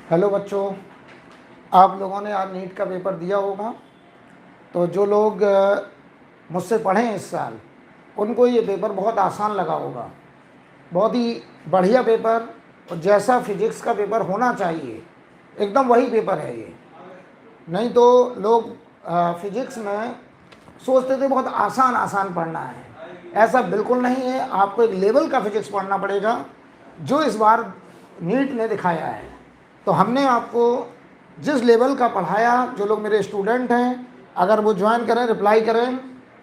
Hello बच्चों, आप लोगों ने आज नीट का पेपर दिया होगा। तो जो लोग मुझसे पढ़े हैं इस साल, उनको ये पेपर बहुत आसान लगा होगा। बहुत ही बढ़िया पेपर, और जैसा फिजिक्स का पेपर होना चाहिए एकदम वही पेपर है ये। नहीं तो लोग फिजिक्स में सोचते थे बहुत आसान आसान पढ़ना है, ऐसा बिल्कुल नहीं है। आपको एक लेवल का फिजिक्स पढ़ना पड़ेगा, जो इस बार नीट ने दिखाया है। तो हमने आपको जिस लेवल का पढ़ाया, जो लोग मेरे स्टूडेंट हैं अगर वो ज्वाइन करें, रिप्लाई करें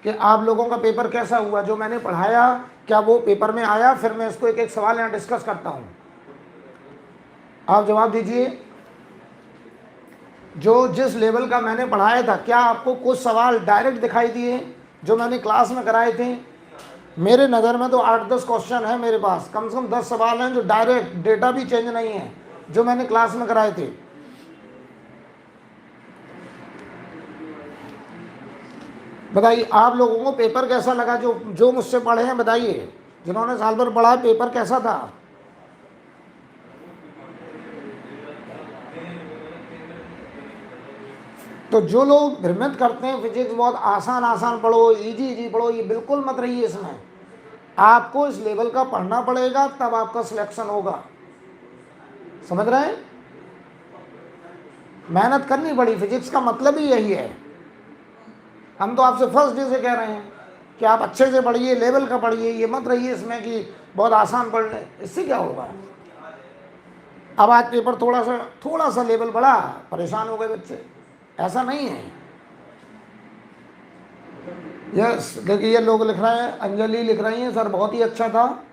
कि आप लोगों का पेपर कैसा हुआ, जो मैंने पढ़ाया क्या वो पेपर में आया। फिर मैं इसको एक एक सवाल यहाँ डिस्कस करता हूँ, आप जवाब दीजिए। जो जिस लेवल का मैंने पढ़ाया था, क्या आपको कुछ सवाल डायरेक्ट दिखाई दिए जो मैंने क्लास में कराए थे? मेरे नज़र में तो 8-10 क्वेश्चन है, मेरे पास कम से कम 10 सवाल हैं जो डायरेक्ट, डेटा भी चेंज नहीं है, जो मैंने क्लास में कराए थे। बताइए आप लोगों को पेपर कैसा लगा, जो जो मुझसे पढ़े हैं बताइए। जिन्होंने साल भर पढ़ा पेपर कैसा था? तो जो लोग भ्रमित करते हैं फिजिक्स बहुत आसान आसान पढ़ो, इजी इजी पढ़ो, ये बिल्कुल मत रहिए इसमें। आपको इस लेवल का पढ़ना पड़ेगा, तब आपका सिलेक्शन होगा। समझ रहे हैं? मेहनत करनी पड़ी, फिजिक्स का मतलब ही यही है। हम तो आपसे फर्स्ट डे से कह रहे हैं कि आप अच्छे से पढ़िए, लेवल का पढ़िए, ये मत रहिए इसमें कि बहुत आसान पढ़ लें। इससे क्या होगा? अब आज पेपर थोड़ा सा लेवल बढ़ा, परेशान हो गए बच्चे, ऐसा नहीं है। यस, देखिए ये लोग लिख रहे हैं, अंजलि लिख रही हैं सर बहुत ही अच्छा था।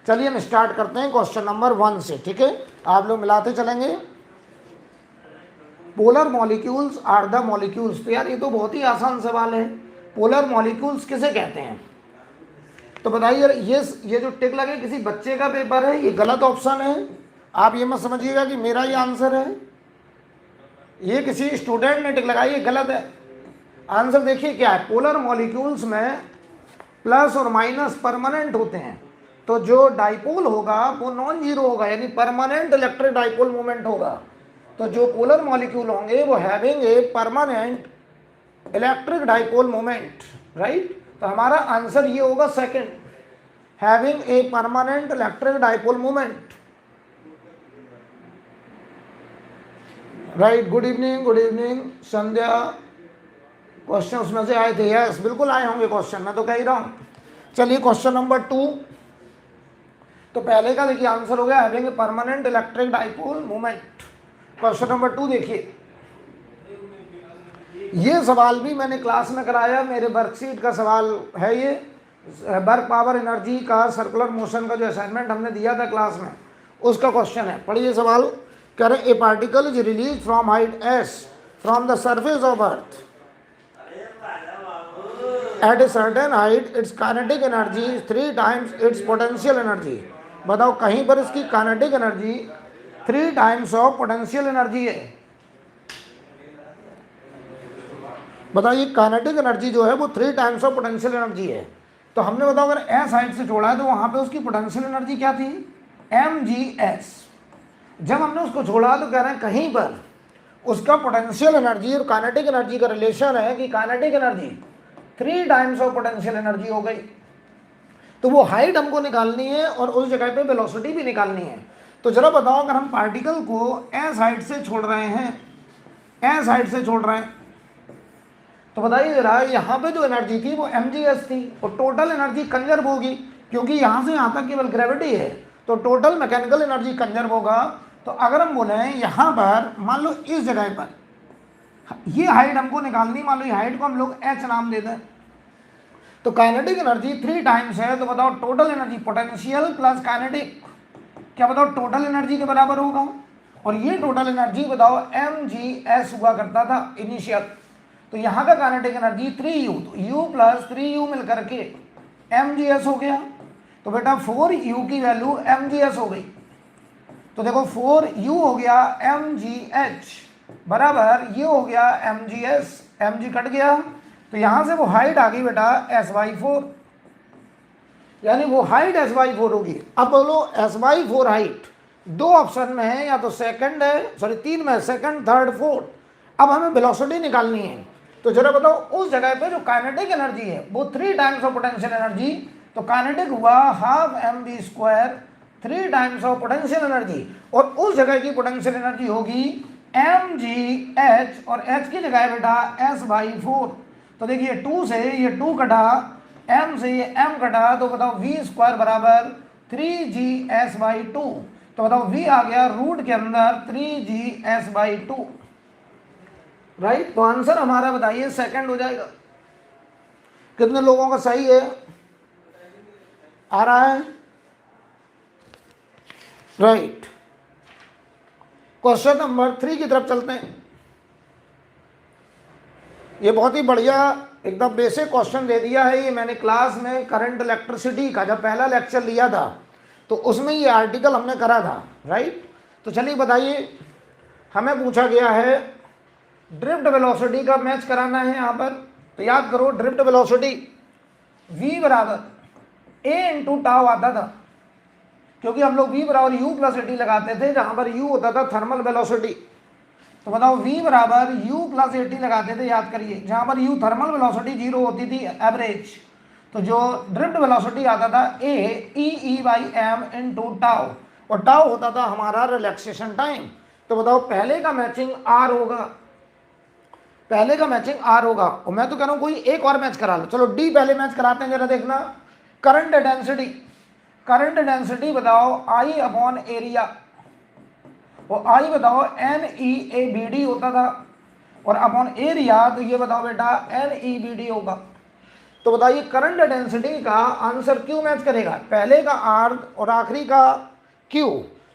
चलिए हम स्टार्ट करते हैं क्वेश्चन नंबर 1 से, ठीक है? आप लोग मिलाते चलेंगे। Polar molecules are the molecules. तो यार ये तो बहुत ही आसान सवाल है, पोलर मॉलिक्यूल्स किसे कहते हैं? तो बताइए यार, ये जो टिक लगे किसी बच्चे का पेपर है, ये गलत ऑप्शन है। आप ये मत समझिएगा कि मेरा ये आंसर है, ये किसी स्टूडेंट ने टिक लगाई, ये गलत है। आंसर देखिए क्या है, पोलर मॉलिक्यूल्स में प्लस और माइनस परमानेंट होते हैं। तो जो डाइपोल होगा वो नॉन जीरो होगा, यानी परमानेंट इलेक्ट्रिक डाइपोल मोमेंट होगा। तो जो पोलर मॉलिक्यूल होंगे वो having a permanent electric dipole moment, right? तो हमारा आंसर ये होगा second, having a permanent electric dipole moment, right? Good evening Sandhya. Question उसमें से आए थे? यस, बिल्कुल आए होंगे क्वेश्चन, मैं तो कह ही रहा हूँ। चलिए क्वेश्चन नंबर 2। तो पहले का देखिए आंसर हो गया having a permanent electric dipole moment. Question number 2 देखिए, ये सवाल भी मैंने क्लास में कराया, मेरे वर्कशीट का सवाल है ये। वर्क पावर एनर्जी का सर्कुलर मोशन का जो असाइनमेंट हमने दिया था क्लास में, उसका क्वेश्चन है। पढ़िए सवाल, कह रहे ए particle is release from height S from the surface of earth at a certain height, it's kinetic energy 3 times it's potential energy. बताओ कहीं पर इसकी kinetic energy 3 times of potential energy है। बताइए काइनेटिक एनर्जी जो है वो 3 टाइम्स ऑफ पोटेंशियल एनर्जी है। तो हमने बताओ अगर एस हाइट से छोड़ा है तो वहां पे उसकी पोटेंशियल एनर्जी क्या थी? mgs। जब हमने उसको छोड़ा तो कह रहे हैं कहीं पर उसका पोटेंशियल एनर्जी और काइनेटिक एनर्जी का रिलेशन है कि kinetic energy 3 times of potential energy हो गई। तो वो हाइट हमको निकालनी है और उस जगह पे वेलोसिटी भी निकालनी है। तो जरा बताओ, अगर हम पार्टिकल को एस हाइट से छोड़ रहे हैं, एस हाइट से छोड़ रहे हैं, तो बताइए जरा यहाँ पे जो एनर्जी थी वो mgs थी, और टोटल एनर्जी कंजर्व होगी क्योंकि यहाँ से यहाँ तक केवल ग्रेविटी है, तो टोटल मैकेनिकल एनर्जी कंजर्व होगा। तो अगर हम बोले यहाँ पर मान लो इस जगह पर ये हाइट हमको निकालनी, मान लो ये हाइट को हम लोग h नाम दे दें, तो काइनेटिक एनर्जी 3 टाइम्स है। तो बताओ total energy potential plus kinetic, क्या बताओ टोटल एनर्जी के बराबर होगा? और ये टोटल एनर्जी बताओ mgs हुआ करता था इनिशियल। तो यहाँ का काइनेटिक एनर्जी 3u, तो u प्लस 3u मिलकर के mgs हो गया। तो बेटा 4u की वैल्यू mgs हो गई। तो देखो 4u हो गया mgh बराबर ये हो गया mgs, mg कट गया, तो यहाँ से वो हाइट आ गई बेटा s/4, यानी वो हाइट s/4 होगी। अब बोलो s/4 हाइट दो ऑप्शन में है, या तो सेकंड है, सॉरी तीन में, सेकंड थर्ड फोर्थ। अब हमें वेलोसिटी निकालनी है, तो जरा बताओ उस जगह पे जो काइनेटिक एनर्जी है वो 3 टाइम्स ऑफ पोटेंशियल एनर्जी, तो काइनेटिक हुआ half M B square 3 times of potential energy, और उस जगह की पोटेंशियल एनर्जी होगी एम जी एच, और एच की जगह बेटा एस बाई 4। तो देखिए 2 से ये 2 कटा, एम से ये एम कटा, तो बताओ वी स्क्वायर बराबर 3 GS/2। तो बताओ वी आ गया रूट के अंदर 3 GS/2, राइट। तो आंसर हमारा बताइए सेकंड हो जाएगा। कितने लोगों का सही है, आ रहा है, राइट। क्वेश्चन नंबर 3 की तरफ चलते हैं। ये बहुत ही बढ़िया एकदम बेसिक क्वेश्चन दे दिया है। ये मैंने क्लास में करंट इलेक्ट्रिसिटी का जब पहला लेक्चर लिया था तो उसमें ये आर्टिकल हमने करा था, राइट। तो चलिए बताइए, हमें पूछा गया है ड्रिफ्ट वेलोसिटी का मैच कराना है यहाँ पर। तो याद करो ड्रिफ्ट वेलोसिटी v बराबर a इंटू टाउ आता था, क्योंकि हम लोग v बराबर u प्लस ए टी लगाते थे, जहाँ पर u होता था थर्मल वेलोसिटी। तो बताओ v बराबर u प्लस ए टी लगाते थे, याद करिए, जहाँ पर u थर्मल वेलोसिटी 0 होती थी एवरेज। तो जो ड्रिफ्ट वेलोसिटी आता था a e/m इंटू टाउ, और टाउ होता था हमारा रिलैक्सेशन टाइम। तो बताओ पहले का मैचिंग r होगा, पहले का मैचिंग r होगा, और मैं तो कह रहा हूँ कोई एक और मैच करा लो। चलो d पहले मैच कराते हैं, जरा देखना। करंट डेंसिटी, करंट डेंसिटी बताओ I/एरिया, और I बताओ NEABD होता था, और अपॉन एरिया तो ये बताओ बेटा NEBD होगा। तो बताइए करंट डेंसिटी का आंसर क्यों मैच करेगा, पहले का R और आखिरी का Q।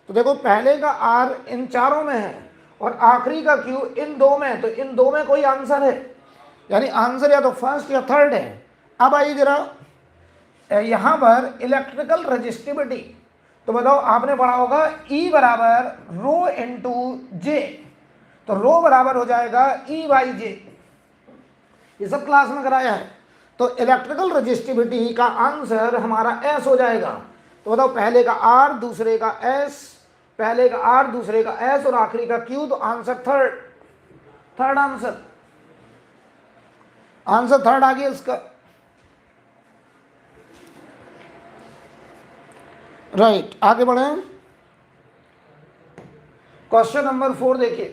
तो देखो पहले का R इन चारों में है और आखिरी का Q इन दो में है, तो इन दो में कोई आंसर है, यानी आंसर या तो फर्स्ट या थर्ड है। अब आइए जरा यहाँ पर इलेक्ट्रिकल रजिस्टिविटी, तो बताओ आपने पढ़ा होगा E बराबर रो इंटू जे, तो रो बराबर हो जाएगा E/J, ये सब क्लास में कराया है। तो इलेक्ट्रिकल रजिस्टिविटी का आंसर हमारा S हो जाएगा। तो बताओ पहले का R दूसरे का S, पहले का R दूसरे का S और आखिरी का Q, तो answer third answer, answer third आ गया इसका, राइट। आगे बढ़े, क्वेश्चन नंबर 4 देखिए,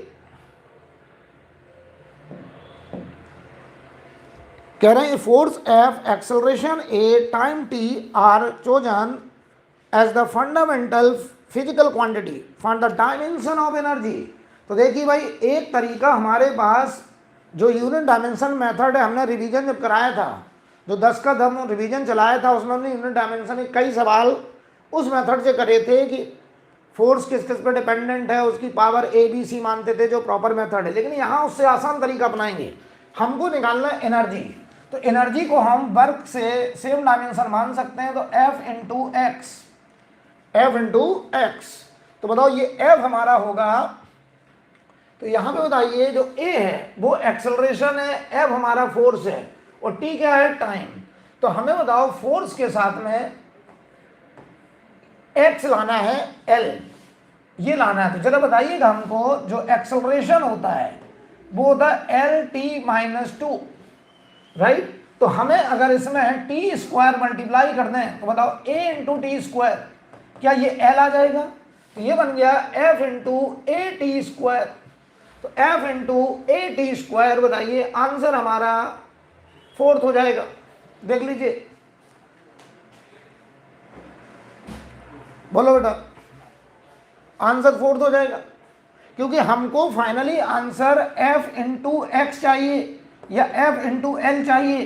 कह रहे हैं force F, acceleration A, time T are chosen as the fundamental physical quantity for the dimension of energy. तो देखिए भाई एक तरीका हमारे पास जो यूनिट डायमेंशन मेथड है, हमने रिवीजन जब कराया था, जो 10 का हम रिवीजन चलाया था उसमें हमने यूनिट डायमेंशन के कई सवाल उस मेथड से करे थे कि फोर्स किस किस पर डिपेंडेंट है, उसकी पावर ABC मानते थे, जो प्रॉपर मेथड है। लेकिन यहाँ उससे आसान तरीका अपनाएंगे, हमको निकालना है एनर्जी। तो एनर्जी को हम वर्क से सेम डायमेंशन मान सकते हैं, तो F into x, F into x. तो बताओ ये F हमारा होगा, तो यहाँ पे बताइए जो A है वो एक्सेलरेशन है, F हमारा फोर्स है, और T क्या है, टाइम। तो हमें बताओ फोर्स के साथ में x लाना है L, ये लाना है। तो चलो बताइएगा हमको जो एक्सेलरेशन होता है वो होता है LT-2, राइट। तो हमें अगर इसमें t स्क्वायर मल्टीप्लाई कर दें तो बताओ a इंटू टी स्क्वायर, क्या ये L आ जाएगा, तो ये बन गया F इंटू AT स्क्वायर। तो F इंटू AT स्क्वायर, बताइए आंसर हमारा फोर्थ हो जाएगा, देख लीजिए, बोलो बेटा, आंसर फोर्थ हो जाएगा, क्योंकि हमको finally answer F into x चाहिए या F इंटू एल चाहिए।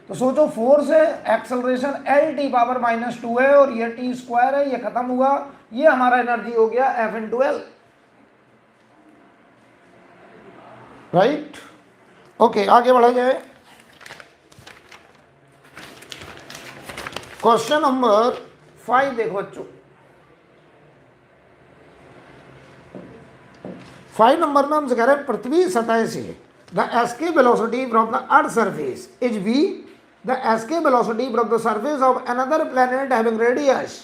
तो सोचो फोर्स है, एक्सेलरेशन LT⁻⁻2 है और ये T स्क्वायर है, ये खत्म हुआ, ये हमारा एनर्जी हो गया F into L, right. Okay आगे बढ़ा जाए। क्वेश्चन नंबर 5 देखो बच्चों, 5 नंबर में हमसे कह रहे हैं पृथ्वी सतह से the escape velocity from the earth surface is v, the escape velocity from the surface of another planet having radius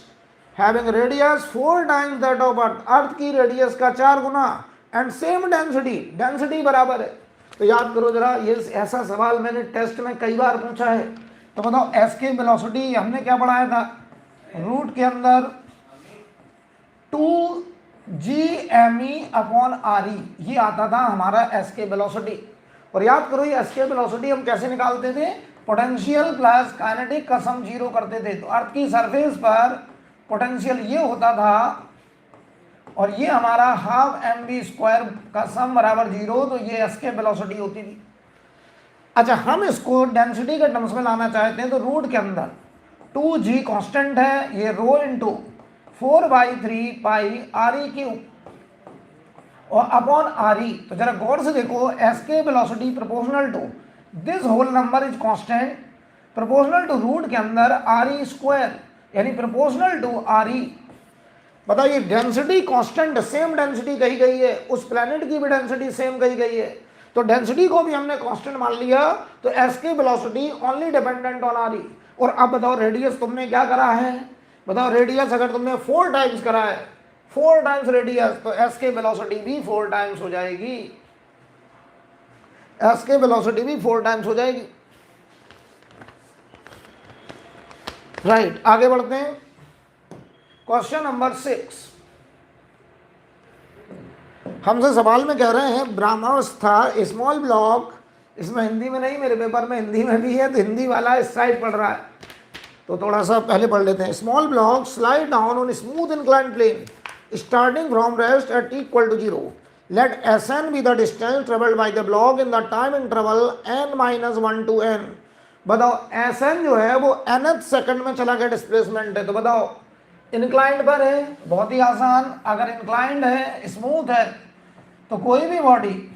having radius 4 times that of earth, earth की रेडियस का 4 गुना, एंड सेम डेंसिटी, डेंसिटी बराबर है। तो याद करो जरा, ये ऐसा सवाल मैंने टेस्ट में कई बार पूछा है। तो बताओ एस के वेलोसिटी हमने क्या पढ़ाया था, रूट के अंदर 2GME/RE, ये आता था हमारा एस के वेलोसिटी। और याद करो ये एस के वेलोसिटी हम कैसे निकालते थे, पोटेंशियल प्लस काइनेटिक का सम जीरो करते थे। तो अर्थ की सरफेस पर पोटेंशियल ये होता था और ये हमारा हाफ mv² का सम बराबर 0, तो ये एस के वेलोसिटी होती थी। अच्छा, हम इसको डेंसिटी के टर्म्स में लाना चाहते हैं, तो रूट के अंदर 2g कांस्टेंट है, ये रो इंटू 4/3 पाई RE³ और अपॉन RE। तो जरा गौर से देखो, एस के velocity proportional to this whole number is constant proportional to root के अंदर RE², यानी प्रोपोर्शनल टू RE। बताइए डेंसिटी कांस्टेंट, सेम डेंसिटी कही गई है, उस प्लैनेट की भी डेंसिटी सेम कही गई है, तो डेंसिटी को भी हमने कांस्टेंट मान लिया, तो एस की velocity only dependent on RE। और अब बताओ रेडियस तुमने क्या करा है, बताओ रेडियस अगर तुमने 4 टाइम्स करा है, 4 टाइम्स रेडियस, तो एस के वेलोसिटी भी 4 टाइम्स हो जाएगी, एस के वेलोसिटी भी 4 टाइम्स हो जाएगी। राइट, आगे बढ़ते हैं। क्वेश्चन नंबर 6, हमसे सवाल में कह रहे हैं ब्रह्मावस्था स्मॉल ब्लॉक, इसमें हिंदी में नहीं, मेरे पेपर में हिंदी में भी है, तो हिंदी वाला इस साइड पढ़ रहा है, तो थोड़ा सा पहले पढ़ लेते हैं। Small block slide down on smooth inclined plane starting from rest at t=0, let Sn be the distance travelled by the block in the time interval n-1 to n। बताओ Sn जो है वो nth सेकंड में चला गया displacement है। तो बताओ इंक्लाइंड पर है, बहुत ही आसान, अगर इंक्लाइंड है, स्मूथ है, तो कोई भी बॉडी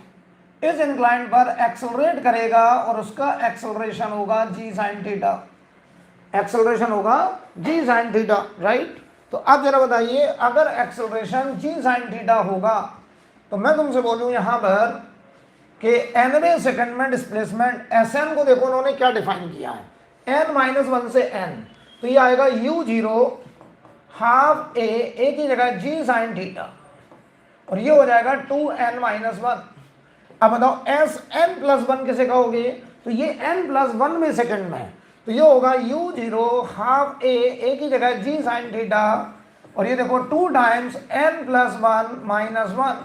इस इंक्लाइंड पर एक्सेलरेट करेगा और उसका एक्सेलरेशन होगा g sin थीटा, एक्सेलरेशन होगा g sin थीटा। राइट, तो अब जरा बताइए अगर एक्सेलरेशन g sin थीटा होगा, तो मैं तुमसे बोलूं यहां पर कि nवें सेकंड में डिस्प्लेसमेंट Sn को देखो उन्होंने क्या डिफाइन किया है, n-1 से n, तो ये आएगा u0 हाफ a की जगह g sin थीटा, और ये हो जाएगा 2n-1। अब बताओ Sn+1 किसे कहोगे, तो ये n+1 सेकंड में है, तो ये होगा u0 हाफ a की जगह g sin थीटा, और ये देखो 2 टाइम्स n+1 -1,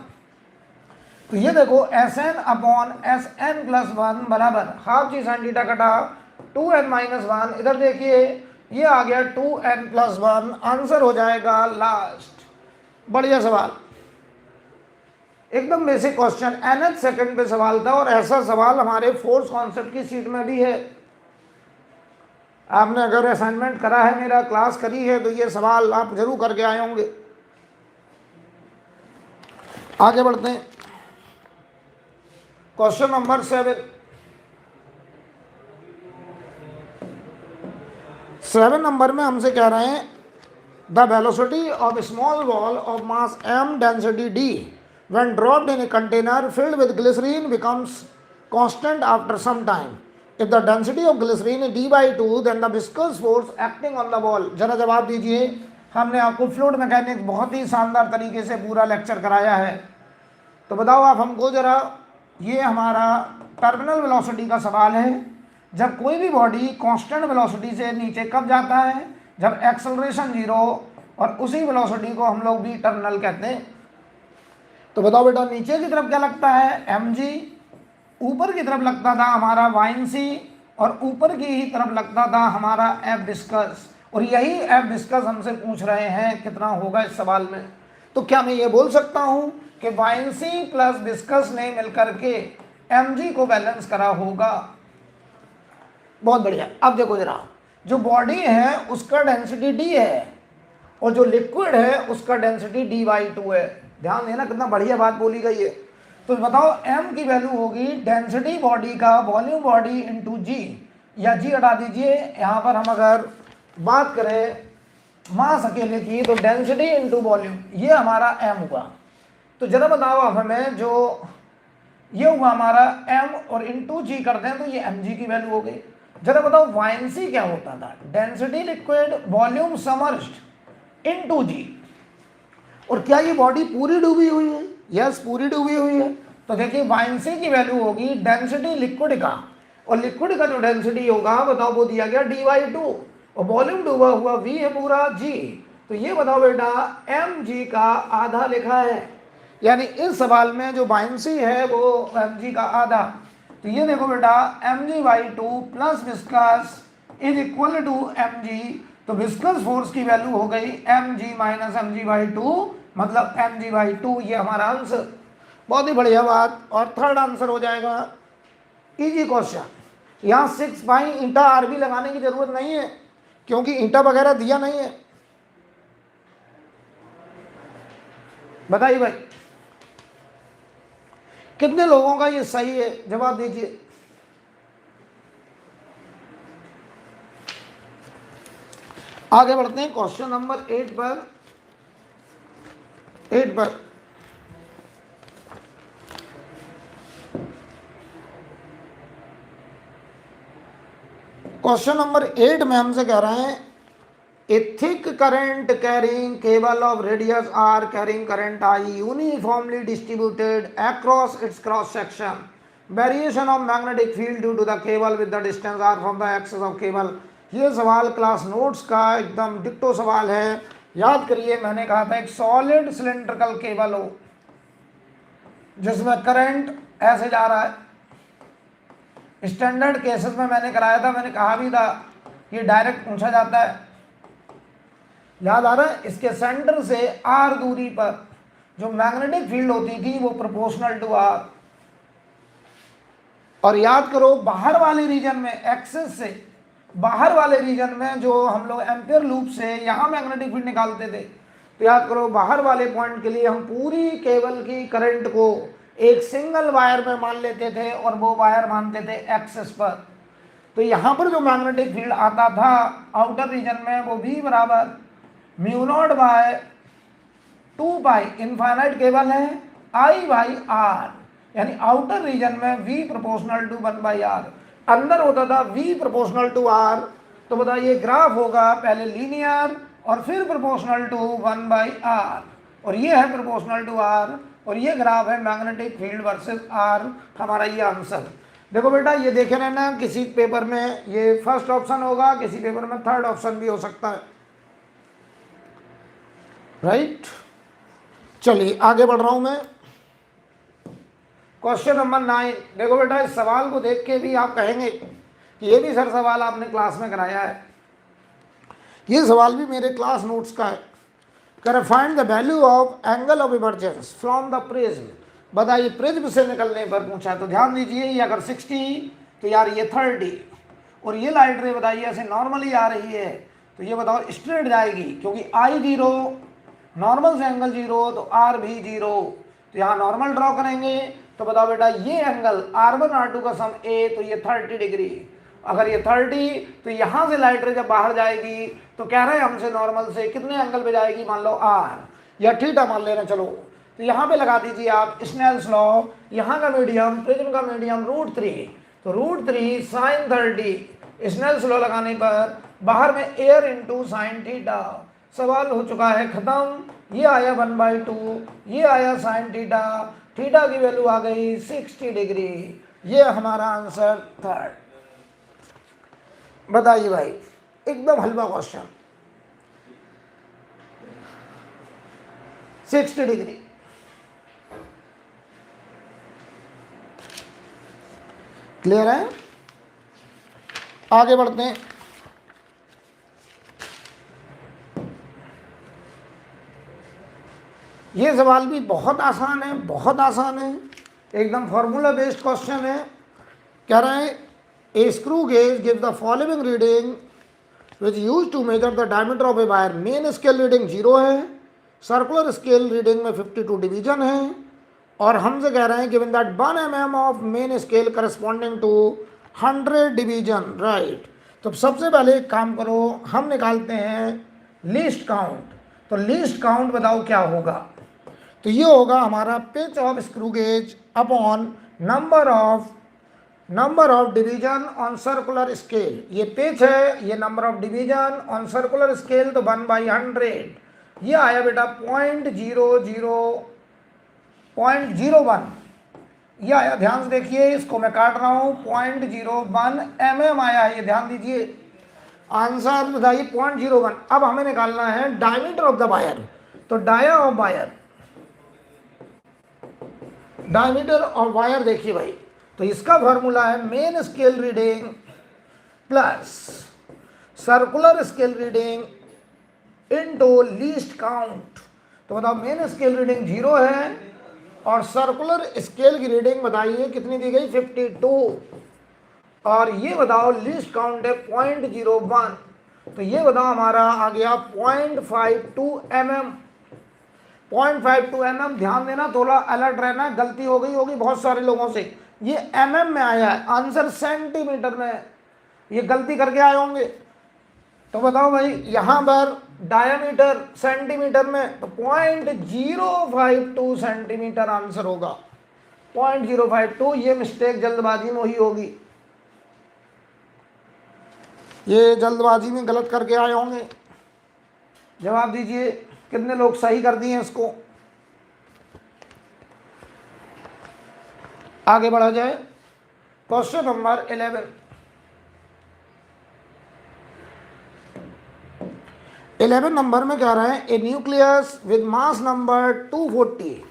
तो ये देखो Sn/Sn+1 बराबर हाफ g sin थीटा कटा 2n-1, इधर देखिए ये आ गया 2n+1, आंसर हो जाएगा लास्ट। बढ़िया सवाल, एकदम बेसिक क्वेश्चन, nth सेकंड पे सवाल था, और ऐसा सवाल हमारे फोर्स कॉन्सेप्ट की सीट में भी है। आपने अगर असाइनमेंट करा है, मेरा क्लास करी है, तो ये सवाल आप जरूर करके आए होंगे। आगे बढ़ते हैं, क्वेश्चन नंबर 7 नंबर में हमसे कह रहे हैं the velocity of small ball of mass m density d when dropped in a container filled with glycerine becomes constant after some time. If the density of glycerine is d/2, then the viscous force acting on the ball। जरा जवाब दीजिए, हमने आपको fluid mechanics बहुत ही शानदार तरीके से पूरा लेक्चर कराया है, तो बताओ आप हमको जरा, ये हमारा टर्मिनल वेलोसिटी का सवाल है। जब कोई भी बॉडी कांस्टेंट वेलोसिटी से नीचे कब जाता है, जब एक्सेलरेशन 0, और उसी वेलोसिटी को हम लोग भी टर्मिनल कहते हैं। तो बताओ बेटा नीचे की तरफ क्या लगता है, mg, ऊपर की तरफ लगता था हमारा yc, और ऊपर की ही तरफ लगता था हमारा F विस्कस, और यही F विस्कस हमसे पूछ रहे हैं कितना होगा इस सवाल में। तो क्या मैं ये बोल सकता हूं कि yc प्लस विस्कस ने मिलकर के mg को बैलेंस करा होगा। बहुत बढ़िया, अब देखो जरा, जो बॉडी है उसका डेंसिटी d है, और जो लिक्विड है उसका डेंसिटी d/2 है। ध्यान देना कितना बढ़िया बात बोली गई है। तो बताओ m की वैल्यू होगी डेंसिटी बॉडी का वॉल्यूम बॉडी इंटू g, या g हटा दीजिए, यहाँ पर हम अगर बात करें मास अकेले की, तो डेंसिटी इंटू वॉल्यूम, ये हमारा m हुआ। तो जरा बताओ अब हमें, जो ये हुआ हमारा m और इंटू g करते हैं, तो ये mg की वैल्यू हो गई। जरा बताओ yc क्या होता था, density liquid volume submerged, into G. और क्या ये बॉडी पूरी डूबी हुई है? यस, पूरी डूबी हुई है। तो देखिए वाइंसी की वैल्यू होगी डेंसिटी लिक्विड का, और लिक्विड का जो डेंसिटी होगा बताओ वो दिया गया dy/2, और वॉल्यूम डूबा हुआ v है पूरा g। तो ये बताओ बेटा mg का आधा लिखा है, यानी इस सवाल में जो वाइंसी है वो mg का आधा। तो ये देखो बेटा mg/2 plus viscous is equal to mg। तो विस्कस फोर्स की वैल्यू हो गई mg माइनस mg/2, मतलब mg/2। ये हमारा आंसर। बहुत ही बढ़िया बात। और थर्ड आंसर हो जाएगा इजी क्वेश्चन। यहाँ 6 बाई ईंटा आर भी लगाने की जरूरत नहीं है, क्योंकि ईंटा वगैरह दिया नहीं है। बताइए भाई कितने लोगों का ये सही है, जवाब दीजिए। आगे बढ़ते हैं क्वेश्चन नंबर 8 पर। क्वेश्चन नंबर 8 में हमसे कह रहे हैं a thick current carrying cable of radius R carrying current I uniformly distributed across its cross section, variation of magnetic field due to the cable with the distance R from the axis of cable. ये सवाल class notes का एकदम डिक्टो सवाल है। याद करिए मैंने कहा था एक सॉलिड सिलेंड्रिकल केबल हो जिसमें करंट ऐसे जा रहा है। स्टैंडर्ड केसेस में मैंने कराया था, मैंने कहा भी था ये डायरेक्ट पूछा जाता है। याद आ रहा है? इसके सेंटर से आर दूरी पर जो मैग्नेटिक फील्ड होती थी वो प्रोपोर्शनल टू आर। और याद करो बाहर वाले रीजन में, एक्सिस से बाहर वाले रीजन में जो हम लोग एम्पियर लूप से यहाँ मैग्नेटिक फील्ड निकालते थे, तो याद करो बाहर वाले पॉइंट के लिए हम पूरी केबल की करंट को एक सिंगल वायर में मान लेते थे और वो वायर मानते थे एक्सिस पर। तो यहाँ पर जो मैग्नेटिक फील्ड आता था आउटर रीजन में वो भी बराबर μ0/2 पाई, इनफाइनाइट केबल है, I/R, यानी आउटर रीजन में V प्रोपोर्शनल टू 1/R, अंदर होता था V प्रोपोर्शनल टू R। तो बताइए ग्राफ होगा पहले लीनियर और फिर प्रोपोर्शनल टू 1/R, और ये है प्रोपोर्शनल टू R, और ये ग्राफ है मैग्नेटिक फील्ड वर्सेस R। हमारा ये आंसर। देखो बेटा ये देखे रहना, किसी पेपर में ये फर्स्ट ऑप्शन होगा, किसी पेपर में थर्ड ऑप्शन भी हो सकता है। राइट, चलिए आगे बढ़ रहा हूं मैं। Question number 9। देखो बेटा इस सवाल को देख के भी आप कहेंगे कि ये भी सर सवाल आपने क्लास में कराया है। ये सवाल भी मेरे क्लास नोट्स का है। कर find the value of angle of emergence from the prism. बताइए प्रिज्म से निकलने पर पूछा, तो ध्यान दीजिए ये अगर 60 तो यार ये 30, और ये लाइट रे बताइए ऐसे नॉर्मली आ रही है, तो ये बताओ स्ट्रेट जाएगी, क्योंकि आई 0 नॉर्मल से एंगल 0 तो आर भी 0। तो यहाँ नॉर्मल ड्रॉ करेंगे तो बताओ बेटा ये एंगल R1 R2 का सम A, तो ये 30 डिग्री। अगर ये 30 तो यहाँ से लाइट रे जब बाहर जाएगी तो कह रहे हैं हमसे नॉर्मल से कितने एंगल पे जाएगी, मान लो R या थीटा मान लेना। चलो तो यहाँ पे लगा दीजिए आप स्नेल्स लॉ, यहाँ का मीडियम प्रिज्म का मीडियम √3, तो √3 sin 30। स्नेल्स लॉ लगाने पर बाहर में एयर इंटू साइन थीटा। सवाल हो चुका है खत्म। ये आया 1/2, ये आया साइन थीटा, थीटा की वैल्यू आ गई 60 डिग्री। ये हमारा आंसर थर्ड। बताइए भाई एकदम हलवा क्वेश्चन। 60 डिग्री। क्लियर है? आगे बढ़ते हैं। ये सवाल भी बहुत आसान है, बहुत आसान है, एकदम फॉर्मूला बेस्ड क्वेश्चन है। कह रहे हैं a screw gauge give the following reading which use to measure the diameter of a wire. Main scale reading 0 है, सर्कुलर स्केल रीडिंग में 52 डिवीजन है, और हमसे कह रहे हैं given that 1 mm of main scale corresponding to 100 division. Right, तो सबसे पहले एक काम करो, हम निकालते हैं लीस्ट काउंट। तो लीस्ट काउंट बताओ क्या होगा, तो ये होगा हमारा pitch of screw gauge upon number of division on circular scale. ये पिच है, ये number of division on circular scale, तो 1/100। ये आया बेटा 0.01, ये आया, ध्यान से देखिए, इसको मैं काट रहा हूं, 0.01 mm आया है, ये ध्यान दीजिए। आंसर बताइए 0.01। अब हमें निकालना है डायमीटर ऑफ द वायर, तो dia of wire, diameter of wire देखिए भाई, तो इसका फॉर्मूला है main scale reading plus circular scale reading into least count. तो बताओ मेन स्केल रीडिंग 0 है और सर्कुलर स्केल की रीडिंग बताइए कितनी दी गई 52, और ये बताओ लीस्ट काउंट है 0.01, तो ये बताओ हमारा आ गया 0.52 mm। 0.52 mm, ध्यान देना, थोड़ा अलर्ट रहना, गलती हो गई होगी बहुत सारे लोगों से, ये mm में आया है, आंसर सेंटीमीटर में, ये गलती करके आए होंगे। तो बताओ भाई यहां पर डायमीटर सेंटीमीटर में, तो 0.052 सेंटीमीटर आंसर होगा, 0.052। ये मिस्टेक जल्दबाजी में हुई होगी, ये जल्दबाजी में गलत करके आए होंगे। जवाब दीजिए, कितने लोग सही कर दिए इसको। आगे बढ़ा जाए, क्वेश्चन नंबर 11। 11 नंबर में कह रहे हैं a nucleus with mass number 240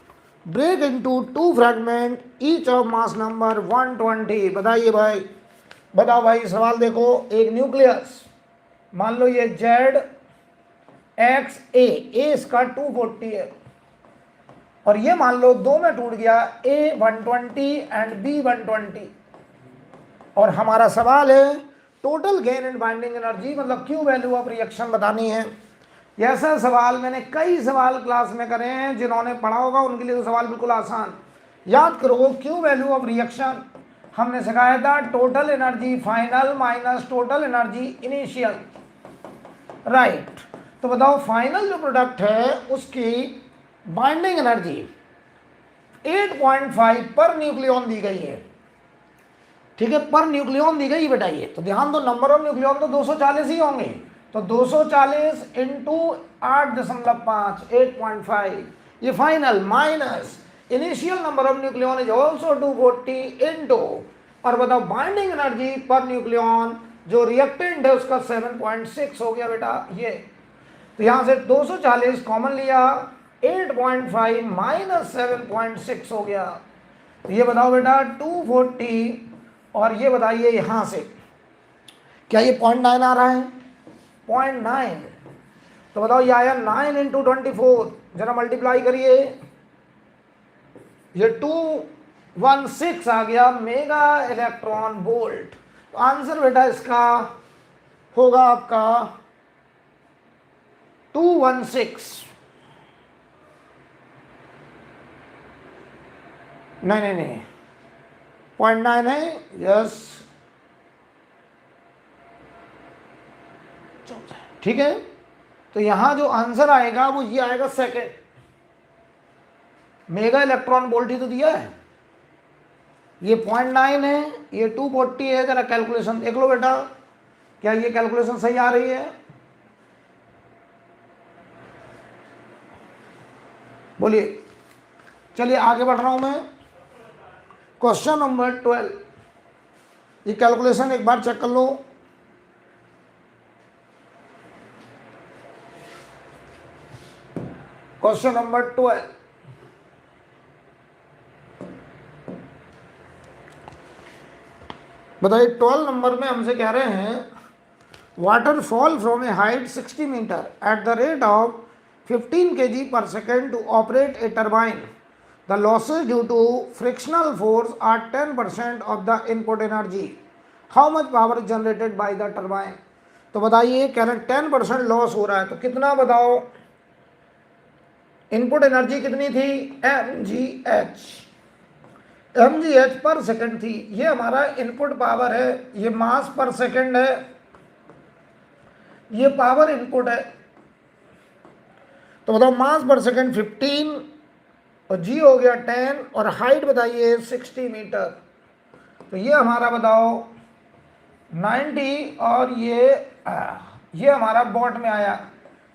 break into 2 fragment each of mass number 120। बताइए भाई, बताओ भाई, सवाल देखो, एक न्यूक्लियस मान लो ये ZXA, इसका 240 है, और ये मान लो दो में टूट गया, A 120 एंड B 120, और हमारा सवाल है total gain in binding energy, मतलब क्यू वैल्यू ऑफ रिएक्शन बतानी है। ऐसा सवाल मैंने कई सवाल क्लास में करे हैं, जिन्होंने पढ़ा होगा उनके लिए तो सवाल बिल्कुल आसान। याद करो, क्यू वैल्यू ऑफ रिएक्शन हमने सिखाया था total energy final minus total energy initial, right. तो बताओ फाइनल जो प्रोडक्ट है उसकी बाइंडिंग एनर्जी 8.5 पर न्यूक्लियन दी गई है, ठीक है, पर न्यूक्लियन दी गई बेटा। ये तो ध्यान दो, नंबर ऑफ न्यूक्लियन तो 240 ही होंगे, तो 240 इंटू 8.5 8.5, ये final minus initial number of nucleon is also 240 into, और बताओ बाइंडिंग एनर्जी पर न्यूक्लियन जो रिएक्टेंट है उसका 7.6 हो गया बेटा ये। तो यहां से 240 कॉमन लिया, 8.5 माइनस 7.6 हो गया, तो ये बताओ बेटा 240, और ये बताइए यहां से क्या ये 0.9 आ रहा है, 0.9, तो बताओ ये आया 9 इंटू 24, जरा मल्टीप्लाई करिए, ये 216 आ गया मेगा इलेक्ट्रॉन वोल्ट। तो आंसर बेटा इसका होगा आपका 216, नहीं 0.9 है, यस, ठीक है। तो यहां जो आंसर आएगा वो ये आएगा सेकेंड, मेगा इलेक्ट्रॉन वोल्ट ही तो दिया है, ये 0.9 है, ये 240 है। जरा कैलकुलेशन देख लो बेटा, क्या ये कैलकुलेशन सही आ रही है, बोलिए। चलिए आगे बढ़ रहा हूं मैं, क्वेश्चन नंबर 12, ये कैलकुलेशन एक बार चेक कर लो। क्वेश्चन नंबर 12, बताइए 12 नंबर में हमसे कह रहे हैं water fall from a height 60 metre at the rate of 15 kg per second to operate a turbine. The losses due to frictional force are 10% of the input energy. How much power is generated by the turbine? तो बताइए, कह रहे हैं 10% loss हो रहा है, तो कितना बताओ, इनपुट एनर्जी कितनी थी, mgh पर सेकंड थी, ये हमारा इनपुट पावर है, ये मास पर सेकंड है, ये पावर इनपुट है। तो बताओ मास पर सेकंड 15 और जी हो गया 10, और हाइट बताइए 60 मीटर, तो ये हमारा बताओ 90, और ये हमारा वॉट में आया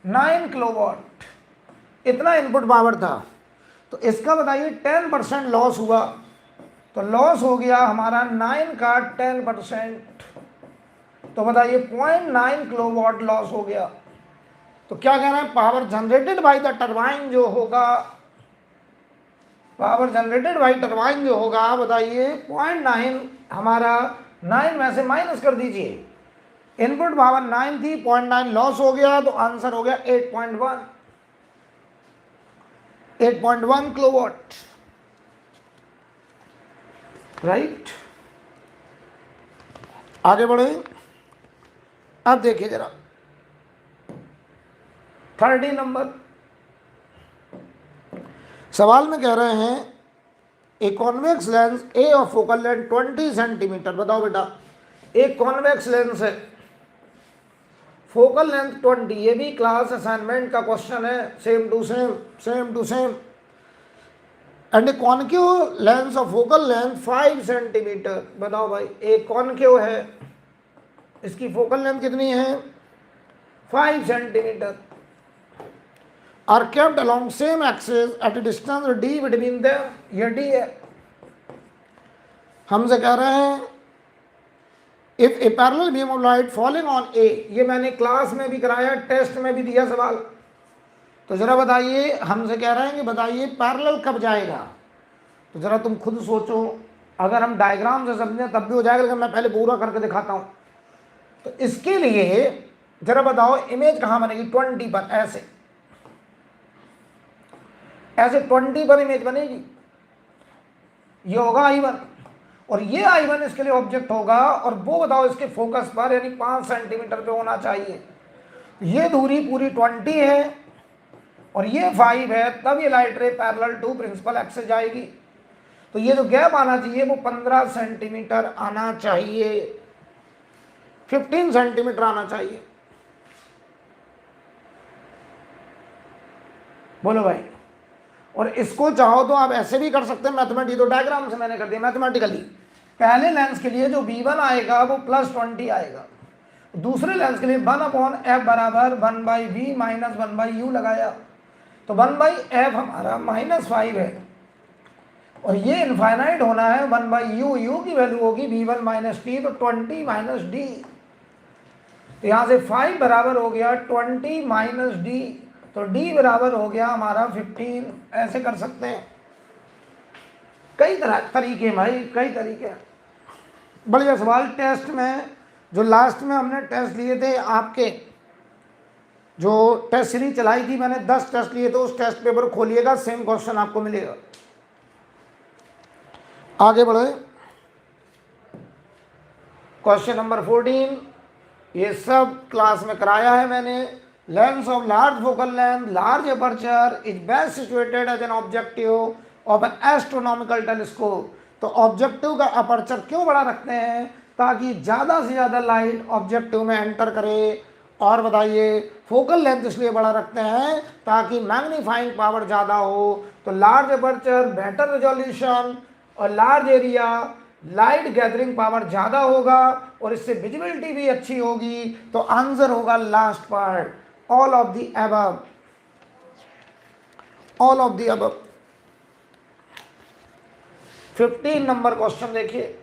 9 किलोवाट। इतना इनपुट पावर था, तो इसका बताइए 10% लॉस हुआ, तो लॉस हो गया हमारा 9 का 10%, तो बताइए 0.9 किलोवाट लॉस हो गया। तो क्या कह रहे हैं, power generated by the turbine जो होगा, पावर जनरेटेड बाय टरबाइन जो होगा, बताइए 0.9 हमारा 9 में से माइनस कर दीजिए, इनपुट पावर 9 थी, 0.9 लॉस हो गया, तो आंसर हो गया 8.1 किलोवाट, राइट। आगे बढ़े, अब देखिए जरा 30 नंबर सवाल में कह रहे हैं a convex lens a of focal length 20 centimetre. बताओ बेटा, एक कॉन्वेक्स लेंस है, फोकल लेंथ 20, ये भी क्लास असाइनमेंट का क्वेश्चन है, same to same. And a concave lens of focal length 5 centimetre. बताओ भाई, एक कॉन्केव है, इसकी फोकल लेंथ कितनी है, 5 centimetre, are kept along same axis at a distance D between them. ये डी है, हमसे कह रहे हैं if a parallel beam of light falling on a, ये मैंने क्लास में भी कराया, टेस्ट में भी दिया सवाल। तो जरा बताइए, हमसे कह रहे हैं कि बताइए पैरेलल कब जाएगा, तो जरा तुम खुद सोचो, अगर हम डायग्राम से समझें तब भी हो जाएगा, लेकिन मैं पहले पूरा करके दिखाता हूं। तो इसके लिए जरा बताओ इमेज कहां बनेगी, 20 पर, ऐसे 20 पर इमेज बनेगी, ये होगा I1, और ये I1 इसके लिए ऑब्जेक्ट होगा, और वो बताओ इसके फोकस पर, यानी 5 सेंटीमीटर पे होना चाहिए। ये दूरी पूरी 20 है और ये 5 है, तब ये light ray parallel to principal axis जाएगी। तो ये जो गैप आना चाहिए वो 15 सेंटीमीटर आना चाहिए, 15 सेंटीमीटर आना चाहिए। बोलो भाई, और इसको चाहो तो आप ऐसे भी कर सकते हैं, मैथमेटिकली, तो डायग्राम से मैंने कर दिया मैथमेटिकली। पहले लेंस के लिए जो V1 आएगा वो +20 आएगा, दूसरे लेंस के लिए 1/f बराबर 1/v माइनस 1/u लगाया, तो 1/f हमारा -5 है, और ये इनफाइनाइट होना है 1/u, u की वैल्यू होगी v1 - t, तो 20 - d, तो यहाँ से 5 बराबर हो गया 20 - d, तो d बराबर हो गया हमारा 15। ऐसे कर सकते हैं, कई तरह तरीके भाई, कई तरीके। बढ़िया सवाल। टेस्ट में जो लास्ट में हमने टेस्ट लिए थे, आपके जो टेस्ट सीरीज चलाई थी मैंने, 10 टेस्ट लिए थे, उस टेस्ट पेपर खोलिएगा, सेम क्वेश्चन आपको मिलेगा। आगे बढ़े, क्वेश्चन नंबर 14, ये सब क्लास में कराया है मैंने। Lens of large focal length, large aperture is best situated as an objective of an astronomical telescope. तो ऑब्जेक्टिव का अपर्चर क्यों बड़ा रखते हैं, ताकि ज़्यादा से ज़्यादा लाइट ऑब्जेक्टिव में एंटर करे। और बताइए फोकल लेंथ इसलिए बड़ा रखते हैं ताकि मैग्नीफाइंग पावर ज़्यादा हो। तो लार्ज अपर्चर, बेटर रेजोल्यूशन और large area, light gathering power ज़्यादा होगा, और इससे विजिबिलिटी भी अच्छी होगी। तो आंसर होगा last part, all of the above, all of the above. 15 number question देखिए,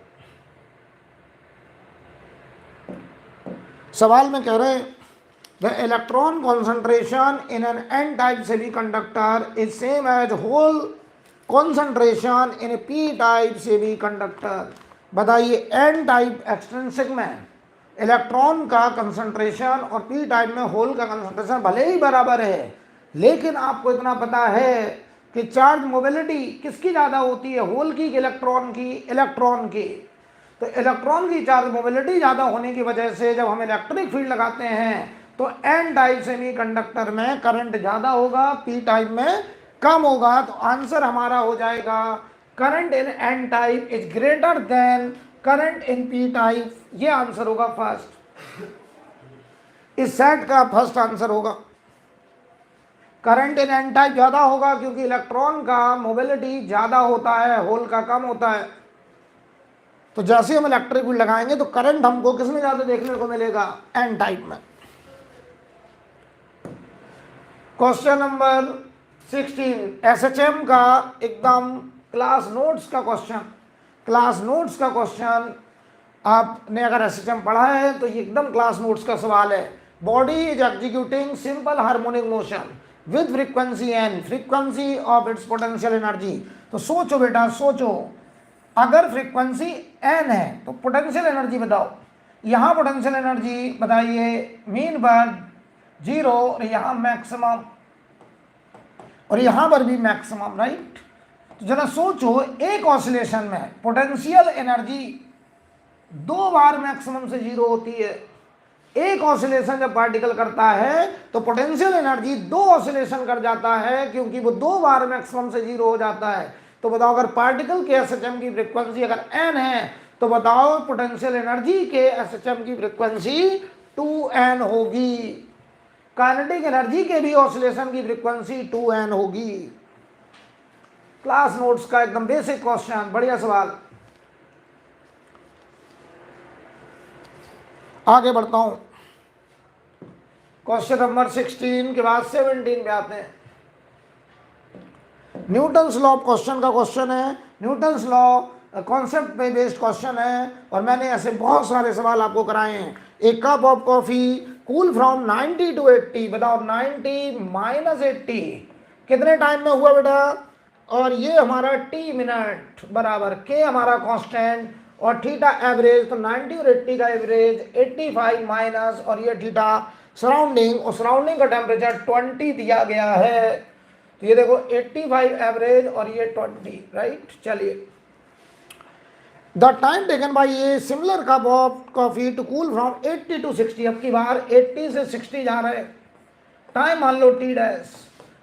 सवाल में कह रहे हैं the electron concentration in an N type semiconductor is same as hole concentration in a P type semiconductor. बताइए N type extrinsic में electron का concentration और पी टाइप में होल का कंसंट्रेशन भले ही बराबर है, लेकिन आपको इतना पता है कि चार्ज मोबिलिटी किसकी ज़्यादा होती है, होल की कि इलेक्ट्रॉन की, इलेक्ट्रॉन की। तो इलेक्ट्रॉन की चार्ज मोबिलिटी ज़्यादा होने की वजह से जब हम इलेक्ट्रिक फील्ड लगाते हैं तो एन टाइप सेमीकंडक्टर में करंट ज़्यादा होगा, पी टाइप में कम होगा। तो आंसर हमारा हो जाएगा current in an type is greater than current in P type. ये आंसर होगा फर्स्ट, इस सेट का फर्स्ट आंसर होगा। करंट इन एन टाइप ज़्यादा होगा क्योंकि इलेक्ट्रॉन का मोबिलिटी ज़्यादा होता है, होल का कम होता है। तो जैसे हम इलेक्ट्रिक फील्ड लगाएंगे तो करंट हमको किस में ज़्यादा देखने को मिलेगा, एन टाइप में। क्वेश्चन नंबर 16 एसएचएम का एकदम क्लास नोट्स का क्वेश्चन, क्लास नोट्स का क्वेश्चन। आपने अगर एसएचएम पढ़ा है तो ये एकदम क्लास नोट्स का सवाल है। Body is executing simple harmonic motion with frequency N, frequency of its potential energy. तो सोचो बेटा सोचो, अगर फ्रीक्वेंसी एन है तो पोटेंशियल एनर्जी बताओ। यहाँ पोटेंशियल एनर्जी बताइए, मीन पर 0 और यहाँ मैक्सिमम और यहाँ पर भी मैक्सिमम, राइट। तो जरा सोचो, एक ऑसिलेशन में पोटेंशियल एनर्जी 2 बार मैक्सिमम से 0 होती है। एक ऑसिलेशन जब पार्टिकल करता है तो पोटेंशियल एनर्जी 2 ऑसिलेशन कर जाता है, क्योंकि वो 2 बार मैक्सिमम से 0 हो जाता है। तो बताओ, अगर पार्टिकल के एसएचएम की फ्रीक्वेंसी अगर n है तो बताओ पोटेंशियल एनर्जी के एसएचएम की फ्रीक्वेंसी 2n होगी। काइनेटिक एनर्जी के भी ऑसिलेशन की फ्रीक्वेंसी 2n होगी। क्लास नोट्स का एकदम बेसिक क्वेश्चन, बढ़िया सवाल। आगे बढ़ता हूं, क्वेश्चन नंबर 16 के बाद 17 पे आते हैं। न्यूटन्स लॉ क्वेश्चन का क्वेश्चन है, न्यूटन्स लॉ कॉन्सेप्ट पे बेस्ड क्वेश्चन है, और मैंने ऐसे बहुत सारे सवाल आपको कराए हैं। एक cup of coffee cool from 90 to 80, बताओ 90 माइनस 80 कितने टाइम में हुआ बेटा? और ये हमारा t मिनट बराबर k हमारा कांस्टेंट और थीटा एवरेज, तो 90 और 80 का एवरेज 85 माइनस और ये थीटा सराउंडिंग, और सराउंडिंग का टेम्परेचर 20 दिया गया है। तो ये देखो 85 एवरेज और ये 20, राइट। चलिए, the time taken by a similar cup of coffee to cool from 80 to 60, अब की बार 80 से 60 जा रहे हैं। टाइम मान लो t डैश,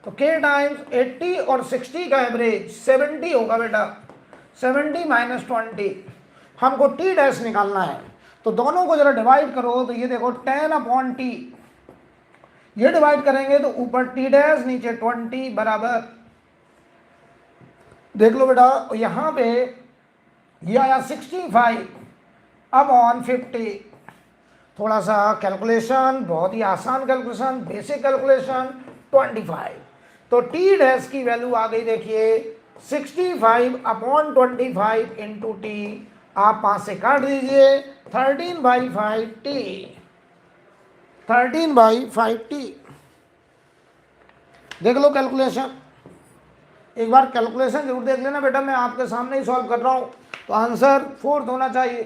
तो k टाइम्स 80 और 60 का एवरेज 70 होगा बेटा। 70 माइनस 20, हमको t डैश निकालना है। तो दोनों को जरा डिवाइड करो, तो ये देखो 10 अपॉन t, ये डिवाइड करेंगे तो ऊपर t डैश नीचे 20 बराबर, देख लो बेटा यहाँ पे ये आया 65 अपॉन 50। थोड़ा सा कैलकुलेशन, बहुत ही आसान कैलकुलेशन, बेसिक कैलकुलेशन, 25। तो t डैश की वैल्यू आ गई, देखिए 65 अपॉन 25 इंटू टी, आप 5 से काट दीजिए, 13/5t, 13/5t। देख लो कैलकुलेशन, एक बार कैलकुलेशन जरूर देख लेना बेटा, मैं आपके सामने ही सॉल्व कर रहा हूं। तो आंसर 4 होना चाहिए।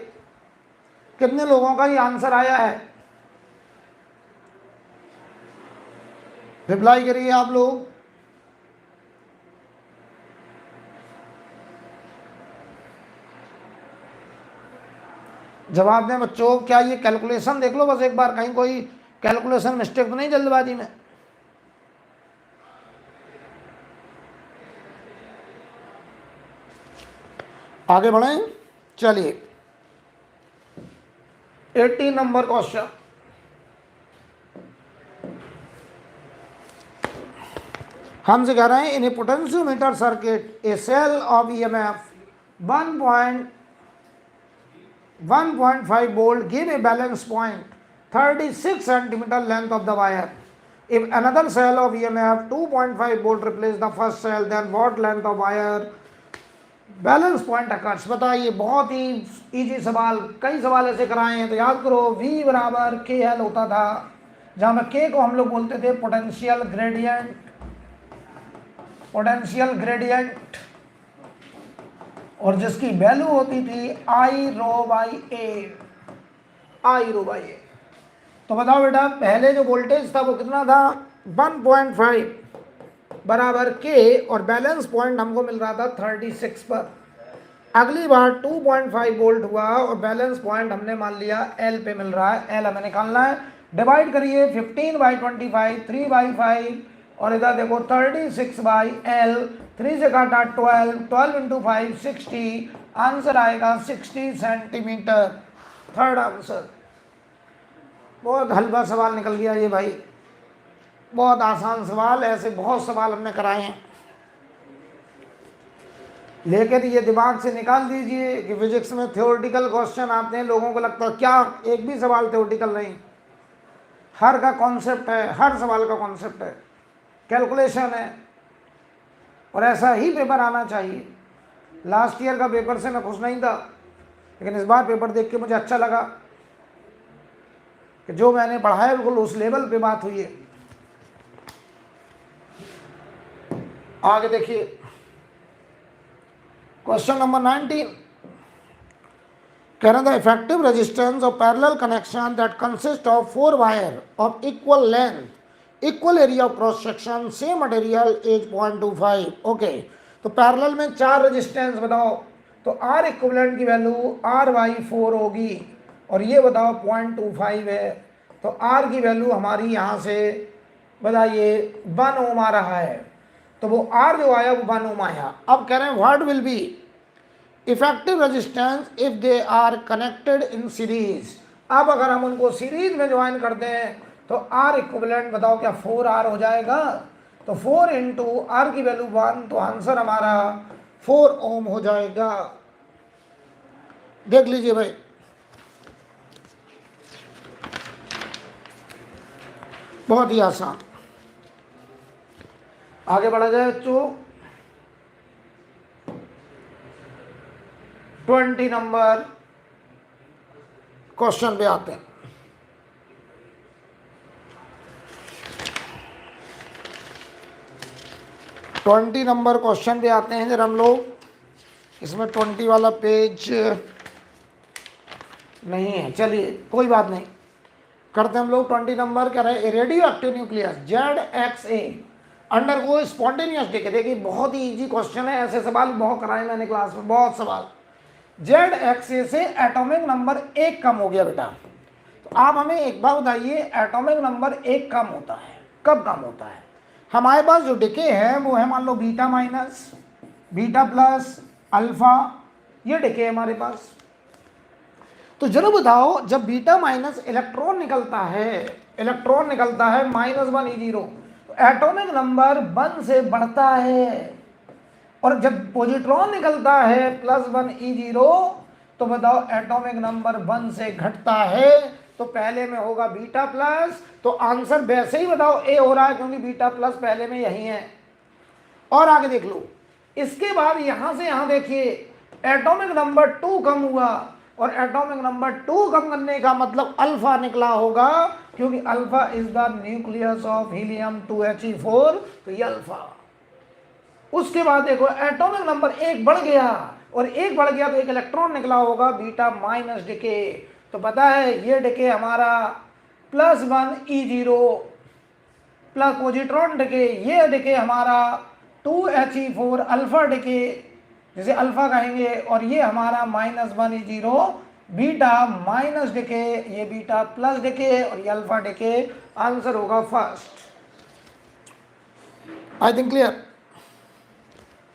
कितने लोगों का ये आंसर आया है? रिप्लाई करिए आप लोग। जवाब दें बच्चों। क्या ये कैलकुलेशन देख लो बस एक बार, कहीं कोई कैलकुलेशन मिस्टेक तो नहीं जल्दबाजी में? आगे बढ़ें, चलिए 80 नंबर क्वेश्चन। हमसे कह रहे हैं, in a potentiometer circuit a cell of EMF 1.5 volt give a balance point 36 centimeter length of the wire. If another cell of EMF 2.5 volt replace the first cell, then what length of wire balance point occurs? बताइए, बहुत ही easy सवाल, कई सवाल ऐसे कराए हैं। तो याद करो, V बराबर KL होता था, जहां में K को हम लोग बोलते थे पोटेंशियल ग्रेडियंट, पोटेंशियल ग्रेडियंट, और जिसकी वैल्यू होती थी I rho by A, I rho by A। तो बताओ बेटा, पहले जो वोल्टेज था वो कितना था? 1.5 बराबर K, और बैलेंस पॉइंट हमको मिल रहा था 36 पर। अगली बार 2.5 वोल्ट हुआ और बैलेंस पॉइंट हमने मान लिया L पे मिल रहा है। L हमें निकालना है, डिवाइड करिए 15/25, 3/5, और इधर देखो 36/L, 3 से काटा 12, 12 इंटू 5 60, आंसर आएगा 60 सेंटीमीटर। Third answer. बहुत हल्का सवाल निकल गया ये भाई, बहुत आसान सवाल। ऐसे बहुत सवाल हमने कराए हैं, लेकिन ये दिमाग से निकाल दीजिए कि फिजिक्स में थ्योरेटिकल क्वेश्चन आते हैं, लोगों को लगता है क्या एक भी सवाल थ्योरेटिकल नहीं, हर का कॉन्सेप्ट है, हर सवाल का कॉन्सेप्ट है, कैलकुलेशन है। और ऐसा ही पेपर आना चाहिए। लास्ट ईयर का पेपर से मैं खुश नहीं था, लेकिन इस बार पेपर देख के मुझे अच्छा लगा कि जो मैंने पढ़ा है बिल्कुल उस लेवल पे बात हुई है। आगे देखिए क्वेश्चन नंबर 19, कह रहा था effective resistance of parallel connection that consist of 4 wire of equal length, equal area of cross section, same material is 0.25। Okay, तो पैरेलल में 4 रेजिस्टेंस बताओ, तो आर इक्विवेलेंट की वैल्यू R/4 होगी और ये बताओ 0.25 है, तो आर की वैल्यू हमारी यहाँ से बताइए 1 ओम आ रहा है, तो वो आर जो आया वो 1 ओम आया। अब कह रहे हैं what will be effective resistance if they are connected in series. अब अगर हम उनको सीरीज में ज्वाइन करते हैं तो आर इक्विवेलेंट बताओ क्या 4R हो जाएगा, तो 4 इंटू आर की वैल्यू 1, तो आंसर हमारा 4 ओम हो जाएगा। देख लीजिए भाई, बहुत ही आसान। आगे बढ़ा जाए तो 20 नंबर क्वेश्चन पे आते हैं। ट्वेंटी नंबर क्वेश्चन पे आते हैं जरा हम लोग। इसमें 20 वाला पेज नहीं है, चलिए कोई बात नहीं, करते हैं हम लोग। 20 नंबर कह रहे हैं radio active nucleus ZXA undergo spontaneous decay. देखिए बहुत ही इजी क्वेश्चन है, ऐसे सवाल बहुत कराए मैंने क्लास में, बहुत सवाल। ZXA से एटॉमिक नंबर 1 कम हो गया बेटा, तो आप हमें एक बार बताइए एटॉमिक नंबर 1 कम होता है, कब कम होता है? हमारे पास जो डिके है वो है मान लो beta minus, beta plus, alpha, ये डिके है हमारे पास। तो जरा बताओ जब बीटा माइनस इलेक्ट्रॉन निकलता है, -1 E0, तो एटॉमिक नंबर 1 से बढ़ता है, और जब पॉजिट्रॉन निकलता है +1 E0, तो बताओ एटॉमिक नंबर 1 से घटता है, तो पहले में होगा बीटा प्लस, तो आंसर वैसे ही बताओ ए हो रहा है क्योंकि बीटा प्लस पहले में यही है। और आगे देख लो, इसके बाद यहां से यहां देखिए एटॉमिक नंबर 2 कम हुआ, और एटॉमिक नंबर 2 कम करने का मतलब अल्फा निकला होगा, क्योंकि alpha is the nucleus of helium 2He4, तो ये अल्फा। उसके बाद देखो एटॉमिक नंबर 1 बढ़ गया, और 1 बढ़ गया तो एक इलेक्ट्रॉन निकला होगा बीटा माइनस डिके, तो पता है ये डिके हमारा +1 E0 प्लस पॉजिट्रॉन डिके, ये डिके हमारा 2He4 अल्फा डिके, जिसे अल्फा कहेंगे, और ये हमारा -1 E0 बीटा माइनस डिके, ये बीटा प्लस डिके, और ये अल्फा डिके। आंसर होगा फर्स्ट। I think clear.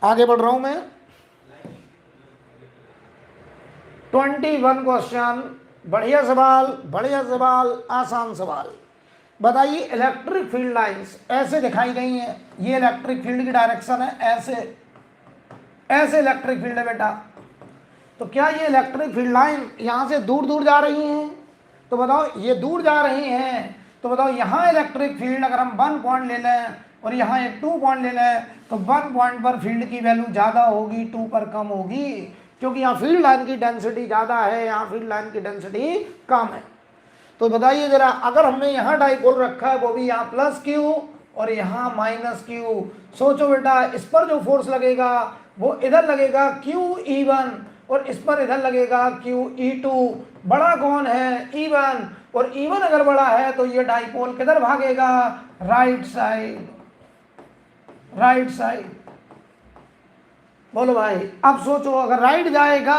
आगे बढ़ रहा हूं मैं। 21 क्वेश्चन, बढ़िया सवाल, आसान सवाल। बताइए इलेक्ट्रिक फील्ड लाइंस ऐसे दिखाई गई हैं, ये इलेक्ट्रिक फील्ड की डायरेक्शन है, ऐसे इलेक्ट्रिक फील्ड है बेटा, तो क्या ये इलेक्ट्रिक फील्ड लाइन यहां से दूर दूर जा रही हैं? तो बताओ ये दूर जा रही हैं, तो बताओ यहाँ इलेक्ट्रिक फील्ड अगर हम 1 पॉइंट ले लें और यहाँ एक 2 पॉइंट ले लें, तो 1 पॉइंट पर फील्ड की वैल्यू ज़्यादा होगी, 2 पर कम होगी, क्योंकि यहाँ फील्ड लाइन की डेंसिटी ज़्यादा है, यहाँ फील्ड लाइन की डेंसिटी कम है। तो बताइए जरा, अगर हमने यहाँ डाइपोल रखा है वो भी यहाँ +Q और यहाँ -Q, सोचो बेटा इस पर जो फोर्स लगेगा वो इधर लगेगा QE1, और इस पर इधर लगेगा QE2। बड़ा कौन है? E1, और E1 अगर बड़ा है तो ये डाइपोल किधर भागेगा? Right side. बोलो भाई, अब सोचो अगर राइट जाएगा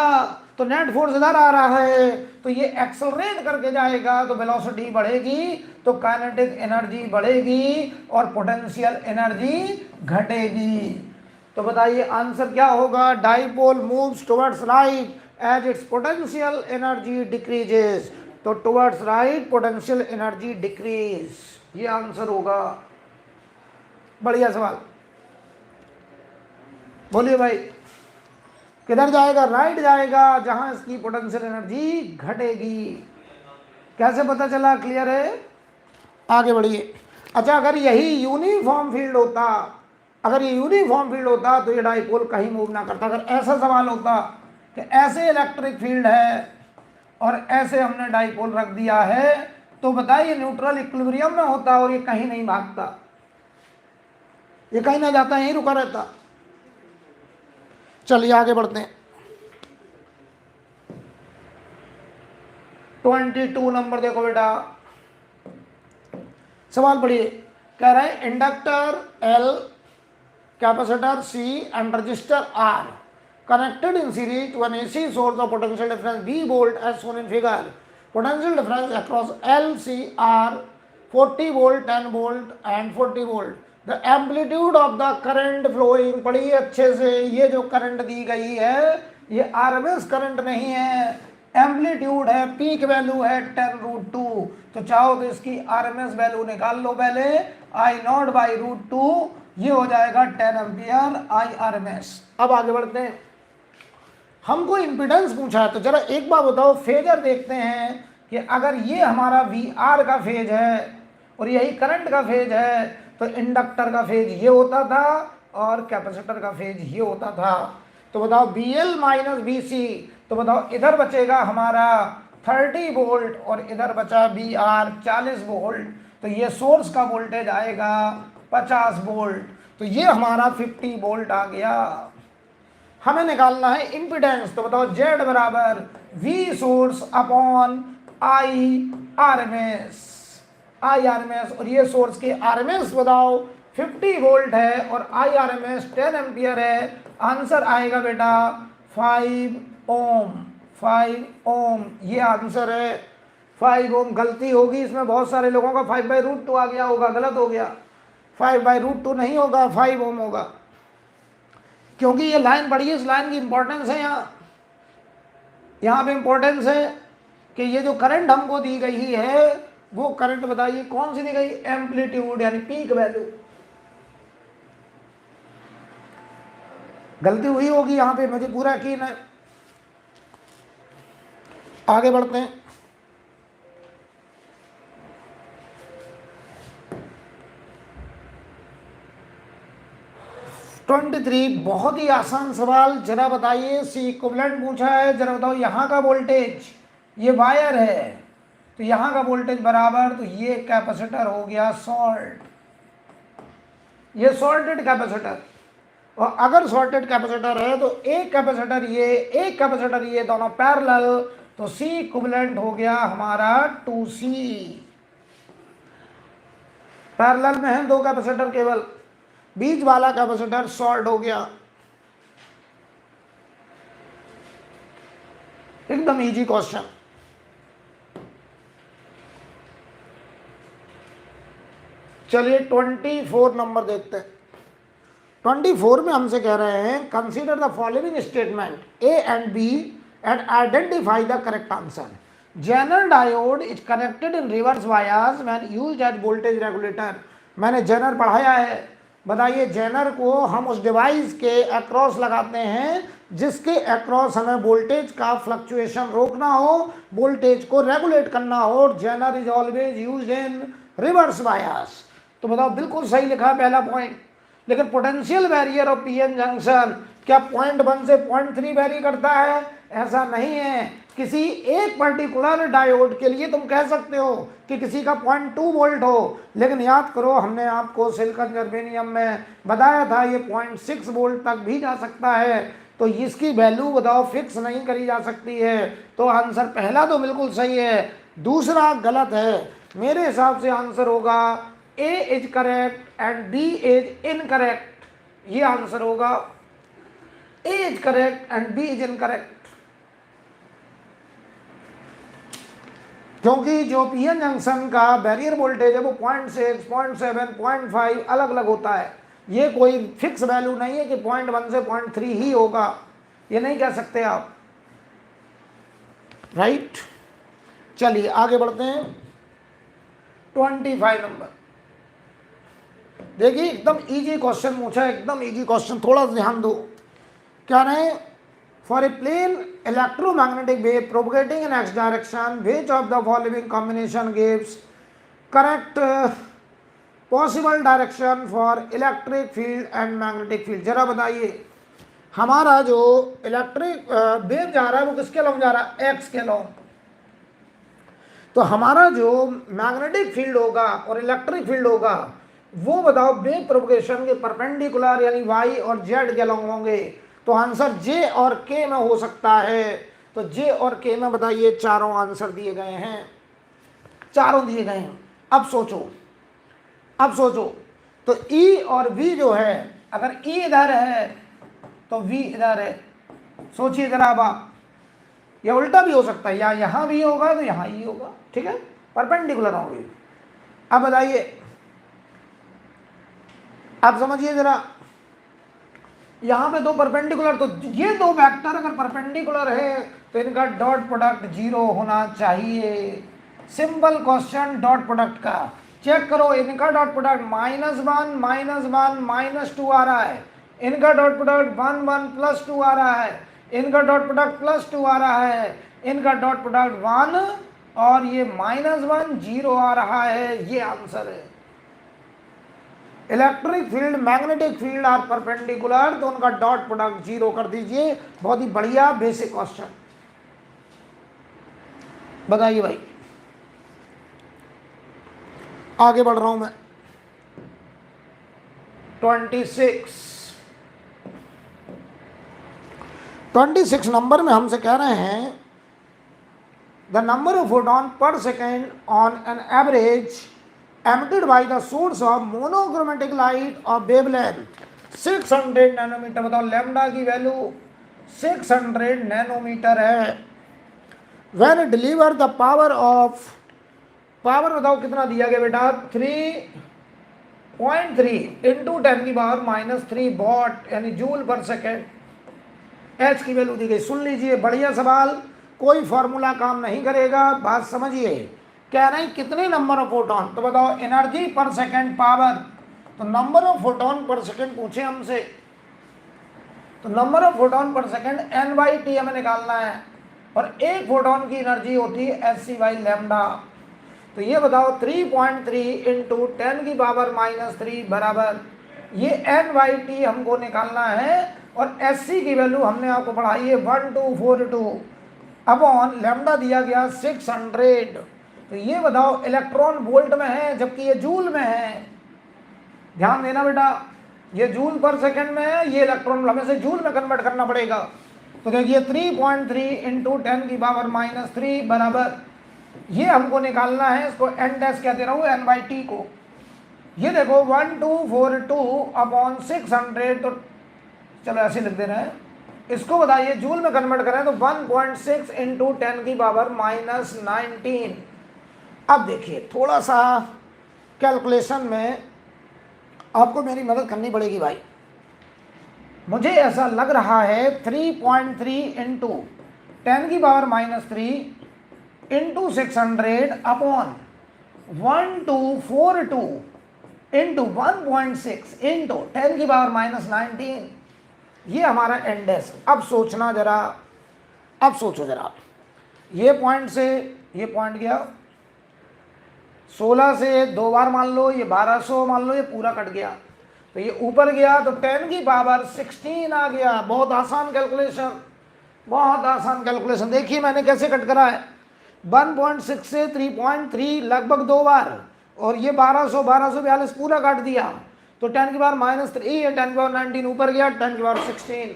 तो नेट फोर्स इधर आ रहा है, तो ये एक्सेलरेट करके जाएगा, तो वेलोसिटी बढ़ेगी, तो काइनेटिक एनर्जी बढ़ेगी और पोटेंशियल एनर्जी घटेगी। तो बताइए आंसर क्या होगा? Dipole moves towards right as its potential energy decreases, तो towards right potential energy decrease, ये आंसर होगा। बढ़िया सवाल, बोलिए भाई, किधर जाएगा? राइट जाएगा, जहां इसकी पोटेंशियल एनर्जी घटेगी। कैसे पता चला? क्लियर है? आगे बढ़िए। अच्छा, अगर यही यूनिफॉर्म फील्ड होता अगर ये यूनिफॉर्म फील्ड होता तो ये डाइपोल कहीं मूव ना करता। अगर ऐसा सवाल होता कि ऐसे इलेक्ट्रिक फील्ड है और ऐसे हमने डाइपोल रख दिया है, तो बताइए न्यूट्रल इक्विलिब्रियम में होता और ये कहीं नहीं भागता, ये कहीं ना जाता, यहीं रुका रहता। चलिए आगे बढ़ते हैं। 22 नंबर देखो बेटा, सवाल पढ़िए। कह रहा है inductor L, capacitor C and register R connected in series to an AC source of potential difference V volt as shown in figure. Potential difference across L, C, R 40 volt, 10 volt and 40 volt. The amplitude of the current flowing, पढ़िए अच्छे से, ये जो current दी गई है ये RMS current नहीं है, एम्पलीट्यूड है, पीक वैल्यू है 10√2। तो चाहो तो इसकी RMS वैल्यू निकाल लो पहले, I0/√2, ये हो जाएगा 10 एम्पियर IRMS। अब आगे बढ़ते हैं। हमको इम्पिडेंस पूछा है, तो जरा एक बार बताओ, फेजर देखते हैं कि अगर ये हमारा VR का फेज है और यही करंट का फेज है, तो इंडक्टर का फेज ये होता था और कैपेसिटर का फेज ये होता था। तो बताओ BL - BC, तो बताओ इधर बचेगा हमारा 30 वोल्ट और इधर बचा BR 40 वोल्ट, तो ये सोर्स का वोल्टेज आएगा 50 वोल्ट, तो ये हमारा 50 वोल्ट आ गया। हमें निकालना है इम्पिडेंस, तो बताओ Z बराबर V सोर्स अपॉन IRMS, और ये सोर्स की RMS बताओ 50 वोल्ट है और IRMS 10 एम्पियर है। आंसर आएगा बेटा 5 ओम, ये आंसर है 5 ओम। गलती होगी इसमें, बहुत सारे लोगों का 5/√2 आ गया होगा, गलत हो गया, 5/√2 नहीं होगा, 5 ओम होगा, क्योंकि ये लाइन पढ़ी है, इस लाइन की इंपॉर्टेंस है। यहाँ पे इंपॉर्टेंस है कि ये जो करंट हमको दी गई है वो करंट बताइए कौन सी दी गई, एम्पलीट्यूड यानी पीक वैल्यू। गलती हुई होगी यहाँ पे, मुझे पूरा यकीन है। आगे बढ़ते हैं। बहुत ही आसान सवाल, जरा बताइए, सी इक्विवेलेंट पूछा है, जरा बताओ यहाँ का वोल्टेज, ये वायर है तो यहाँ का वोल्टेज बराबर, तो ये कैपेसिटर हो गया शॉर्ट, ये शॉर्टेड कैपेसिटर, और अगर शॉर्टेड कैपेसिटर है तो एक कैपेसिटर ये दोनों पैरेलल, तो सी इक्विवेलेंट हो गया हमारा 2C। पैरेलल में है 2 कैपेसिटर, केवल बीच वाला कैपेसिटर शॉर्ट हो गया। एकदम इजी क्वेश्चन। चलिए 24 नंबर देखते हैं। 24 में हमसे कह रहे हैं consider the following statement A and B and identify the correct answer. Zener diode is connected in reverse bias when used as voltage regulator. मैंने जेनर पढ़ाया है, बताइए जेनर को हम उस डिवाइस के अक्रॉस लगाते हैं जिसके अक्रॉस हमें वोल्टेज का फ्लक्चुएशन रोकना हो, वोल्टेज को रेगुलेट करना हो, और zener is always used in reverse bias. तो बताओ बिल्कुल सही लिखा पहला पॉइंट, लेकिन potential barrier of PN junction क्या 0.1 से 0.3 वेरी करता है? ऐसा नहीं है। किसी एक पर्टिकुलर डायोड के लिए तुम कह सकते हो कि किसी का 0.2 वोल्ट हो, लेकिन याद करो हमने आपको सिलिकॉन जर्मेनियम में बताया था ये 0.6 वोल्ट तक भी जा सकता है, तो इसकी वैल्यू बताओ फिक्स नहीं करी जा सकती है। तो आंसर पहला तो बिल्कुल सही है, दूसरा गलत है। मेरे हिसाब से आंसर होगा A is correct and B is incorrect, ये आंसर होगा। A is correct and B is incorrect, क्योंकि जो पीएन जंक्शन का बैरियर वोल्टेज है वो 0.6, 0.7, 0.5 अलग अलग होता है। ये कोई फिक्स वैल्यू नहीं है कि 0.1 से 0.3 ही होगा, ये नहीं कह सकते आप, राइट। चलिए आगे बढ़ते हैं। 25 नंबर देखिए, एकदम इजी क्वेश्चन पूछा है, एकदम इजी क्वेश्चन, थोड़ा ध्यान दो। क्या रहे, for a plane electromagnetic wave propagating in X direction, which of the following combination gives correct possible direction for electric field and magnetic field. जरा बताइए हमारा जो इलेक्ट्रिक वेव जा रहा है वो किसके लॉन्ग जा रहा है, एक्स के लॉन्ग। तो हमारा जो मैग्नेटिक फील्ड होगा और इलेक्ट्रिक फील्ड होगा वो बताओ वेव प्रोपगेशन के परपेंडिकुलर यानी वाई और जेड के लॉन्ग होंगे। तो आंसर जे और के में हो सकता है। तो जे और के में बताइए चारों आंसर दिए गए हैं, चारों दिए गए हैं। अब सोचो, अब सोचो, तो ई और वी जो है, अगर ई इधर है तो वी इधर है। सोचिए जरा अब आप, या उल्टा भी हो सकता है, या यहां भी होगा तो यहां ही होगा, ठीक है, परपेंडिकुलर होंगे। अब बताइए, आप समझिए जरा, यहां पे दो परपेंडिकुलर, तो ये दो वेक्टर अगर परपेंडिकुलर है तो इनका डॉट प्रोडक्ट 0 होना चाहिए। सिंपल क्वेश्चन डॉट प्रोडक्ट का। चेक करो, इनका डॉट प्रोडक्ट -1 -1 -2 आ रहा है, इनका डॉट प्रोडक्ट 1 1 +2 आ रहा है, इनका डॉट प्रोडक्ट +2 आ रहा है, इनका डॉट प्रोडक्ट 1 और ये -1 0 आ रहा है। ये आंसर है। Electric field magnetic field are perpendicular, तो उनका डॉट प्रोडक्ट 0 कर दीजिए। बहुत ही बढ़िया बेसिक क्वेश्चन। बताइए भाई, आगे बढ़ रहा हूं मैं। 26 नंबर में हमसे कह रहे हैं द नंबर ऑफ फोटॉन पर second on an average emitted by the source of monochromatic light of wavelength 600 nanometre. बताओ लैम्डा की वैल्यू 600 नैनोमीटर है। when deliver the power of, power बताओ कितना दिया गया बेटा, 3.3 इंटू 10⁻³ वॉट यानी जूल पर सेकेंड। एच की वैल्यू दी गई। सुन लीजिए, बढ़िया सवाल, कोई फॉर्मूला काम नहीं करेगा, बात समझिए। कह रहे हैं कितने नंबर ऑफ फोटोन, तो बताओ एनर्जी पर सेकेंड पावर, तो नंबर ऑफ फोटोन पर सेकेंड पूछे हमसे, तो नंबर ऑफ फोटोन पर सेकेंड n/t हमें निकालना है, और एक फोटोन की एनर्जी होती है hc/लैम्डा। तो ये बताओ 3.3 इंटू 10⁻³ बराबर, ये n/t हमको निकालना है, और sc की वैल्यू हमने आपको पढ़ाई है 1242 अपॉन लैम्डा दिया गया 600। तो ये बताओ इलेक्ट्रॉन वोल्ट में है जबकि ये जूल में है। ध्यान देना बेटा, ये जूल पर सेकंड में है, ये इलेक्ट्रॉन हमें से जूल में कन्वर्ट करना पड़ेगा। तो देखिए 3.3 इंटू 10⁻³ बराबर, ये हमको निकालना है, इसको n डैश कहते रहो n/t को। ये देखो 1242 अपॉन 600, तो चलो ऐसे लिख दे रहे हैं, इसको बताइए जूल में कन्वर्ट करें तो 1.6 इंटू 10⁻⁻19। अब देखिए थोड़ा सा कैलकुलेशन में आपको मेरी मदद करनी पड़ेगी भाई। मुझे ऐसा लग रहा है 3.3 into 10⁻³ into 600 upon 1242 into 1.6 into 10⁻⁻19, ये हमारा एंडेस। अब सोचना जरा, अब सोचो जरा, ये पॉइंट से ये पॉइंट गया 16 से 2 बार मान लो, ये 1200 मान लो, ये पूरा कट गया, तो ये ऊपर गया तो 10⁻16 आ गया। बहुत आसान कैलकुलेशन, बहुत आसान कैलकुलेशन। देखिए मैंने कैसे कट करा है, 1.6 से 3.3 लगभग 2 बार, और ये 1242 पूरा काट दिया, तो 10⁻³ है, 10⁻19 ऊपर गया, 10⁻16।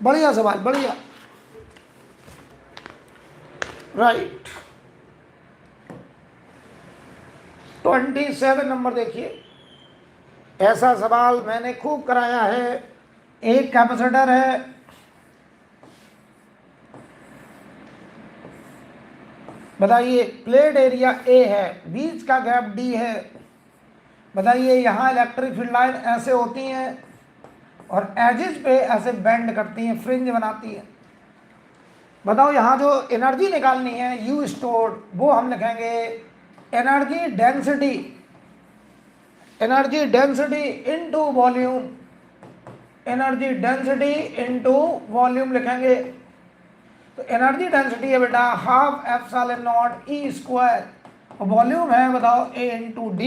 बढ़िया सवाल, बढ़िया, राइट। 27 नंबर देखिए, ऐसा सवाल मैंने खूब कराया है। एक कैपेसिटर है, बताइए प्लेट एरिया ए है, बीच का गैप डी है। बताइए यहाँ इलेक्ट्रिक फील्ड लाइन ऐसे होती हैं और एजेस पे ऐसे बेंड करती हैं, फ्रिंज बनाती हैं। बताओ यहाँ जो एनर्जी निकालनी है यू स्टोर्ड, वो हम लिखेंगे energy density, energy density into volume, energy density into volume लिखेंगे। तो एनर्जी डेंसिटी है बेटा 12 ε0 E², और वॉल्यूम है बताओ A × D,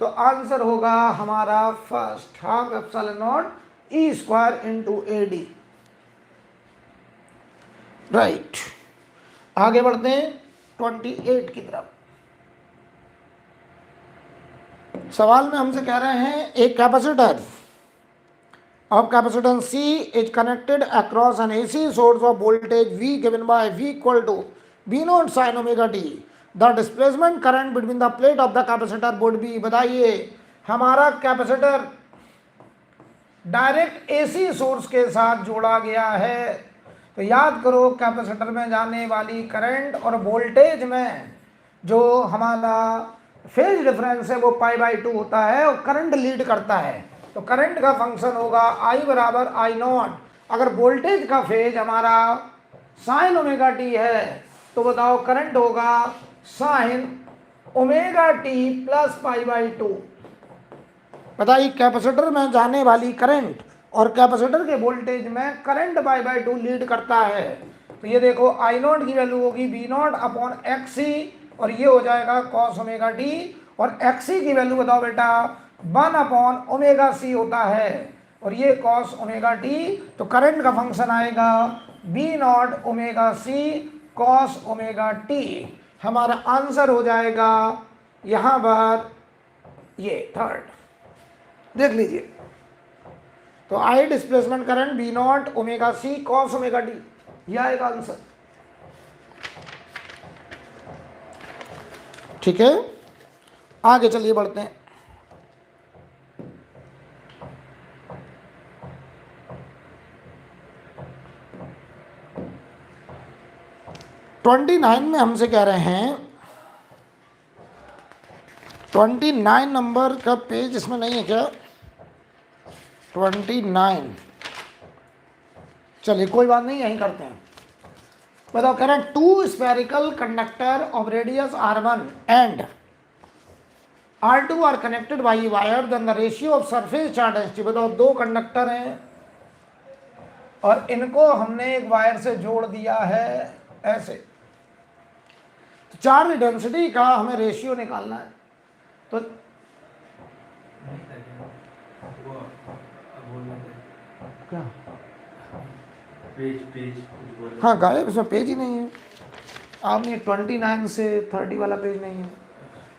तो आंसर होगा हमारा first, half epsilon not E square into A D. Right, आगे बढ़ते हैं 28 की तरफ। सवाल में हमसे कह रहे हैं एक capacitor of capacitance C is connected across an AC source of voltage V given by V equal to V naught sin omega t. The displacement current between the plate of the capacitor would be, बताइए हमारा capacitor direct AC source के साथ जोड़ा गया है, तो याद करो कैपेसिटर में जाने वाली करंट और वोल्टेज में जो हमारा फेज डिफरेंस है वो π/2 होता है और करंट लीड करता है, तो करंट का फंक्शन होगा I बराबर I नॉट। अगर वोल्टेज का फेज हमारा साइन ओमेगा टी है तो बताओ करंट होगा साइन ओमेगा टी प्लस π/2। बताइए कैपेसिटर में जाने वाली करंट और कैपेसिटर के वोल्टेज में करंट π/2 लीड करता है, तो ये देखो I नॉट की वैल्यू होगी V नॉट अपॉन XC और ये हो जाएगा कॉस ओमेगा टी, और XC की वैल्यू बताओ बेटा 1 अपॉन ओमेगा सी होता है और ये कॉस ओमेगा टी, तो करंट का फंक्शन आएगा B naught omega C cos omega T. हमारा आंसर हो जाएगा यहाँ पर ये थर्ड, देख लीजिए। तो I displacement current B naught omega C cos omega T, यह आएगा आंसर। ठीक है, आगे चलिए बढ़ते हैं। ट्वेंटी 29 में हमसे कह रहे हैं, 29 नंबर का पेज इसमें नहीं है क्या? 29, चलिए कोई बात नहीं, यहीं करते हैं। बताओ कह रहे हैं two spherical conductor of radius r1 and r2 are connected by wire, then the ratio of surface charge density. बताओ दो कंडक्टर हैं और इनको हमने एक वायर से जोड़ दिया है ऐसे, तो चार्ज डेंसिटी का हमें रेशियो निकालना है। तो क्या पेज हाँ गायब, इसमें पेज ही नहीं है। आपने 29 से 30 वाला पेज नहीं है,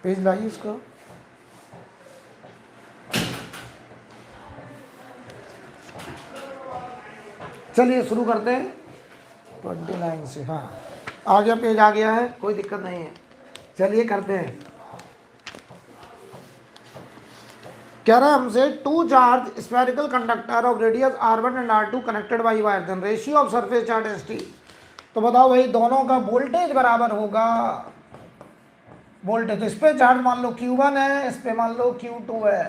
पेज लाइए इसका। चलिए शुरू करते हैं 29 से। हाँ आ गया, पेज आ गया है, कोई दिक्कत नहीं है। चलिए करते हैं। कह रहा है हमसे two charge spherical conductor of radius r1 and r2 connected by wire, then ratio of surface charge density. तो बताओ भाई दोनों का वोल्टेज बराबर होगा वोल्टेज, तो इस पे चार्ज मान लो Q1 है, इस पे मान लो Q2 है,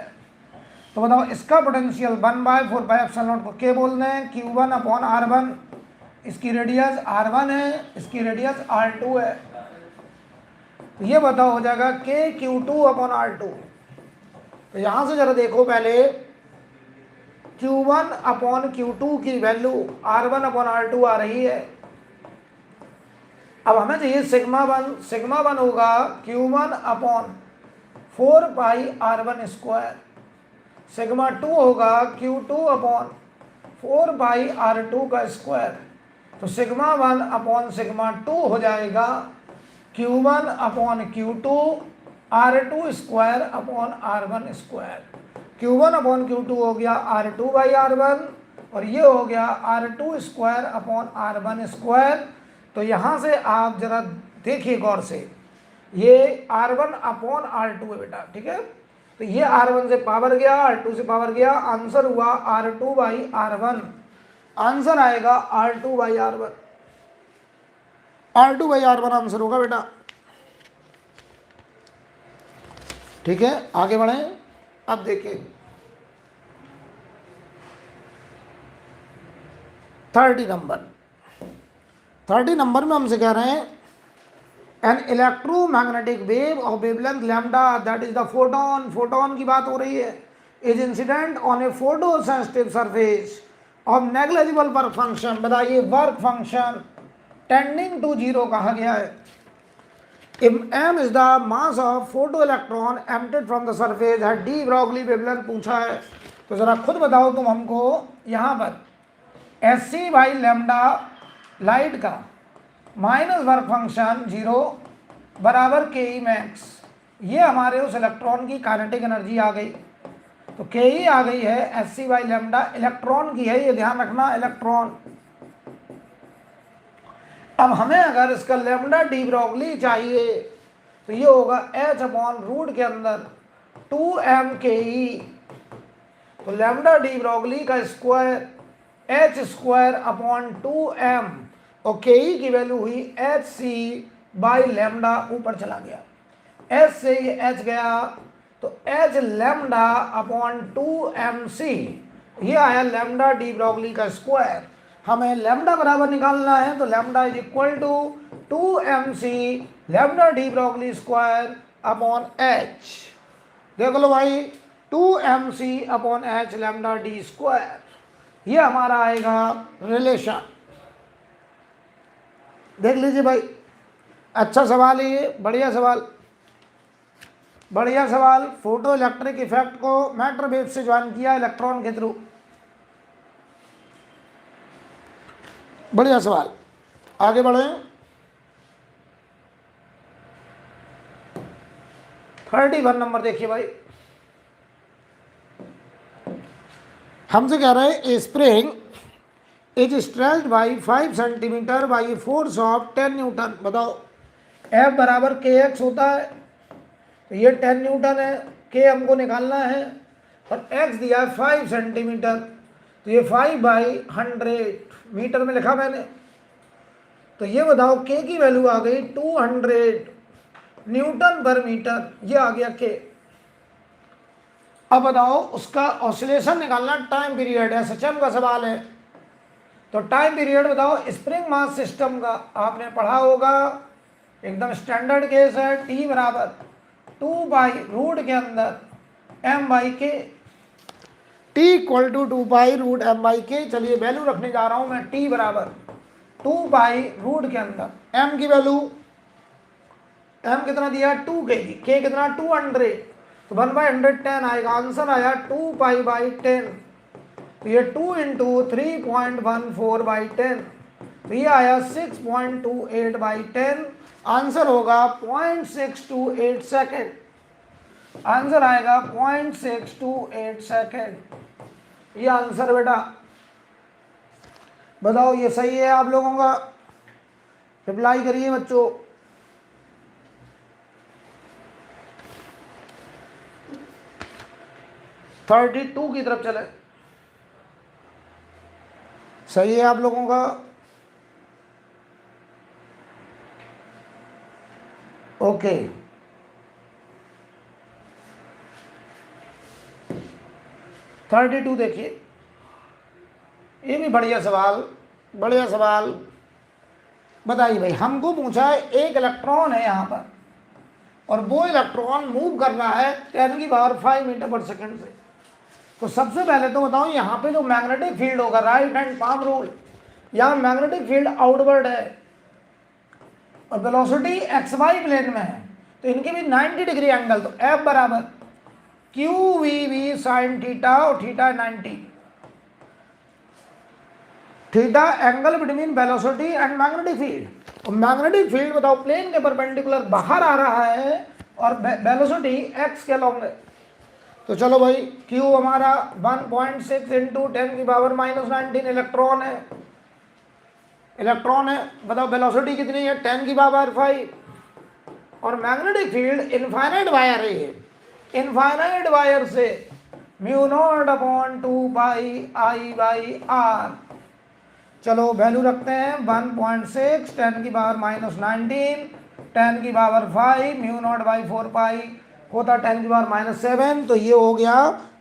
तो बताओ इसका पोटेंशियल 1/4πε0 को क्या बोल रहे हैं Q1 अपॉन r1, इसकी रेडियस r1 है, इसकी रेडियस r2 है, तो ये बताओ हो जाएगा K Q2 अपॉन r2। तो यहाँ से जरा देखो पहले Q1 अपॉन Q2 की वैल्यू R1 अपॉन R2 आ रही है। अब हमें चाहिए सिग्मा वन होगा Q1 upon 4πr1 square, sigma 2 होगा Q2 अपॉन 4πr2 का स्क्वायर, तो सिग्मा 1 अपॉन सिग्मा 2 हो जाएगा Q1 upon Q2 R2 square upon R1 square. Q1 upon Q2 हो गया R2 बाई R1 और ये हो गया R2 square upon R1 square. तो यहाँ से आप जरा देखिए गौर से, ये R1 अपॉन R2 है बेटा, ठीक है। तो ये R1 से पावर गया, R2 से पावर गया, आंसर हुआ R2 बाई R1, आंसर आएगा R2 by R1, R2 by R1 answer होगा बेटा। ठीक है, आगे बढ़ें। अब देखिए 30 नंबर में हमसे कह रहे हैं an electromagnetic wave of wavelength lambda, that is the photon की बात हो रही है, is incident on A photo sensitive surface of negligible work function. बताइए वर्क फंक्शन टेंडिंग टू 0 कहा गया है। m is the mass of photoelectron emitted from the surface है, डी ब्रॉगली वेवलेंथ पूछा है। तो जरा खुद बताओ तुम हमको, यहाँ पर S C by lambda light का माइनस वर्क फंक्शन 0 बराबर के ई मैक्स, ये हमारे उस इलेक्ट्रॉन की काइनेटिक एनर्जी आ गई। तो के ई आ गई है S C by lambda, electron की है, ये ध्यान रखना, इलेक्ट्रॉन। अब हमें अगर इसका लेमडा डी ब्रॉगली चाहिए तो ये होगा एच अपॉन रूट के अंदर 2m के ई। तो लेमडा डी ब्रॉगली का square H square upon 2m और के ई की वैल्यू हुई एच सी बाई लेमडा, ऊपर चला गया, एच से ये एच गया तो एच लेमडा अपॉन 2mc, ये आया लेमडा डी ब्रॉगली का स्क्वायर। हमें लेमडा बराबर निकालना है तो lambda is equal to 2mc lambda de Broglie square upon H. देख लो भाई, 2mc upon H lambda de square, ये हमारा आएगा रिलेशन। देख लीजिए भाई, अच्छा सवाल है ये, बढ़िया सवाल, बढ़िया सवाल। फोटो इलेक्ट्रिक इफेक्ट को मैटर वेव से ज्वाइन किया इलेक्ट्रॉन के थ्रू, बढ़िया सवाल। आगे बढ़े, 31 नंबर देखिए भाई, हमसे कह रहे हैं ए spring is stretched by 5 centimetre by force of 10 Newton. बताओ, एफ बराबर के एक्स होता है, तो ये 10 न्यूटन है, के हमको निकालना है, और एक्स दिया है 5 सेंटीमीटर, तो ये 5/100 मीटर में लिखा मैंने। तो ये बताओ के की वैल्यू आ गई 200 न्यूटन पर मीटर, ये आ गया के। अब बताओ उसका ऑसिलेशन निकालना, टाइम पीरियड है, एसएचएम का सवाल है। तो टाइम पीरियड बताओ स्प्रिंग मास सिस्टम का, आपने पढ़ा होगा, एकदम स्टैंडर्ड केस है, टी बराबर 2/रूट के अंदर m/k, T equal to 2/रूट m/k। चलिए वैल्यू रखने जा रहा हूं मैं, टी बराबर 2/रूट के अंदर, m की वैल्यू, m कितना दिया 2 के कितना 200, तो 1/110 आएगा, आंसर आया 2π/10। तो ये 2 × 3.14/10, तो ये आया 6.28/10, आंसर होगा 0.628 सेकेंड, आंसर आएगा 0.628 सेकेंड, ये आंसर बेटा। बताओ ये सही है आप लोगों का? रिप्लाई करिए बच्चों। थर्टी 32 की तरफ चले, सही है आप लोगों का? ओके, थर्टी 32 देखिए, ये भी बढ़िया सवाल, बढ़िया सवाल। बताइए भाई, हमको पूछा है एक इलेक्ट्रॉन है यहाँ पर, और वो इलेक्ट्रॉन मूव कर रहा है 10⁵ मीटर पर सेकंड से। तो सबसे पहले तो बताओ यहाँ पे जो मैग्नेटिक फील्ड होगा, राइट हैंड पाम रूल, यहाँ मैग्नेटिक फील्ड आउटवर्ड है और वेलोसिटी XY प्लेन में है, तो इनके भी 90 डिग्री एंगल, तो F बराबर QVV साइन थीटा, और theta 90, theta angle between velocity and magnetic field. और मैग्नेटिक फील्ड बताओ प्लेन के परपेंडिकुलर बाहर आ रहा है और वेलोसिटी x के लॉन्ग है। तो चलो भाई, Q हमारा 1.6 × 10⁻⁻19 इलेक्ट्रॉन है, इलेक्ट्रॉन है। बताओ वेलोसिटी कितनी है 10⁵, और मैग्नेटिक फील्ड इनफाइनाइट वायर है, ये इनफाइनाइट वायर से μ0/2πI/r। चलो वैल्यू रखते हैं, 1.6 10⁻⁻19 10⁵ μ0/4π होता 10⁻⁷, तो ये हो गया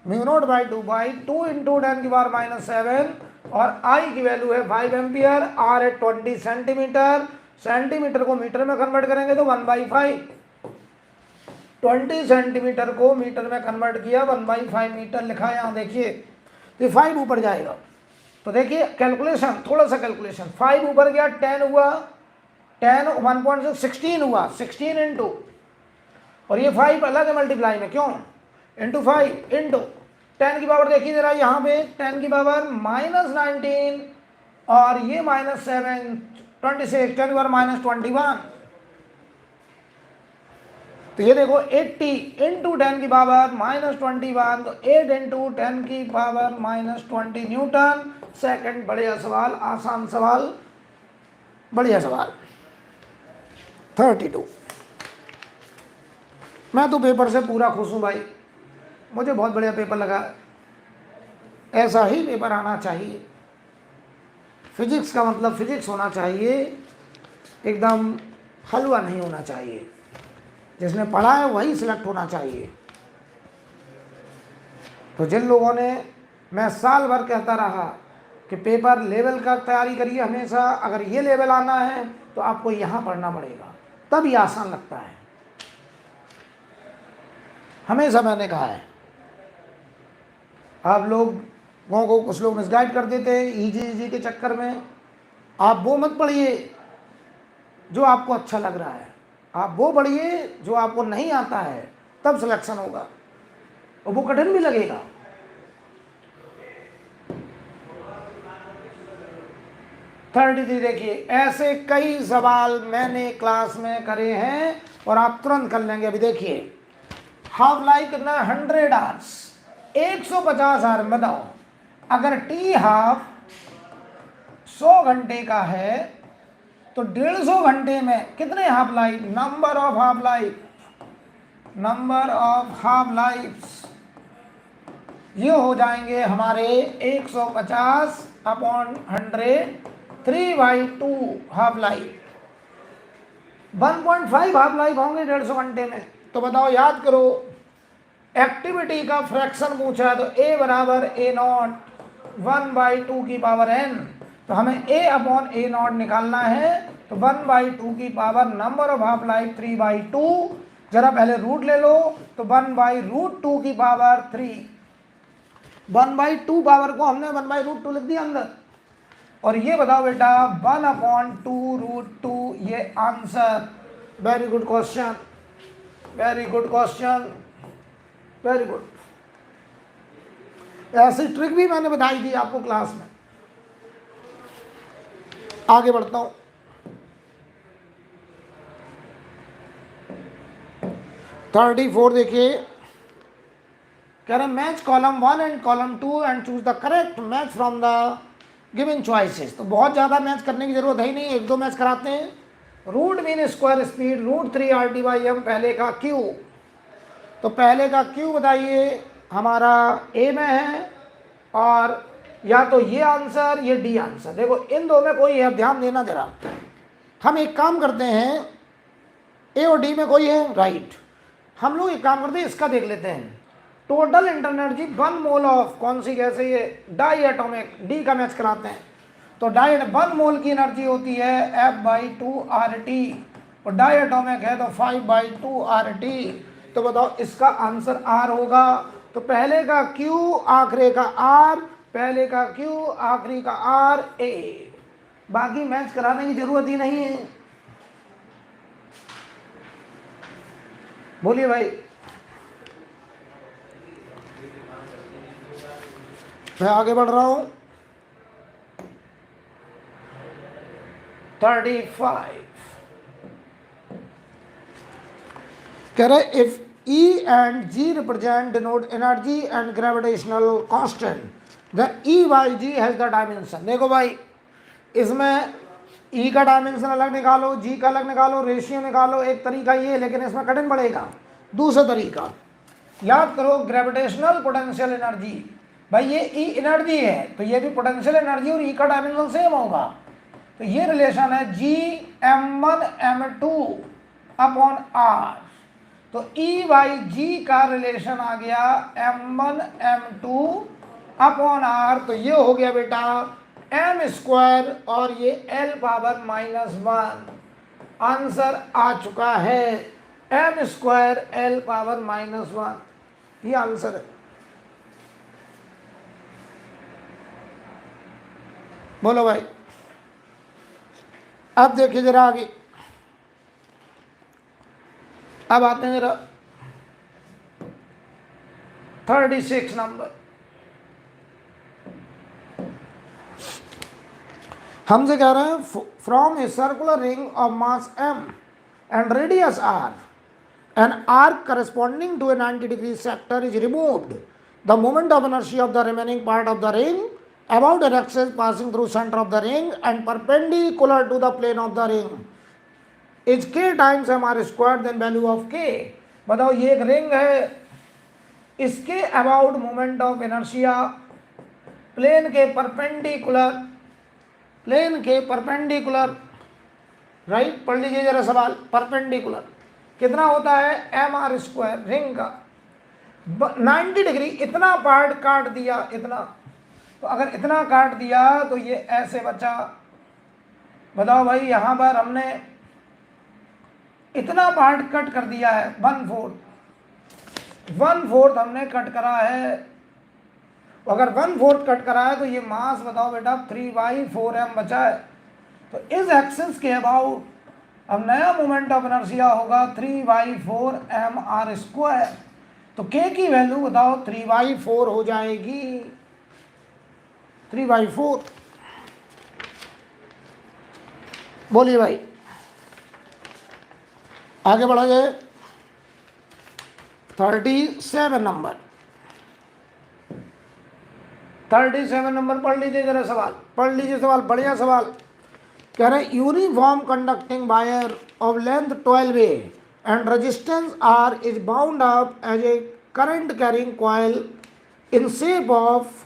μ0/2π 2 × 10⁻⁷, और I की वैल्यू है 5 एम्पियर, R है 20 सेंटीमीटर, सेंटीमीटर को मीटर में कन्वर्ट करेंगे तो 1/5, 20 सेंटीमीटर को मीटर में कन्वर्ट किया, 1/5 मीटर लिखा है यहाँ देखिए, तो 5 ऊपर जाएगा। तो देखिए कैलकुलेशन, थोड़ा सा कैलकुलेशन, 5 ऊपर गया 10 हुआ, 10 1.16 हुआ, 16 इंटू, और ये 5 अलग है मल्टीप्लाई में, क्यों, इंटू 5 इंटू 10 की पावर देखिए जरा, यहाँ पे 10 की पावर -19 और ये -7 26, 10 की पावर -21, तो ये देखो 80 इंटू 10 की पावर -21, तो 8 इंटू 10 की पावर -20 न्यूटन सेकंड। बढ़िया सवाल, आसान सवाल, बढ़िया सवाल। 32। मैं तो पेपर से पूरा खुश हूँ भाई, मुझे बहुत बढ़िया पेपर लगा, ऐसा ही पेपर आना चाहिए। फिजिक्स का मतलब फिजिक्स होना चाहिए, एकदम हलवा नहीं होना चाहिए, जिसने पढ़ा है वही सिलेक्ट होना चाहिए। तो जिन लोगों ने, मैं साल भर कहता रहा कि पेपर लेवल का तैयारी करिए हमेशा, अगर ये लेवल आना है तो आपको यहाँ पढ़ना पड़ेगा, तब ये आसान लगता है, हमेशा मैंने कहा है। आप लोगों को कुछ लोग मिसगाइड कर देते इजी के चक्कर में, आप वो मत पढ़िए जो आपको अच्छा लग रहा है, आप वो पढ़िए जो आपको नहीं आता है, तब सिलेक्शन होगा, और वो कठिन भी लगेगा। थर्ड देखिए, ऐसे कई सवाल मैंने क्लास में करे हैं और आप तुरंत कर लेंगे। अभी देखिए, हाफ लाइफ कितना, 100 आवर्स, 150 आवर। बताओ अगर टी हाफ 100 घंटे का है तो 150 घंटे में कितने half life, number of half life, number of half life ये हो जाएंगे हमारे 150/100, 3/2 हाफ लाइफ, 1.5 हाफ लाइफ होंगे 150 घंटे में। तो बताओ, याद करो, एक्टिविटी का फ्रैक्शन पूछा है तो a बराबर a0 1/2 की पावर n, तो हमें a/a0 निकालना है, तो 1/2 की power number of half life 3/2, जरा पहले रूट ले लो, तो 1/√2 की पावर 3, 1/2 पावर को हमने 1/√2 लिख दिया अंदर। और ये बताओ बेटा 1/2√2, ये answer. Very good question, very good question, very good. ऐसी ट्रिक भी मैंने बताई थी आपको क्लास में। आगे बढ़ता हूं, थर्टी फोर देखिए, कह रहे match column 1 and column 2 and choose the correct match from the given choices. तो बहुत ज़्यादा मैच करने की जरूरत है ही नहीं, एक दो मैच कराते हैं। Root mean square speed √3 RT/m, पहले का क्यू, तो पहले का क्यू बताइए, हमारा ए में है, और या तो ये आंसर ये डी आंसर। देखो इन दो में कोई है, ध्यान देना जरा। हम एक काम करते हैं, ए और डी में कोई है, राइट। हम लोग एक काम करते हैं, इसका देख लेते हैं। टोटल इंटरनर्जी 1 मोल ऑफ कौन सी गैस है, ये डाई एटॉमिक, डी का मैच कराते हैं। तो डाई 1 मोल की एनर्जी होती है F/2 RT, और डाई एटॉमिक है तो 5/2 RT। तो बताओ इसका आंसर R होगा। तो पहले का Q आखिरी का R, पहले का Q आखिरी का R A, बाकी मैच कराने की जरूरत ही नहीं है। बोलिए भाई, मैं आगे बढ़ रहा हूं। 35 कह रहे if E and G represent denote energy and gravitational constant, then E/G has the dimension। देखो भाई, इसमें E का डायमेंशन अलग निकालो, G का अलग निकालो, रेशियो निकालो, एक तरीका ये, लेकिन इसमें कठिन पड़ेगा। दूसरा तरीका याद करो, ग्रेविटेशनल पोटेंशियल एनर्जी, भाई ये E एनर्जी है तो ये भी पोटेंशियल एनर्जी और E का डायमेंशन सेम होगा। तो ये रिलेशन है G(m1m2)/R। तो E/G का रिलेशन आ गया m1m2/R। तो ये हो गया बेटा m² और ये l⁻⁻1। आंसर आ चुका है m² l⁻⁻1, ये आंसर है। बोलो भाई, अब देखिए जरा आगे, अब आते हैं जरा 36 नंबर। हमसे कह रहे हैं from a circular ring of mass m and radius r an arc corresponding to a 90 degree sector is removed. The moment of inertia of the remaining part of the ring about an axis passing through center of the ring and perpendicular to the plane of the ring is k times mr squared, then value of k। बताओ ये एक ring है, इसके about moment of inertia plane के perpendicular right, पढ़ लीजिए जरा सवाल। परपेंडिकुलर कितना होता है एम आर स्क्वायर, रिंग का 90 डिग्री, इतना पार्ट काट दिया, इतना, तो अगर इतना काट दिया तो ये ऐसे बचा। बताओ भाई यहां पर हमने इतना पार्ट कट कर दिया है, 1/4 हमने कट करा है। अगर 1/4 कट करा है तो ये मास बताओ बेटा 3/4m बचा है। तो इस एक्सिस के अबाउट अब नया मोमेंट ऑफ इनर्शिया होगा 3/4mr²। तो k की वैल्यू बताओ 3/4 हो जाएगी, 3/4। बोलिए भाई, आगे बढ़ा जाए। 37 नंबर, 37 नंबर पढ़ लीजिए जरा सवाल, पढ़ लीजिए सवाल, बढ़िया सवाल। कह रहे uniform conducting wire of length 12A and resistance R is bound up as a current carrying coil in shape of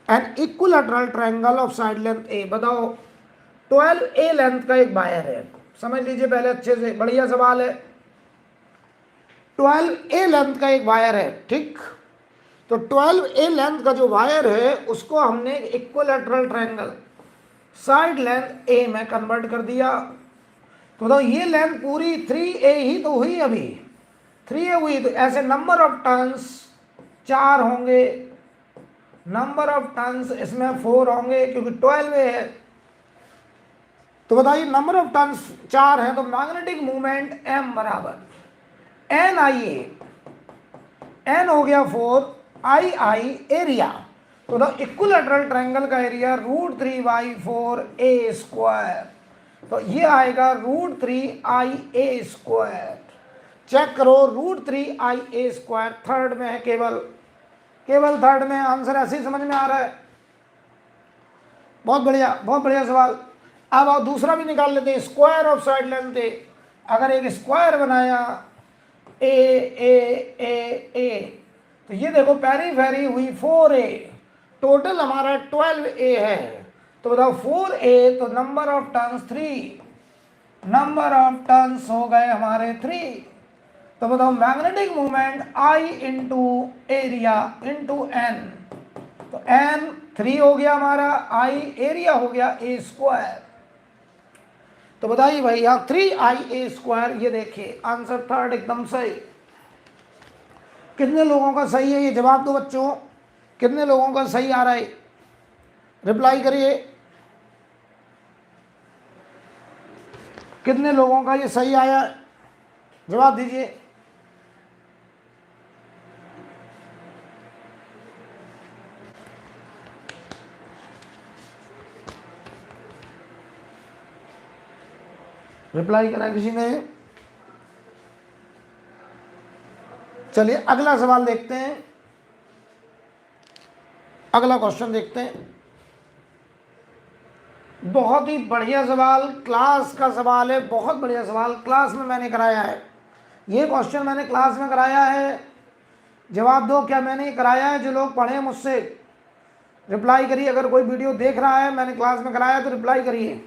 an equilateral triangle of side length A। बताओ 12A लेंथ का एक वायर है, समझ लीजिए पहले अच्छे से, बढ़िया सवाल है। 12A लेंथ का एक वायर है, ठीक। तो 12A लेंथ का जो वायर है उसको हमने equilateral triangle side length A में कन्वर्ट कर दिया। तो बताओ ये लेंथ पूरी 3A ही तो हुई, अभी 3A हुई, तो ऐसे नंबर ऑफ टर्न्स 4 होंगे, नंबर ऑफ टर्न्स इसमें 4 होंगे क्योंकि 12A है। तो बताइए नंबर ऑफ टर्न्स 4 है, तो मैग्नेटिक मूवमेंट m बराबर NIA, n हो गया 4, II एरिया। तो द इक्विलैटरल ट्रायंगल का एरिया √3/4a²। तो ये आएगा √3IA²। चेक करो √3IA², थर्ड में है, केवल थर्ड में। आंसर ऐसे ही समझ में आ रहा है, बहुत बढ़िया, बहुत बढ़िया सवाल। अब आप दूसरा भी निकाल लेते हैं, square of side length A। अगर एक स्क्वायर बनाया ए, तो ये देखो पेरीफेरी हुई 4A, टोटल हमारा 12A है। तो बताओ 4A, तो number of turns 3, number of turns हो गए हमारे 3। तो बताओ magnetic movement I into area into n, तो n 3 हो गया हमारा, I एरिया हो गया A²। तो बताइए भाई यहाँ 3IA², ये देखिए आंसर थर्ड एकदम सही। कितने लोगों का सही है ये जवाब दो बच्चों, कितने लोगों का सही आ रहा है, रिप्लाई करिए। कितने लोगों का ये सही आया, जवाब दीजिए। रिप्लाई करा किसी ने? चलिए अगला सवाल देखते हैं, अगला क्वेश्चन देखते हैं। बहुत ही बढ़िया सवाल, क्लास का सवाल है, बहुत बढ़िया सवाल, क्लास में मैंने कराया है। ये क्वेश्चन मैंने क्लास में कराया है, जवाब दो क्या मैंने ये कराया है? जो लोग पढ़े मुझसे रिप्लाई करिए। अगर कोई वीडियो देख रहा है मैंने क्लास में कराया तो रिप्लाई करिए।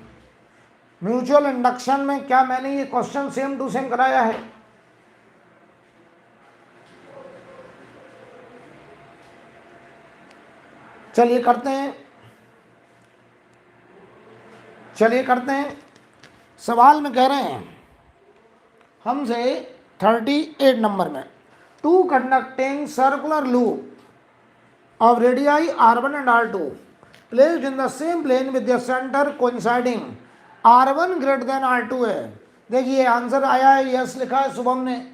म्यूचुअल इंडक्शन में क्या मैंने ये क्वेश्चन सेम टू सेम कराया है? चलिए करते हैं, सवाल में कह रहे हैं हमसे 38 नंबर में, two conducting circular loop of radii r1 and r2 placed in the same plane with their center coinciding r1 greater than r2 है। देखिए आंसर आया है, यस लिखा है शुभम ने,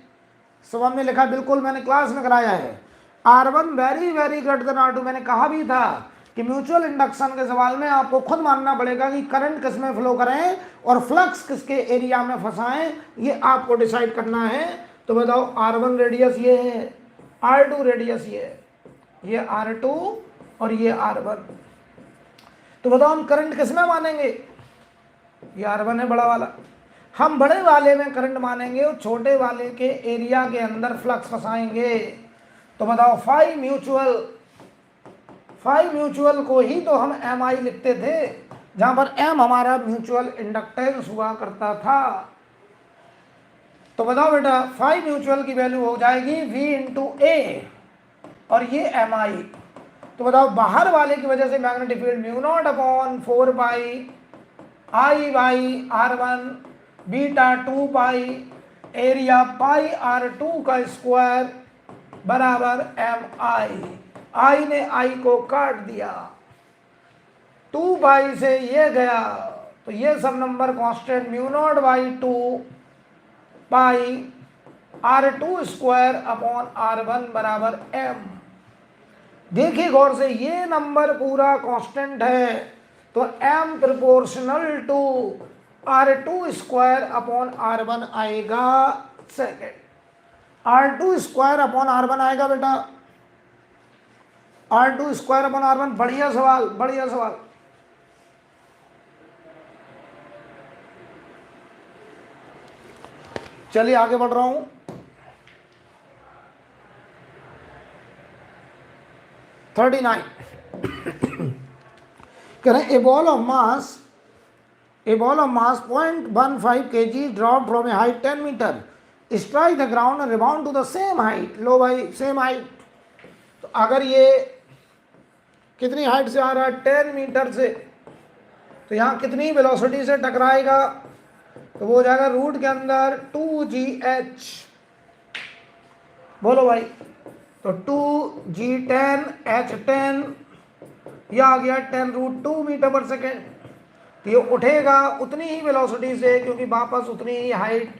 सब हमने लिखा, बिल्कुल मैंने क्लास में कराया है। R1 very very greater than R2। मैंने कहा भी था कि म्यूचुअल इंडक्शन के सवाल में आपको खुद मानना पड़ेगा कि करंट किस में फ्लो करें और फ्लक्स किसके एरिया में फंसाएं, ये आपको डिसाइड करना है। तो बताओ R1 रेडियस ये है, R2 रेडियस ये है, ये R2 और ये R1। तो बताओ हम करंट किस में मानेंगे? ये R1 है बड़ा वाला, हम बड़े वाले में करंट मानेंगे और छोटे वाले के एरिया के अंदर फ्लक्स फंसाएंगे। तो बताओ फाई म्यूचुअल को ही तो हम MI लिखते थे, जहां पर M हमारा म्यूचुअल इंडक्टेंस हुआ करता था। तो बताओ बेटा फाई म्यूचुअल की वैल्यू हो जाएगी V इंटू ए और ये MI। तो बताओ बाहर वाले की वजह से magnetic field mu naught upon 4 pi I by R1 beta 2 pi area pi R2 का स्क्वायर बराबर MI। I ने I को काट दिया, 2 पाई से ये गया, तो ये सब number constant mu naught by 2 pi R2 square upon R1 बराबर M। देखिए गौर से, ये नंबर पूरा कांस्टेंट है, तो M proportional to R2 square upon R1 आएगा। Second R2 square upon R1 आएगा बेटा, R2 स्क्वायर अपॉन R1। बढ़िया सवाल, बढ़िया सवाल। चलिए आगे बढ़ रहा हूं। 39 कह रहे a ball of mass 0.15 kg dropped from a height 10 meter, strike the ground and rebound to the same height। लो भाई सेम हाइट, तो अगर ये कितनी हाइट से आ रहा है? 10 मीटर से, तो यहाँ कितनी वेलोसिटी से टकराएगा? तो वो हो जाएगा रूट के अंदर 2gh। बोलो भाई, तो 2g10 h10, यह आ गया 10√2 मीटर पर सेकेंड। तो ये उठेगा उतनी ही वेलोसिटी से, क्योंकि वापस उतनी ही हाइट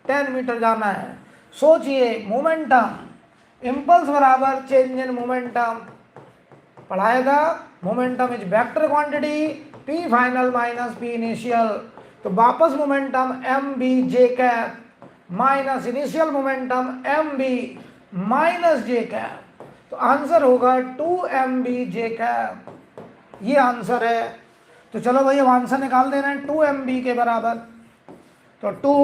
10 मीटर जाना है। सोचिए मोमेंटम, इम्पल्स बराबर चेंज इन मोमेंटम पढ़ाया था। Momentum is vector quantity, P final minus P initial. तो वापस momentum mb j cap minus initial momentum mb minus j cap, तो आंसर होगा 2mb j कैप। ये आंसर है। तो चलो भाई अब आंसर निकाल दे रहे हैं 2mb के बराबर। तो 2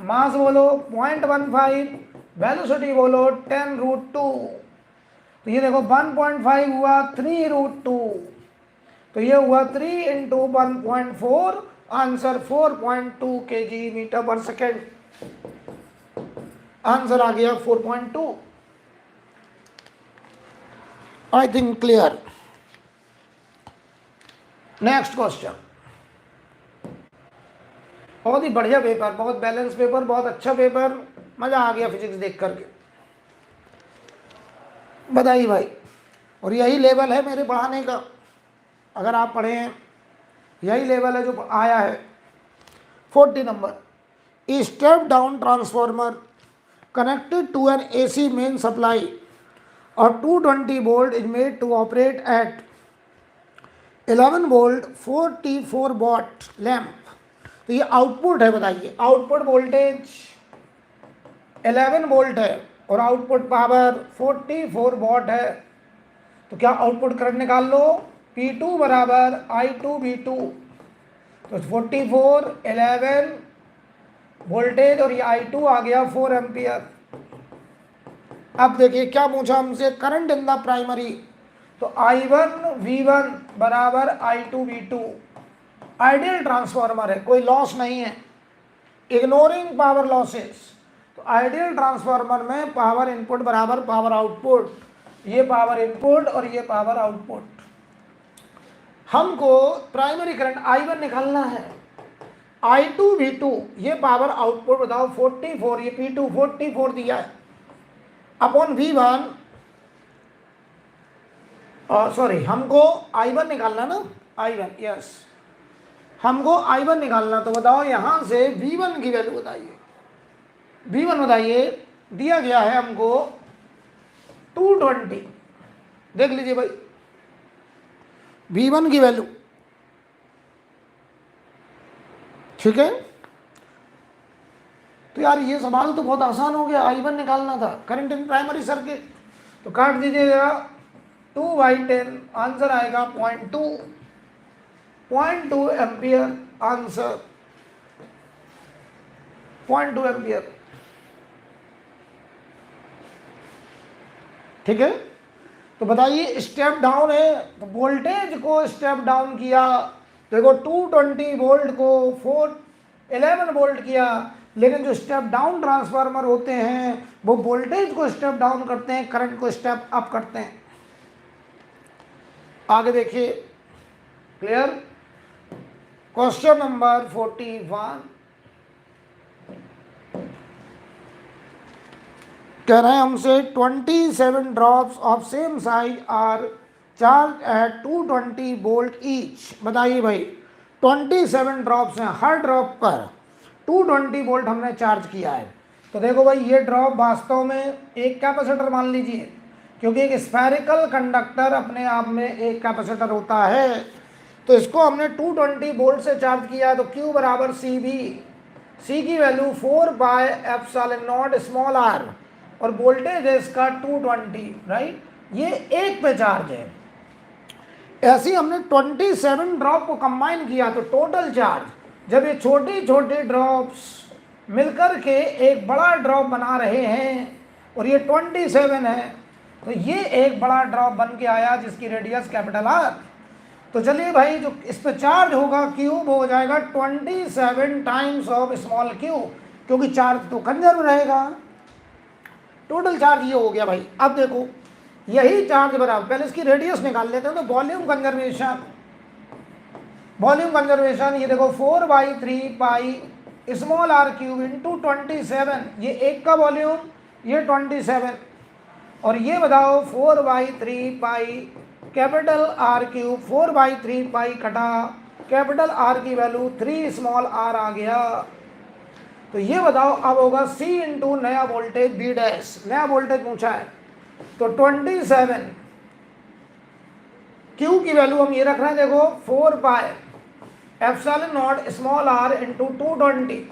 मास बोलो 0.15, वेलोसिटी बोलो 10√2। तो ये देखो 1.5 हुआ 3√2, तो ये हुआ 3 into 1.4, answer 4.2 kg metre per second. Answer आ गया 4.2। I think clear. Next question. बहुत ही बढ़िया पेपर, बहुत बैलेंस पेपर, बहुत अच्छा पेपर, मजा आ गया फिजिक्स देख करके। बताइए भाई, और यही लेवल है मेरे पढ़ाने का। अगर आप पढ़ें, यही लेवल है जो आया है। 40 number, step down transformer connected to an AC main supply और 220 volt is made to operate at 11 volt 44 watt lamp. तो ये आउटपुट है, बताइए आउटपुट वोल्टेज 11 वोल्ट है और आउटपुट पावर 44 वॉट है। तो क्या आउटपुट करंट निकाल लो, P2 बराबर I2V2। तो 44 11 वोल्टेज और ये I2 आ गया 4 एम्पियर। अब देखिए क्या पूछा हमसे, करंट इन द प्राइमरी। तो I1V1 बराबर I2V2। आइडियल ट्रांसफार्मर है, कोई लॉस नहीं है, इग्नोरिंग पावर लॉसेस। तो आइडियल ट्रांसफार्मर में पावर इनपुट बराबर पावर आउटपुट, ये पावर इनपुट और ये पावर आउटपुट। हमको प्राइमरी करंट I1 निकालना है, I2V2 ये पावर आउटपुट बताओ 44, ये P2 44 दिया है, अपॉन V1, सॉरी हमको I1 निकालना ना, I1 यस, हमको I1 निकालना। तो बताओ यहां से V1 की वैल्यू बताइए, V1 बताइए। दिया गया है हमको 220, देख लीजिए भाई V1 की वैल्यू, ठीक है। तो यार ये सवाल तो बहुत आसान हो गया, I1 निकालना था, करंट इन प्राइमरी सर्किट। तो काट दीजिएगा 2/10, आंसर आएगा 0.2 एम्पियर, आंसर 0.2 एम्पियर, ठीक है। तो बताइए स्टेप डाउन है, तो वोल्टेज को स्टेप डाउन किया, देखो 220 वोल्ट को 411 वोल्ट किया, लेकिन जो स्टेप डाउन ट्रांसफार्मर होते हैं वो वोल्टेज को स्टेप डाउन करते हैं, करंट को स्टेप अप करते हैं। आगे देखिए, क्लियर। क्वेश्चन नंबर 41 कह रहे हैं हमसे 27 drops of same size are charge at 220 volt each. बताइए भाई 27 ड्रॉप्स हैं, हर ड्रॉप पर 220 वोल्ट हमने चार्ज किया है। तो देखो भाई ये ड्रॉप वास्तव में एक कैपेसिटर मान लीजिए, क्योंकि एक स्फेरिकल कंडक्टर अपने आप में एक कैपेसिटर होता है। तो इसको हमने 220 वोल्ट से चार्ज किया, तो Q बराबर CV, C की वैल्यू 4/ε0 स्मॉल r, और वोल्टेज है इसका 220, राइट। ये एक पे चार्ज है। ऐसे ही हमने 27 ड्रॉप को कंबाइन किया, तो टोटल चार्ज, जब ये छोटी छोटी ड्रॉप्स मिलकर के एक बड़ा ड्रॉप बना रहे हैं, और ये 27 है, तो ये एक बड़ा ड्रॉप बन के आया जिसकी रेडियस कैपिटल R। तो चलिए भाई जो इस पर चार्ज होगा क्यूब हो जाएगा 27 टाइम्स ऑफ स्मॉल क्यू, क्योंकि चार्ज तो कंजर्व रहेगा। टोटल चार्ज ये हो गया भाई। अब देखो यही चार्ज बराबर, पहले इसकी रेडियस निकाल लेते हैं। तो वॉल्यूम कंजर्वेशन, ये देखो 4/3 pi small r cube into 27, ये एक का वॉल्यूम, ये 27, और ये बताओ 4/3 पाई कैपिटल R क्यूब, 4/3 पाई कटा कैपिटल R की वैल्यू 3 स्मॉल r आ गया। तो ये बताओ अब होगा C इंटू नया वोल्टेज B डैश, नया वोल्टेज पूछा है। तो 27 Q की वैल्यू हम ये रख रहे हैं, देखो 4/ε0 स्मॉल r इंटू 220,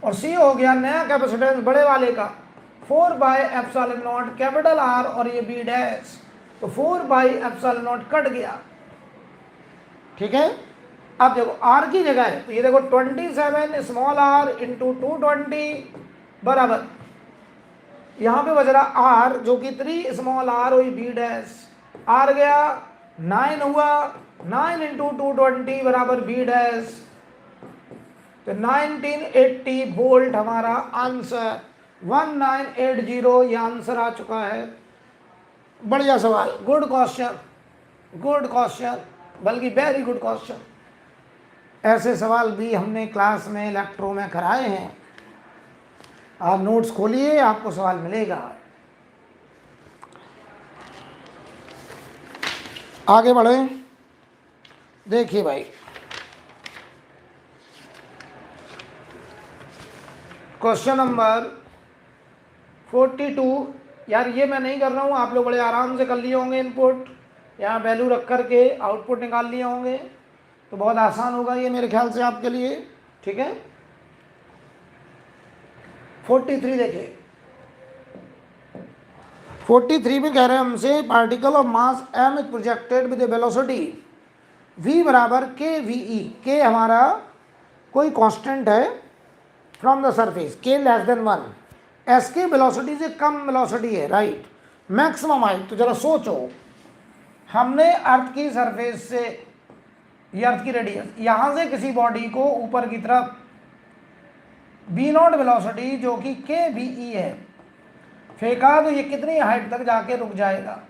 और C हो गया नया कैपेसिटेंस बड़े वाले का 4/ε0 कैपिटल R, और ये B डैश, तो 4/ε0 कट गया, ठीक है। अब देखो R की जगह है, तो ये देखो 27 स्मॉल r इंटू 220 बराबर, यहाँ पे बच रहा R जो कि 3 स्मॉल r हुई B डैश, R गया 9 हुआ, 9 इंटू 220 बराबर B डैश, तो 1980 वोल्ट हमारा आंसर, 1980 ये आंसर आ चुका है। बढ़िया सवाल, गुड क्वेश्चन, बल्कि वेरी गुड क्वेश्चन। ऐसे सवाल भी हमने क्लास में इलेक्ट्रो में कराए हैं। आप नोट्स खोलिए, आपको सवाल मिलेगा। आगे बढ़े, देखिए भाई क्वेश्चन नंबर 42। यार ये मैं नहीं कर रहा हूँ, आप लोग बड़े आराम से कर लिए होंगे। इनपुट यहाँ वैल्यू रख करके आउटपुट निकाल लिए होंगे, तो बहुत आसान होगा ये मेरे ख्याल से आपके लिए, ठीक है। 43 देखिए, 43 में कह रहे हैं हमसे particle of mass m is projected with velocity v बराबर के VE, के हमारा कोई कांस्टेंट है फ्रॉम द सरफेस, के लेस देन 1, एस के वेलोसिटी से कम वेलोसिटी है, राइट, मैक्सिमम हाइट। तो जरा सोचो, हमने अर्थ की सरफेस से, ये अर्थ की रेडियस, यहाँ से किसी बॉडी को ऊपर की तरफ v0 वेलोसिटी जो कि के VE है फेंका, तो ये कितनी हाइट तक जाके रुक जाएगा,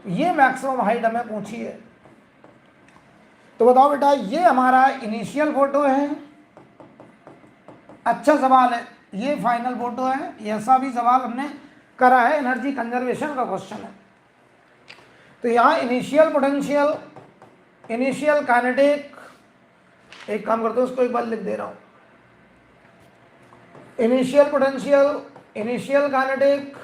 ये मैक्सिमम हाइट हमें पूछी है। तो बताओ बेटा, ये हमारा इनिशियल फोटो है, अच्छा सवाल है, ये फाइनल फोटो है, ऐसा भी सवाल हमने करा है, एनर्जी कंजर्वेशन का क्वेश्चन है। तो यहाँ इनिशियल पोटेंशियल, इनिशियल काइनेटिक, एक काम करते हो उसको एक बार लिख दे रहा हूँ, initial potential, initial kinetic,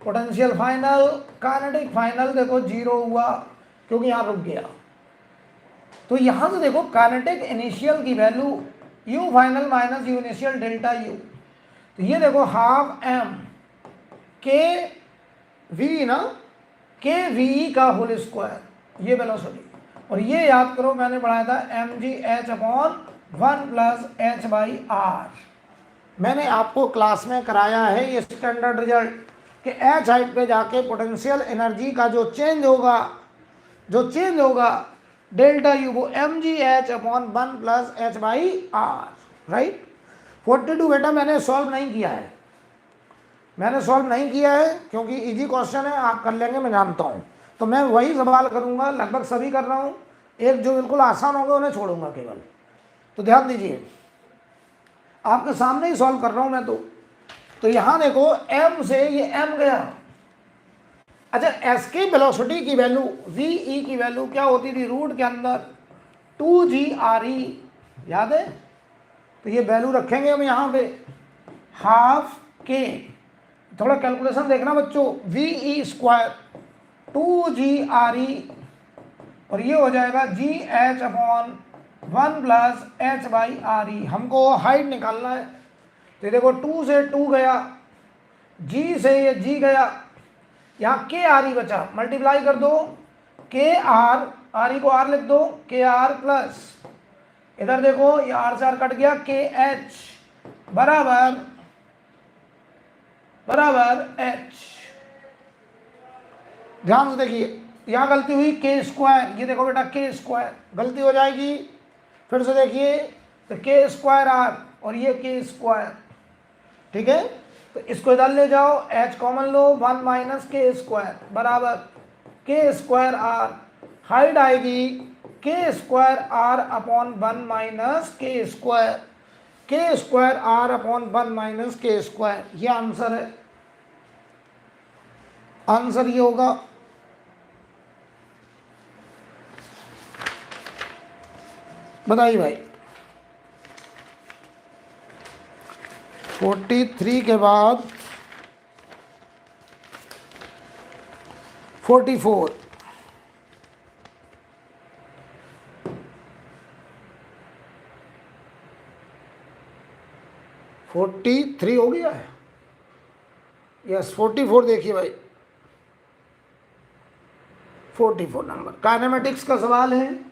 potential final, kinetic final देखो 0 हुआ क्योंकि यहाँ रुक गया। तो यहाँ से देखो काइनेटिक इनिशियल की value u final minus u initial delta u, तो ये देखो हाफ m के v ना, के वी का होल स्क्वायर, ये वेलोसिटी। और ये याद करो मैंने पढ़ाया था mgh/1 प्लस h/r। मैंने आपको क्लास में कराया है ये स्टैंडर्ड रिजल्ट कि h हाइट पे जाके पोटेंशियल एनर्जी का जो चेंज होगा डेल्टा यू वो mgh/1 प्लस h/r, राइट। 42 बेटा मैंने सॉल्व नहीं किया है, क्योंकि इजी क्वेश्चन है, आप कर लेंगे मैं जानता हूँ। तो मैं वही सवाल करूँगा, लगभग सभी कर रहा हूँ, एक जो बिल्कुल आसान होंगे उन्हें छोड़ूंगा केवल। तो ध्यान दीजिए, आपके सामने ही सॉल्व कर रहा हूँ मैं। तो यहाँ देखो m से ये m गया। अच्छा, s की वेलोसिटी की वैल्यू ve की वैल्यू क्या होती थी रूट के अंदर 2gre, याद है। तो ये वैल्यू रखेंगे हम यहाँ पे हाफ के, थोड़ा कैलकुलेशन देखना बच्चों, ve स्क्वायर 2gre और ये हो जाएगा gh/1 प्लस h/re। हमको हाइट निकालना है। तो देखो 2 से 2 गया, g से ये g गया, यहाँ के आर ही बचा, मल्टीप्लाई कर दो, के आर, आर ही को आर लिख दो, के आर प्लस इधर देखो ये आर से आर कट गया, के एच बराबर एच। ध्यान से देखिए, यहाँ गलती हुई के स्क्वायर, ये देखो बेटा के स्क्वायर गलती हो जाएगी। फिर से देखिए तो के स्क्वायर आर और ये के स्क्वायर, ठीक है। तो इसको इधर ले जाओ, h कॉमन लो, 1 माइनस के स्क्वायर बराबर के स्क्वायर आर, हाइट आएगी के स्क्वायर आर अपॉन 1 माइनस के स्क्वायर आर अपॉन 1 माइनस के स्क्वायर। ये आंसर है, आंसर ये होगा। बताइए भाई, 43 के बाद 44, हो गया है। यस 44 देखिए भाई, 44 नंबर काइनेमेटिक्स का सवाल है।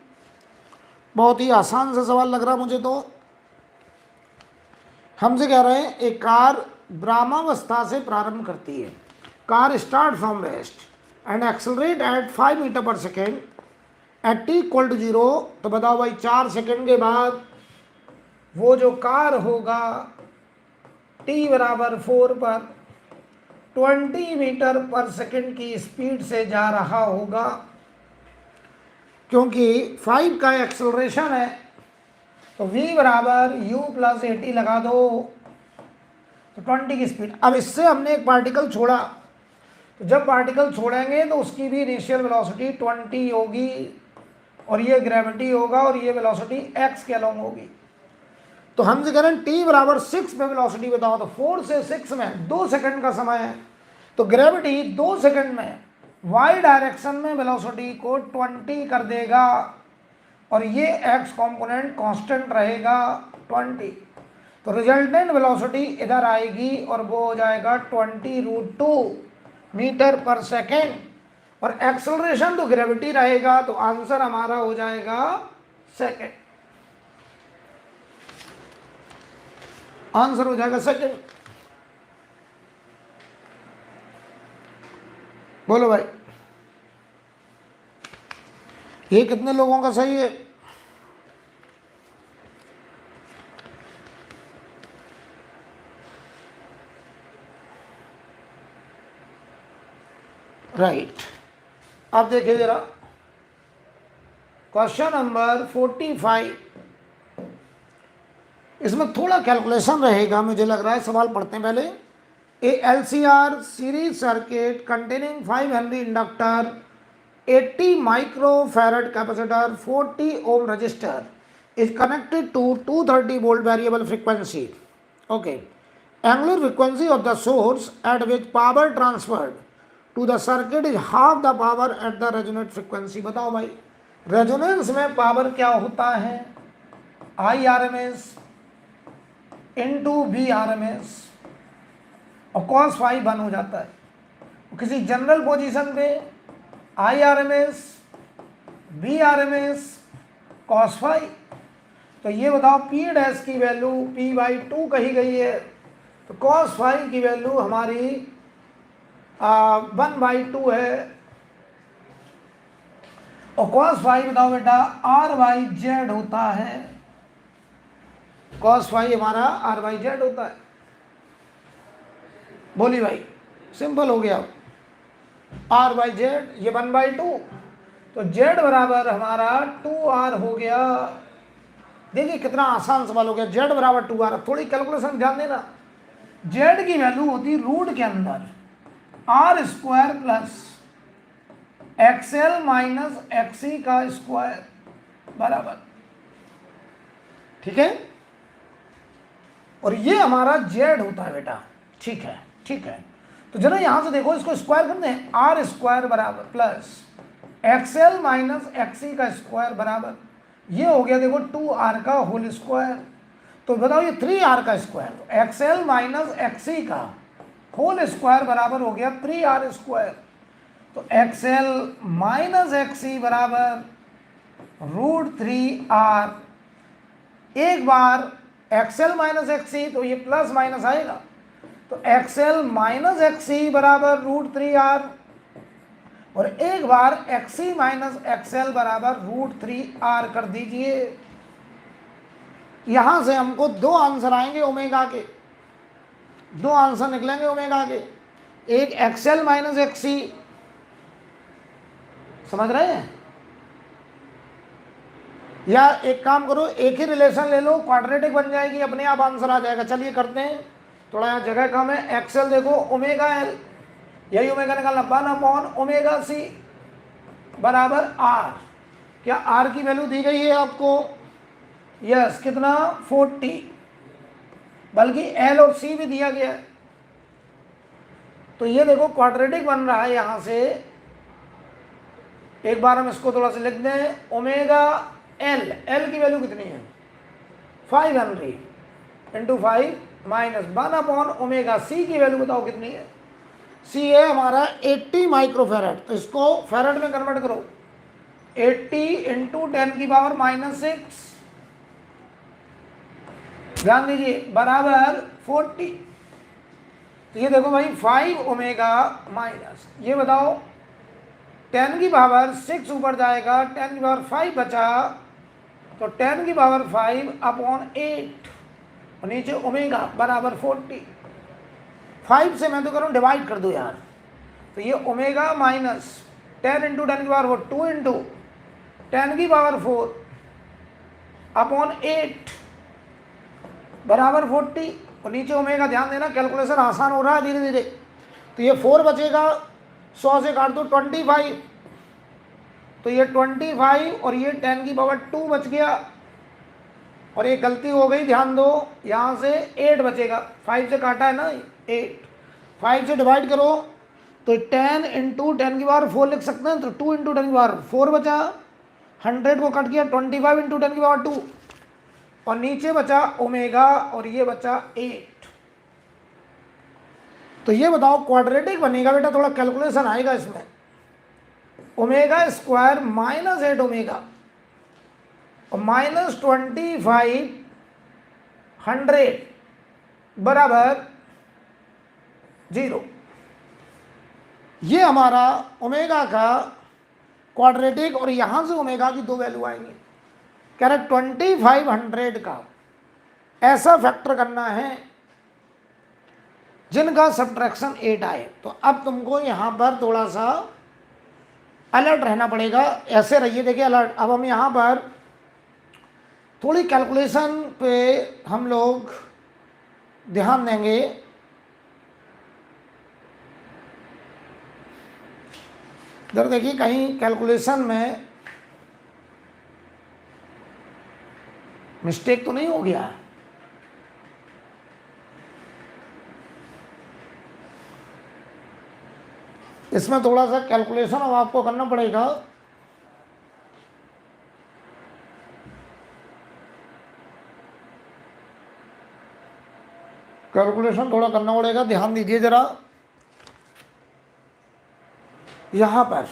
बहुत ही आसान सा सवाल लग रहा मुझे। तो हमसे कह रहे हैं एक कार ब्रह्मावस्था से प्रारंभ करती है। Car start from rest and accelerate at 5 metre per second at t equal to 0। तो बताओ भाई 4 सेकेंड के बाद वो जो कार होगा t बराबर 4 पर 20 मीटर पर सेकेंड की स्पीड से जा रहा होगा। क्योंकि 5 का एक्सेलरेशन है तो v बराबर u प्लस 80 लगा दो, तो 20 की स्पीड। अब इससे हमने एक पार्टिकल छोड़ा, तो जब पार्टिकल छोड़ेंगे तो उसकी भी इनिशियल वेलोसिटी 20 होगी और ये ग्रेविटी होगा और ये वेलोसिटी x के अलोंग होगी। तो हमसे कह रहे हैं t बराबर 6 पे वेलोसिटी बताओ। तो 4 से 6 में 2 सेकंड का समय है, तो ग्रेविटी 2 सेकंड में y डायरेक्शन में वेलोसिटी को 20 कर देगा और ये x कंपोनेंट कांस्टेंट रहेगा 20। तो रिजल्टेंट वेलोसिटी इधर आएगी और वो हो जाएगा 20√2 मीटर पर सेकेंड और एक्सेलरेशन तो ग्रेविटी रहेगा। तो आंसर हमारा हो जाएगा सेकेंड, आंसर हो जाएगा सेकेंड। बोलो भाई, ये कितने लोगों का सही है? राइट। अब देखिए जरा क्वेश्चन नंबर 45। इसमें थोड़ा कैलकुलेशन रहेगा मुझे लग रहा है। सवाल पढ़ते हैं पहले। A LCR series circuit containing 5 henry inductor, 80 microfarad capacitor, 40 ohm resistor is connected to 230 volt variable frequency. Okay, angular frequency of the source at which power transferred to the circuit is half the power at the resonant frequency। बताओ भाई, resonance में power क्या होता है? I R M S into B R M S, और cos phi one हो जाता है। किसी जनरल पोजीशन पे I R M S B R M S cos phi, तो ये बताओ पी डैश की वैल्यू पी बाई 2 कही गई है, तो कॉस फाई की वैल्यू हमारी 1/2 है, और कॉस फाई बताओ बेटा आर बाई जेड होता है। कॉस फाई हमारा आर बाई जेड होता है। बोली भाई, सिंपल हो गया। आर बाई जेड, ये 1/2, तो जेड बराबर हमारा 2r हो गया। देखिए कितना आसान सवाल हो गया, जेड बराबर 2r। अब थोड़ी कैलकुलेशन ध्यान देना, जेड की वैल्यू होती रूट के अंदर R square plus X L minus X C का स्क्वायर बराबर, ठीक है, और ये हमारा जेड होता है बेटा। ठीक है, ठीक है, तो जरा यहां से देखो, इसको स्क्वायर करते हैं, आर स्क्वायर बराबर प्लस एक्सएल माइनस एक्सी का स्क्वायर बराबर, ये हो गया देखो 2r का होल स्क्वायर। तो बताओ ये 3r का स्क्वायर, तो एक्सएल माइनस एक्सी का होल स्क्वायर बराबर हो गया 3r स्क्वायर। तो एक्सएल माइनस एक्सी बराबर √3r। एक बार एक्सएल माइनस एक्सी, तो ये प्लस माइनस आएगा, तो एक्सएल माइनस एक्सी बराबर √3r, और एक बार एक्सी माइनस एक्सएल बराबर √3r कर दीजिए। यहां से हमको 2 आंसर आएंगे ओमेगा के, 2 आंसर निकलेंगे ओमेगा के, एक एक्सएल माइनस एक्सी, समझ रहे हैं, या एक काम करो, एक ही रिलेशन ले लो, क्वाड्रेटिक बन जाएगी, अपने आप आंसर आ जाएगा। चलिए करते हैं, थोड़ा यहाँ जगह कम है। एक्सएल देखो ओमेगा एल, यही ओमेगा निकालना, 1/ओमेगा सी बराबर आर। क्या आर की वैल्यू दी गई है आपको? यस, कितना? 40, बल्कि एल और सी भी दिया गया है। तो ये देखो क्वाड्रेटिक बन रहा है। यहां से एक बार हम इसको थोड़ा सा लिख दें, ओमेगा एल, एल की वैल्यू कितनी है? 5 हेनरी इंटू 5 माइनस 1/ओमेगा सी की वैल्यू बताओ कितनी है? सी है हमारा 80 माइक्रोफेरेड, तो इसको फेरेड में कन्वर्ट करो, 80 इंटू 10⁻⁻6, ध्यान दीजिए, बराबर 40। तो ये देखो भाई 5 ओमेगा माइनस, ये बताओ 10⁻6 ऊपर जाएगा, 10⁻5 बचा, तो 10⁻5/8, और नीचे ओमेगा बराबर 40। 5 से मैं तो करूँ डिवाइड कर दो यार, तो ये ओमेगा माइनस 10 इंटू 10⁻4, 2 इंटू 10⁻4/8 बराबर 40, और नीचे ओमेगा। ध्यान देना कैलकुलेशन आसान हो रहा है धीरे धीरे। तो ये 4 बचेगा, 100 से काट दो 25, तो ये 25 और ये 10⁻2 बच गया, और एक गलती हो गई, ध्यान दो, यहाँ से 8 बचेगा, 5 से काटा है ना 8, 5 से डिवाइड करो तो 10 इंटू 10⁻4 लिख सकते हैं, तो 2 इंटू 10⁻4 बचा, 100 को कट किया, 25 इंटू 10⁻2, और नीचे बचा ओमेगा, और ये बचा 8। तो ये बताओ क्वाड्रेटिक बनेगा बेटा, थोड़ा कैलकुलेशन आएगा इसमें। ओमेगा स्क्वायर माइनस 8 ओमेगा और माइनस 25 100 बराबर 0। ये हमारा ओमेगा का क्वाड्रेटिक, और यहां से ओमेगा की 2 वैल्यू आएंगी। कह रहे 2500 का ऐसा फैक्टर करना है जिनका सब्ट्रैक्शन 8 आए। तो अब तुमको यहां पर थोड़ा सा अलर्ट रहना पड़ेगा। ऐसे रहिए, देखिए अलर्ट। अब हम यहां पर थोड़ी कैलकुलेशन पे हम लोग ध्यान देंगे। इधर देखिए कहीं कैलकुलेशन में मिस्टेक तो नहीं हो गया। इसमें थोड़ा सा कैलकुलेशन अब आपको करना पड़ेगा। कैलकुलेशन थोड़ा करना पड़ेगा, ध्यान दीजिए जरा। यहां पर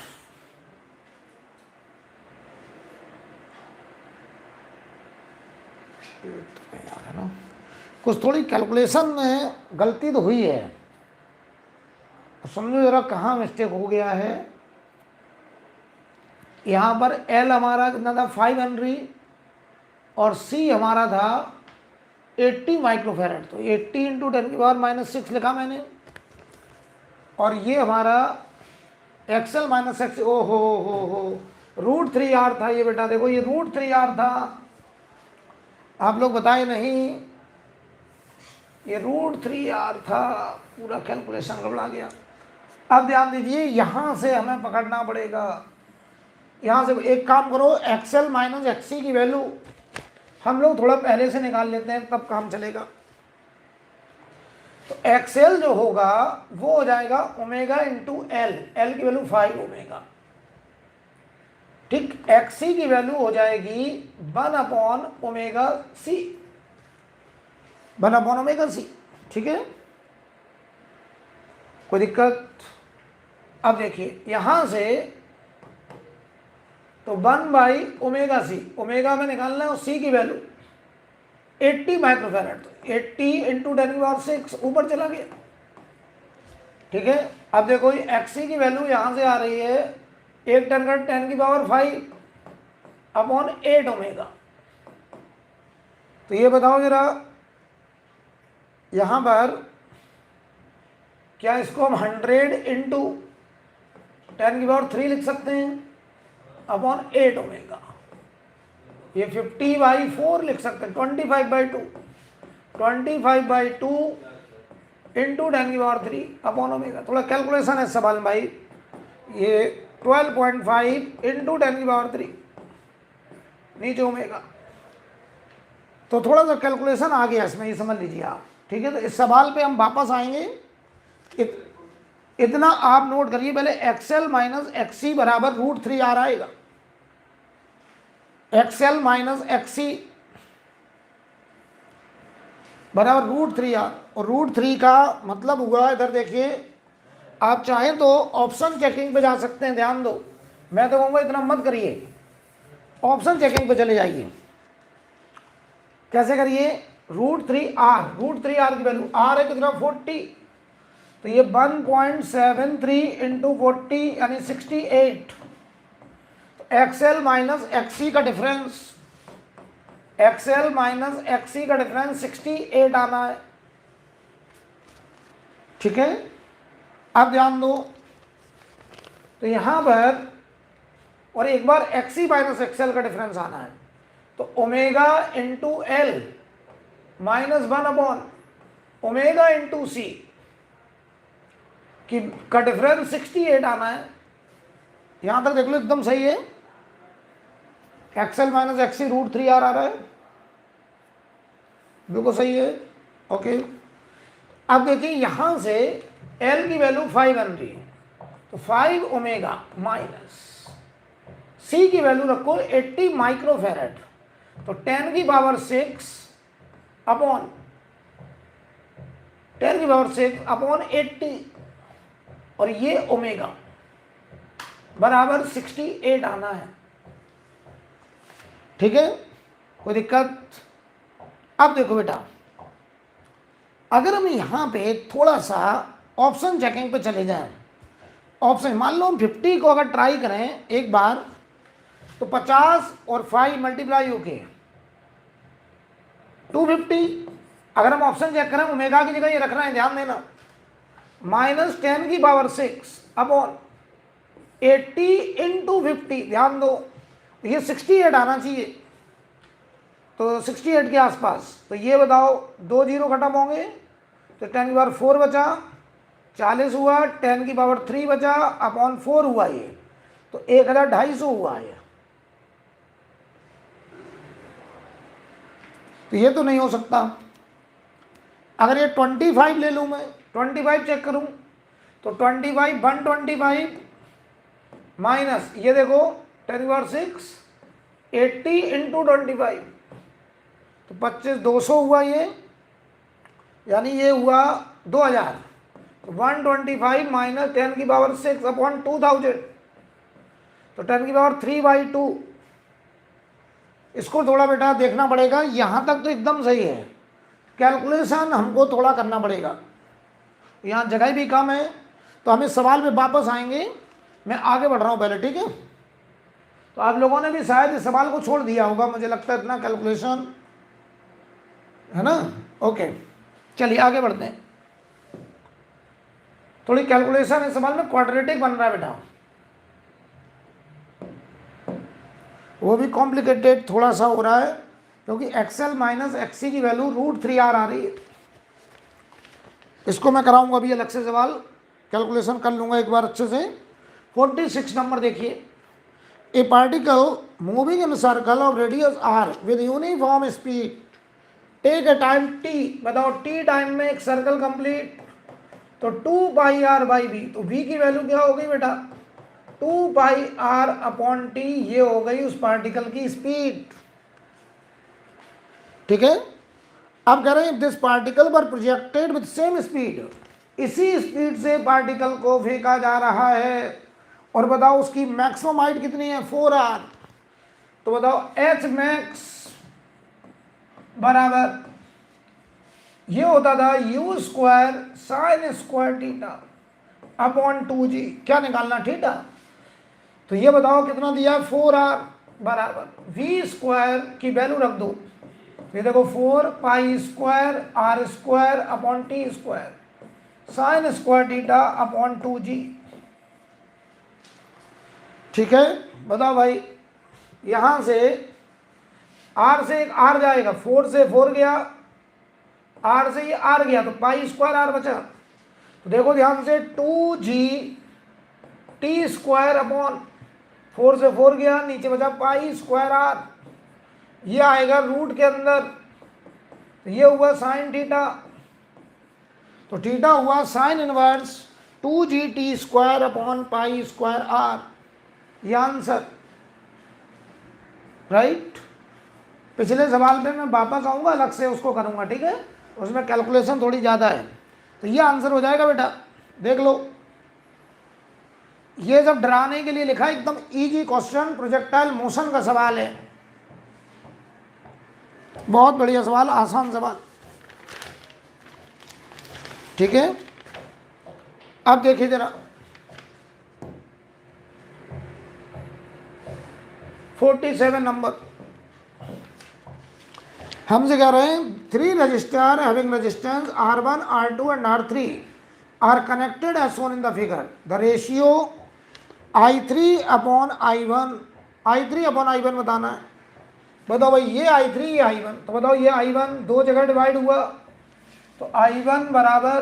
है ना, कुछ थोड़ी कैलकुलेशन में गलती तो हुई है, तो समझो जरा कहाँ मिस्टेक हो गया है। यहाँ पर एल हमारा कितना था 5 हेनरी और सी हमारा था 80 माइक्रोफेरेड, तो 80 इंटू 10⁻⁻6 लिखा मैंने। और ये हमारा एक्सएल माइनस एक्स, ओ हो √3r था ये बेटा, देखो ये √3r था, आप लोग बताए नहीं, ये √3r था, पूरा कैलकुलेशन गड़बड़ा गया। अब ध्यान दीजिए, यहां से हमें पकड़ना पड़ेगा। यहां से एक काम करो, एक्सएल माइनस एक्ससी की वैल्यू हम लोग थोड़ा पहले से निकाल लेते हैं, तब काम चलेगा। तो एक्सएल जो होगा वो हो जाएगा ओमेगा इंटू एल, एल की वैल्यू 5 ओमेगा, ठीक। एक्ससी की वैल्यू हो जाएगी 1/ओमेगा सी, 1/ओमेगा सी, ठीक है, कोई दिक्कत। अब देखिए यहां से तो 1/ओमेगा सी, ओमेगा में निकालना है और सी की वैल्यू 80 माइक्रोफेरेड, तो 80 इंटू 10⁻6 ऊपर चला गया, ठीक है। अब देखो एक्ससी की वैल्यू यहां से आ रही है 1 10 का 10⁵/8 ओमेगा। तो ये बताओ जरा, यहां पर क्या इसको हम 100 इंटू 10⁻³ लिख सकते हैं /8 ओमेगा, ये 50/4 लिख सकते हैं, 25/2, 25/2 इंटू 10⁻³ अपॉन ओमेगा। थोड़ा कैलकुलेशन है सवाल में भाई, ये 12.5 इंटू 10⁻³ नीचे ओमेगा, तो थोड़ा सा कैलकुलेशन आ गया इसमें, ये समझ लीजिए आप, ठीक है। तो इस सवाल पे हम वापस आएंगे। इतना आप नोट करिए पहले, एक्सएल माइनस एक्ससी बराबर √3r आएगा, एक्सएल माइनस एक्ससी बराबर √3r, और √3 का मतलब हुआ, इधर देखिए, आप चाहें तो ऑप्शन चेकिंग पे जा सकते हैं, ध्यान दो, मैं तो कहूँगा इतना मत करिए, ऑप्शन चेकिंग पे चले जाइए। कैसे करिए, √3r की वैल्यू r है कितना 40, तो ये 1.73 इंटू 40 यानी 68, एक्सएल माइनस एक्ससी का डिफरेंस, एक्सएल माइनस एक्ससी का डिफरेंस 68 आना है, ठीक है। अब ध्यान दो, तो यहां पर और एक बार एक्ससी माइनस एक्सएल का डिफरेंस आना है, तो ओमेगा इंटू एल माइनस 1/ओमेगा इंटू सी का डिफरेंस 68 आना है। यहां तक देख लो एकदम सही है, एक्सएल माइनस एक्ससी √3r आ रहा है, बिल्कुल सही है, ओके। अब देखिए यहां से एल की वैल्यू 5 हेनरी, तो 5 ओमेगा माइनस सी की वैल्यू रखो 80 माइक्रोफेरेड, तो 10⁻6 अपॉन 10⁻6 अपॉन 80, और ये ओमेगा बराबर 68 आना है, ठीक है, कोई दिक्कत। अब देखो बेटा, अगर हम यहां पे थोड़ा सा ऑप्शन चेकिंग पे चले जाएं, ऑप्शन मान लो हम 50 को अगर ट्राई करें एक बार, तो 50 और 5 मल्टीप्लाई होके 250, अगर हम ऑप्शन चेक करें ओमेगा की जगह ये रखना है, ध्यान देना, -10⁻6 अपॉन 80 इंटू 50, ध्यान दो, ये 68 आना चाहिए, तो 68 के आसपास, तो ये बताओ 2 0 खत्म होंगे, तो 10⁻4 बचा, 40 हुआ, 10⁻3 बचा अपॉन 4 हुआ, ये तो 1250 हुआ ये, तो ये तो नहीं हो सकता। अगर ये 25 ले लूँ मैं, 25 चेक करूँ, तो 25 125 माइनस ये देखो 10⁻6 80 इंटू 25 तो 25 200 हुआ ये, यानी ये हुआ 2000। 125 माइनस 10⁻6 अपॉन 2000 तो 10⁻3/2। इसको थोड़ा बेटा देखना पड़ेगा, यहाँ तक तो एकदम सही है, कैलकुलेशन हमको थोड़ा करना पड़ेगा, यहाँ जगह भी कम है, तो हम इस सवाल पे वापस आएंगे। मैं आगे बढ़ रहा हूँ पहले, ठीक है। तो आप लोगों ने भी शायद इस सवाल को छोड़ दिया होगा, मुझे लगता है इतना कैलकुलेशन है ना। ओके चलिए आगे बढ़ते हैं। थोड़ी कैलकुलेशन इस सवाल में क्वाड्रेटिक बन रहा है बेटा, वो भी कॉम्प्लिकेटेड थोड़ा सा हो रहा है, क्योंकि एक्सएल माइनस एक्सी की वैल्यू √3r आ रही है। इसको मैं कराऊंगा अभी अलग से सवाल, कैलकुलेशन कर लूंगा एक बार अच्छे से। 46 नंबर देखिए, a particle moving in circle of radius r with uniform speed take a time t, बताओ t टाइम में एक सर्कल कंप्लीट, तो 2πr/v, तो v की वैल्यू क्या हो गई बेटा 2πr/t, ये हो गई उस पार्टिकल की स्पीड, ठीक है। अब कह रहे हैं this particle were projected with same speed, इसी स्पीड से पार्टिकल को फेंका जा रहा है, और बताओ उसकी मैक्सिमम हाइट कितनी है 4r, तो बताओ h मैक्स बराबर ये होता था u square sine square theta upon 2g, क्या निकालना थीटा, तो ये बताओ कितना दिया 4r बराबर v स्क्वायर की वैल्यू रख दो, ये देखो 4π² r² upon t square sine square theta upon 2g, ठीक है। बताओ भाई यहां से r से एक r जाएगा, 4 से 4 गया, r से ये r गया, तो π² r बचा, तो देखो ध्यान से 2g t² अपॉन 4 से 4 गया, नीचे बचा π² r, ये आएगा रूट के अंदर, तो ये हुआ साइन थीटा, तो थीटा हुआ sine inverse 2g t² upon π² r, ये आंसर राइट। पिछले सवाल पे मैं वापस आऊंगा, अलग से उसको करूंगा, ठीक है, उसमें कैलकुलेशन थोड़ी ज़्यादा है, तो ये आंसर हो जाएगा बेटा, देख लो। ये जब डराने के लिए लिखा, एकदम इजी क्वेश्चन, प्रोजेक्टाइल मोशन का सवाल है, बहुत बढ़िया सवाल, आसान सवाल, ठीक है। अब देखिए जरा 47 नंबर, हमसे कह रहे हैं 3 resistor having resistance R1, R2 and R3 are connected as shown in the figure, the ratio I3 upon I1 बताना है। बताओ भाई ये I3 ये I1, तो बताओ ये I1 दो जगह डिवाइड हुआ, तो I1 बराबर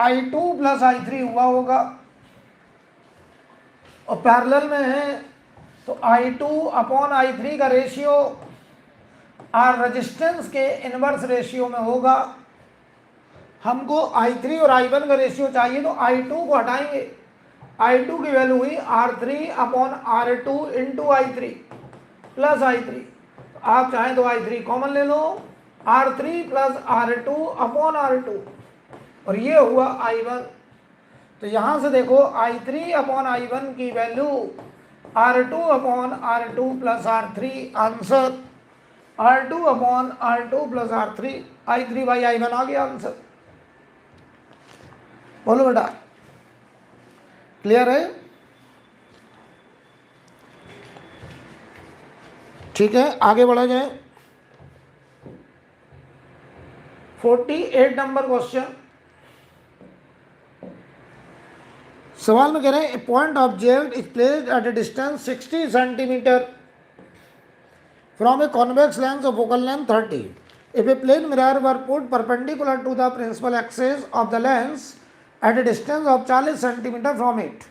I2 प्लस I3 हुआ होगा, और पैरेलल में है, तो I2 अपॉन I3 का रेशियो आर रेजिस्टेंस के इनवर्स रेशियो में होगा। हमको I3 और I1 का रेशियो चाहिए, तो I2 को हटाएंगे, I2 की वैल्यू हुई R3 upon R2 into I3 plus I3, आप चाहें तो I3 कॉमन ले लो, R3 plus R2 upon R2, और ये हुआ I1। तो यहाँ से देखो I3 अपॉन I1 की value R2 upon R2 plus R3, answer R2 upon R2 plus R3, I3 by I1 आ गया आंसर। बोलो बेटा, क्लियर है, ठीक है। आगे बढ़ा जाए, 48 नंबर क्वेश्चन, सवाल में कह रहे हैं a point object is placed at a distance 60 centimetre from a convex lens of focal length 30. If a plane mirror were put perpendicular to the principal axis of the lens at a distance of 40 cm from it,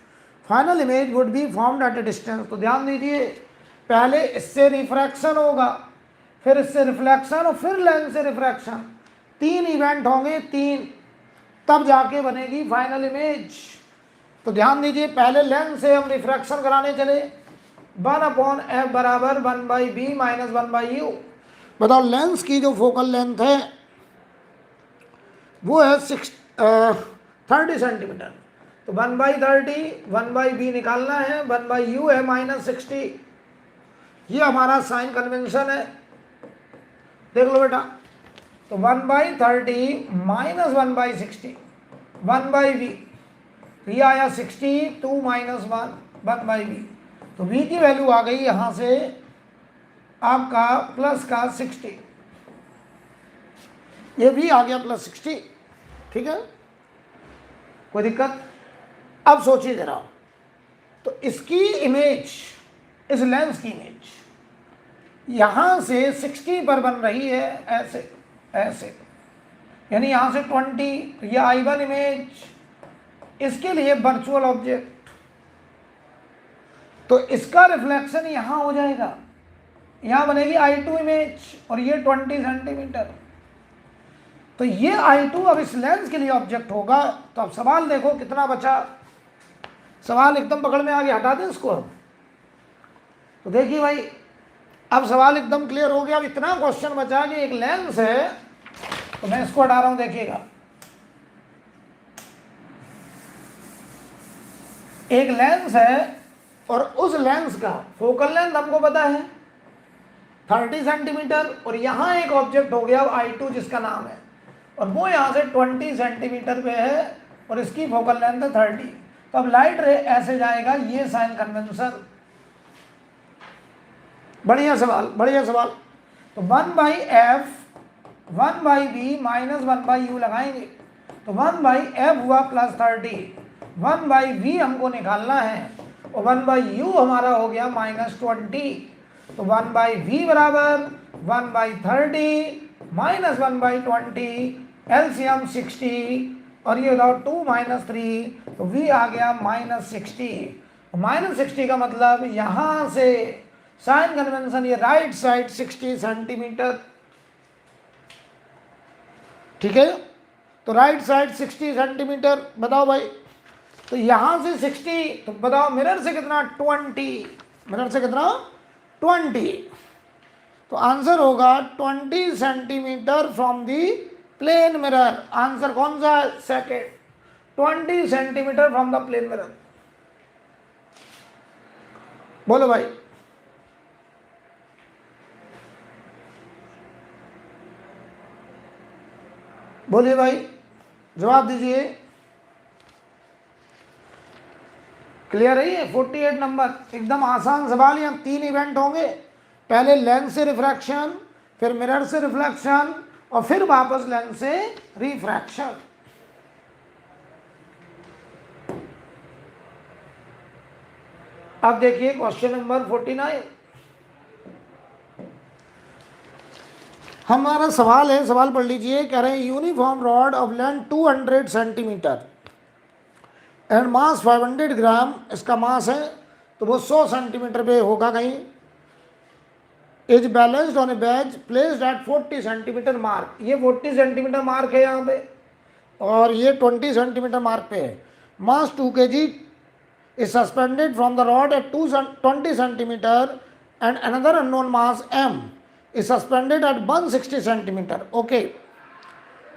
final image would be formed at a distance. तो ध्यान दीजिए, पहले इससे refraction होगा, फिर इससे reflection और फिर लेंस से रिफ्रैक्शन, 3 इवेंट होंगे, 3, तब जाके बनेगी फाइनल इमेज। तो ध्यान दीजिए, पहले लेंस से हम रिफ्रैक्शन कराने चले, 1/f बराबर 1/b माइनस 1/u। बताओ लेंस की जो फोकल लेंथ है वो है 30 सेंटीमीटर। तो 1/30 1/b निकालना है, 1/u है -60। ये हमारा साइन कन्वेंशन है, देख लो बेटा। तो 1/30 माइनस 1/60 1/b, तो ये आया 60, 2 माइनस 1/b। तो v की वैल्यू आ गई यहां से आपका प्लस का 60, ये भी आ गया +60। ठीक है, कोई दिक्कत? अब सोचिए जरा, तो इसकी इमेज, इस लेंस की इमेज यहां से 60 पर बन रही है, ऐसे ऐसे, यानी यहां से 20, ये I1 इमेज, इसके लिए वर्चुअल ऑब्जेक्ट, तो इसका रिफ्लेक्शन यहां हो जाएगा, यहां बनेगी I2 इमेज, और ये 20 सेंटीमीटर। तो ये I2 अब इस लेंस के लिए ऑब्जेक्ट होगा। तो अब सवाल देखो कितना बचा, सवाल एकदम पकड़ में आ गया, हटा दें इसको। तो देखिए भाई, अब सवाल एकदम क्लियर हो गया। अब इतना क्वेश्चन बचा कि एक लेंस है, तो मैं इसको हटा रहा हूं, देखिएगा। एक लेंस है और उस लेंस का फोकल लेंथ हमको पता है 30 सेंटीमीटर, और यहां एक ऑब्जेक्ट हो गया I2 जिसका नाम है, और वो यहां से 20 सेंटीमीटर पे है, और इसकी फोकल लेंथ है 30। तो अब लाइट रे ऐसे जाएगा, ये साइन कन्वेंशन। बढ़िया सवाल, बढ़िया सवाल। तो 1/f 1/b माइनस 1/u लगाएंगे, तो 1/f हुआ +30, 1/v हमको निकालना है, और 1/u हमारा हो गया -20। तो 1/v बराबर 1/30 माइनस 1/20, एलसीएम 60, और ये बताओ 2 - 3, तो v आ गया -60। -60 का मतलब यहां से साइन कन्वेंशन, ये राइट साइड 60 सेंटीमीटर। ठीक है, तो राइट साइड 60 सेंटीमीटर, बताओ भाई। तो यहां से 60, तो बताओ मिरर से कितना, 20, मिरर से कितना, 20। तो आंसर होगा 20 centimetre from the plane mirror. Answer कौन सा है, second, 20 centimetre from the plane mirror. बोलो भाई। बोलिए भाई, जवाब दीजिए। क्लियर है ये 48 नंबर, एकदम आसान सवाल। यहाँ 3 इवेंट होंगे, पहले लेंस से रिफ्रैक्शन, फिर मिरर से रिफ्लेक्शन, और फिर वापस लेंस से रिफ्रैक्शन। अब देखिए क्वेश्चन नंबर 49। हमारा सवाल है, सवाल पढ़ लीजिए। कह रहे हैं uniform rod of length 200 centimetre and mass 500 ग्राम, इसका मास है, तो वो 100 सेंटीमीटर पे होगा कहीं। Is balanced on A bench placed at 40 centimetre mark, ये 40 सेंटीमीटर मार्क है यहाँ पे, और ये 20 सेंटीमीटर मार्क पे है। Mass 2 kg is suspended from the rod at 20 centimetre and another unknown mass m is suspended at 160 centimeter. Okay,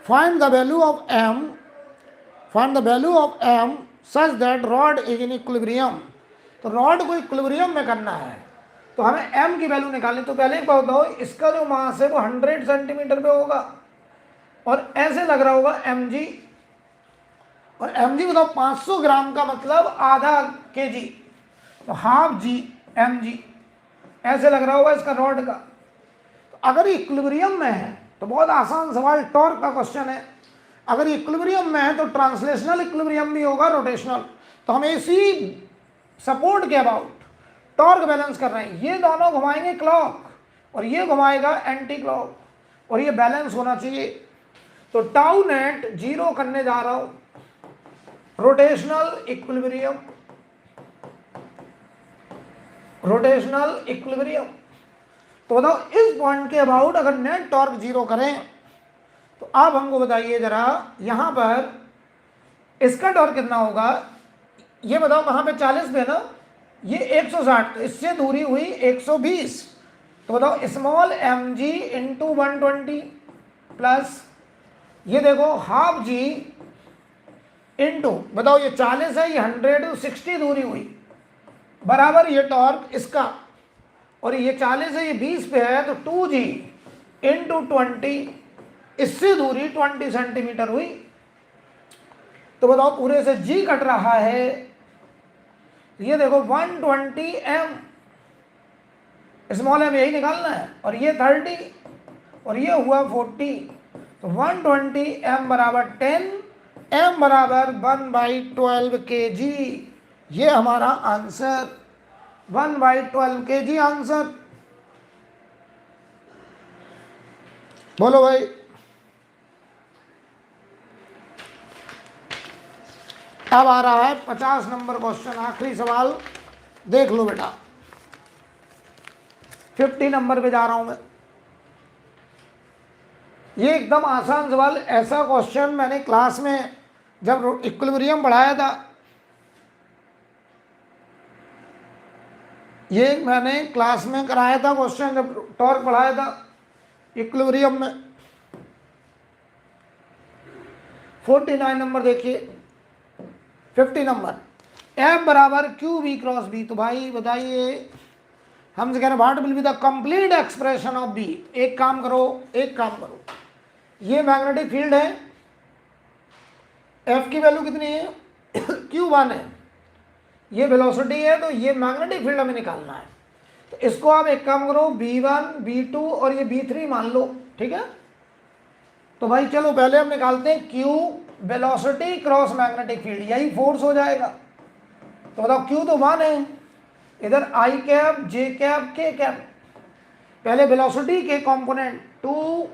find the value of m, find the value of m such that rod is in equilibrium. तो rod को equilibrium में करना है, तो हमें m की value निकालनी। तो पहले एक बात बताओ, इसका जो मास है वो 100 सेंटीमीटर पे होगा, और ऐसे लग रहा होगा mg, और mg बताओ 500 ग्राम का मतलब आधा kg, तो हाफ g mg, ऐसे लग रहा होगा इसका रॉड का। अगर इक्विलिब्रियम में है तो बहुत आसान सवाल, टॉर्क का क्वेश्चन है। अगर इक्विलिब्रियम में है तो ट्रांसलेशनल इक्विलिब्रियम भी होगा, रोटेशनल। तो हम इसी सपोर्ट के अबाउट टॉर्क बैलेंस कर रहे हैं। ये दोनों घुमाएंगे क्लॉक, और ये घुमाएगा एंटी क्लॉक, और ये बैलेंस होना चाहिए। तो टाउ नेट 0 करने जा रहा हूं, रोटेशनल इक्विलिब्रियम, रोटेशनल इक्विलिब्रियम। तो बताओ इस पॉइंट के अबाउट अगर नेट टॉर्क 0 करें, तो आप हमको बताइए जरा, यहां पर इसका टॉर्क कितना होगा ये बताओ, कहाँ पे 40 पे ना, ये 160, तो इससे दूरी हुई 120। तो बताओ small M G into 120 plus ये देखो हाफ जी इंटू, बताओ ये 40 है, ये 160 दूरी हुई, बराबर ये टॉर्क इसका, और ये 40 है, ये 20 पे है, तो 2G इंटू 20, इससे दूरी 20 सेंटीमीटर हुई। तो बताओ पूरे से G कट रहा है, ये देखो 120 m, स्मॉल एम यही निकालना है, और ये 30 और ये हुआ 40, तो 120 m बराबर 10, m बराबर 1/12 kg, ये हमारा आंसर 1/12 kg आंसर। बोलो भाई। अब आ रहा है 50 नंबर क्वेश्चन, आखिरी सवाल देख लो बेटा। 50 नंबर पे जा रहा हूं मैं। ये एकदम आसान सवाल, ऐसा क्वेश्चन मैंने क्लास में जब इक्विलिब्रियम पढ़ाया था, ये मैंने क्लास में कराया था क्वेश्चन जब टॉर्क पढ़ाया था इक्विलिब्रियम में। 49 नंबर देखिए, 50 नंबर, F बराबर क्यू बी क्रॉस बी। तो भाई बताइए, हम कह रहे हैं what will be the complete expression of B. एक काम करो, ये मैग्नेटिक फील्ड है, F की वैल्यू कितनी है Q1 है, ये वेलोसिटी है, तो ये मैग्नेटिक फील्ड हमें निकालना है। तो इसको आप एक काम करो, B1 B2 और ये B3 मान लो, ठीक है। तो भाई चलो पहले हम निकालते हैं Q, velocity cross magnetic field, यही फोर्स हो जाएगा। तो बताओ Q तो 1 है, इधर I cap J cap K cap, पहले वेलोसिटी के component 2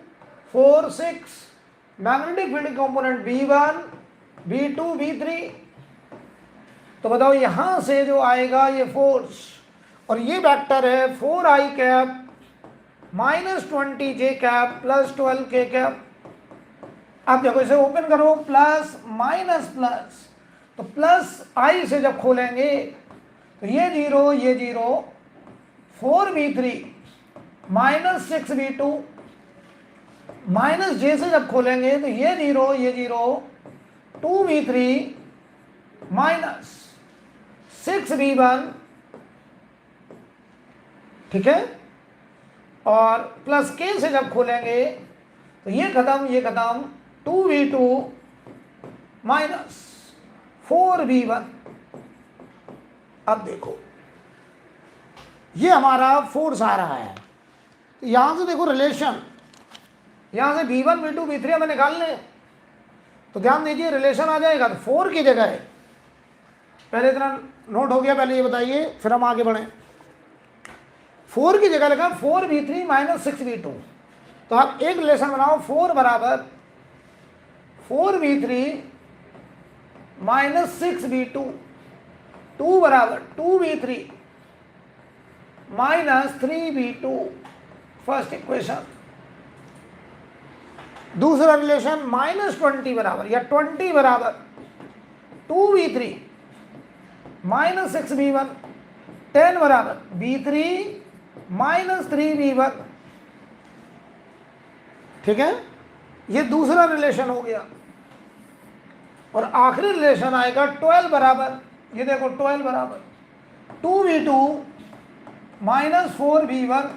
4 6, magnetic field component B1 B2 B3। तो बताओ यहां से जो आएगा ये फोर्स, और ये वेक्टर है 4I cap -20J cap plus 12K cap. अब देखो इसे ओपन करो, प्लस माइनस प्लस, तो प्लस I से जब खोलेंगे तो ये 0 4V3 -6V2, माइनस J से जब खोलेंगे तो ये 0 2V3 -6V1, ठीक है, और प्लस K से जब खोलेंगे तो ये खत्म 2V2 -4V1। अब देखो ये हमारा फोर्स आ रहा है, तो यहां से देखो रिलेशन, यहां से V1 V2 V3 हमें निकालने, तो ध्यान दीजिए रिलेशन आ जाएगा, तो 4 की जगह है, पहले इतना नोट हो गया, पहले ये बताइए फिर हम आगे बढ़े। 4 की जगह लगा 4V3 -6V2, तो आप एक रिलेशन बनाओ, 4 बराबर 4V3 -6V2, 2 बराबर 2V3 -3V2, फर्स्ट इक्वेशन। दूसरा रिलेशन -20 बराबर या 20 बराबर 2V3 -6V1, 10 बराबर V3 -3V1, ठीक है, ये दूसरा रिलेशन हो गया। और आखिरी रिलेशन आएगा 12 बराबर, ये देखो 12 बराबर 2V2 -4V1,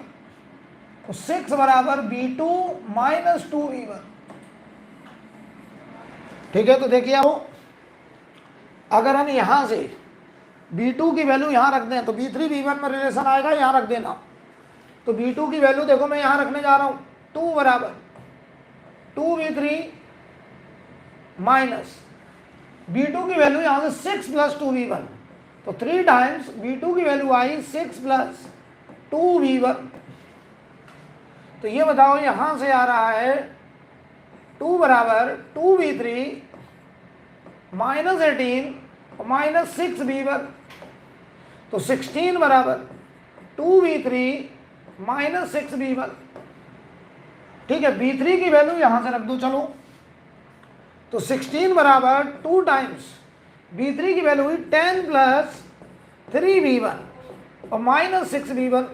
6 बराबर B2 -2V1, ठीक है। तो देखिए अब अगर हम यहां से B2 की वैल्यू यहां रख दें तो B3 B1 में रिलेशन आएगा, यहां रख देना। तो B2 की वैल्यू देखो मैं यहां रखने जा रहा हूं, 2 बराबर 2V3 माइनस B2 की वैल्यू यहां से 6 + 2V1, तो 3 टाइम्स B2 की वैल्यू आई 6 + 2V1। तो ये बताओ यहां से आ रहा है 2 बराबर 2V3 -18 -6V1, तो 16 बराबर 2V3 -6V1, ठीक है। B3 की वैल्यू यहां से रख दो, चलो तो 16 बराबर 2 टाइम्स V3 की वैल्यू हुई 10 प्लस 3V1 और माइनस 6V1।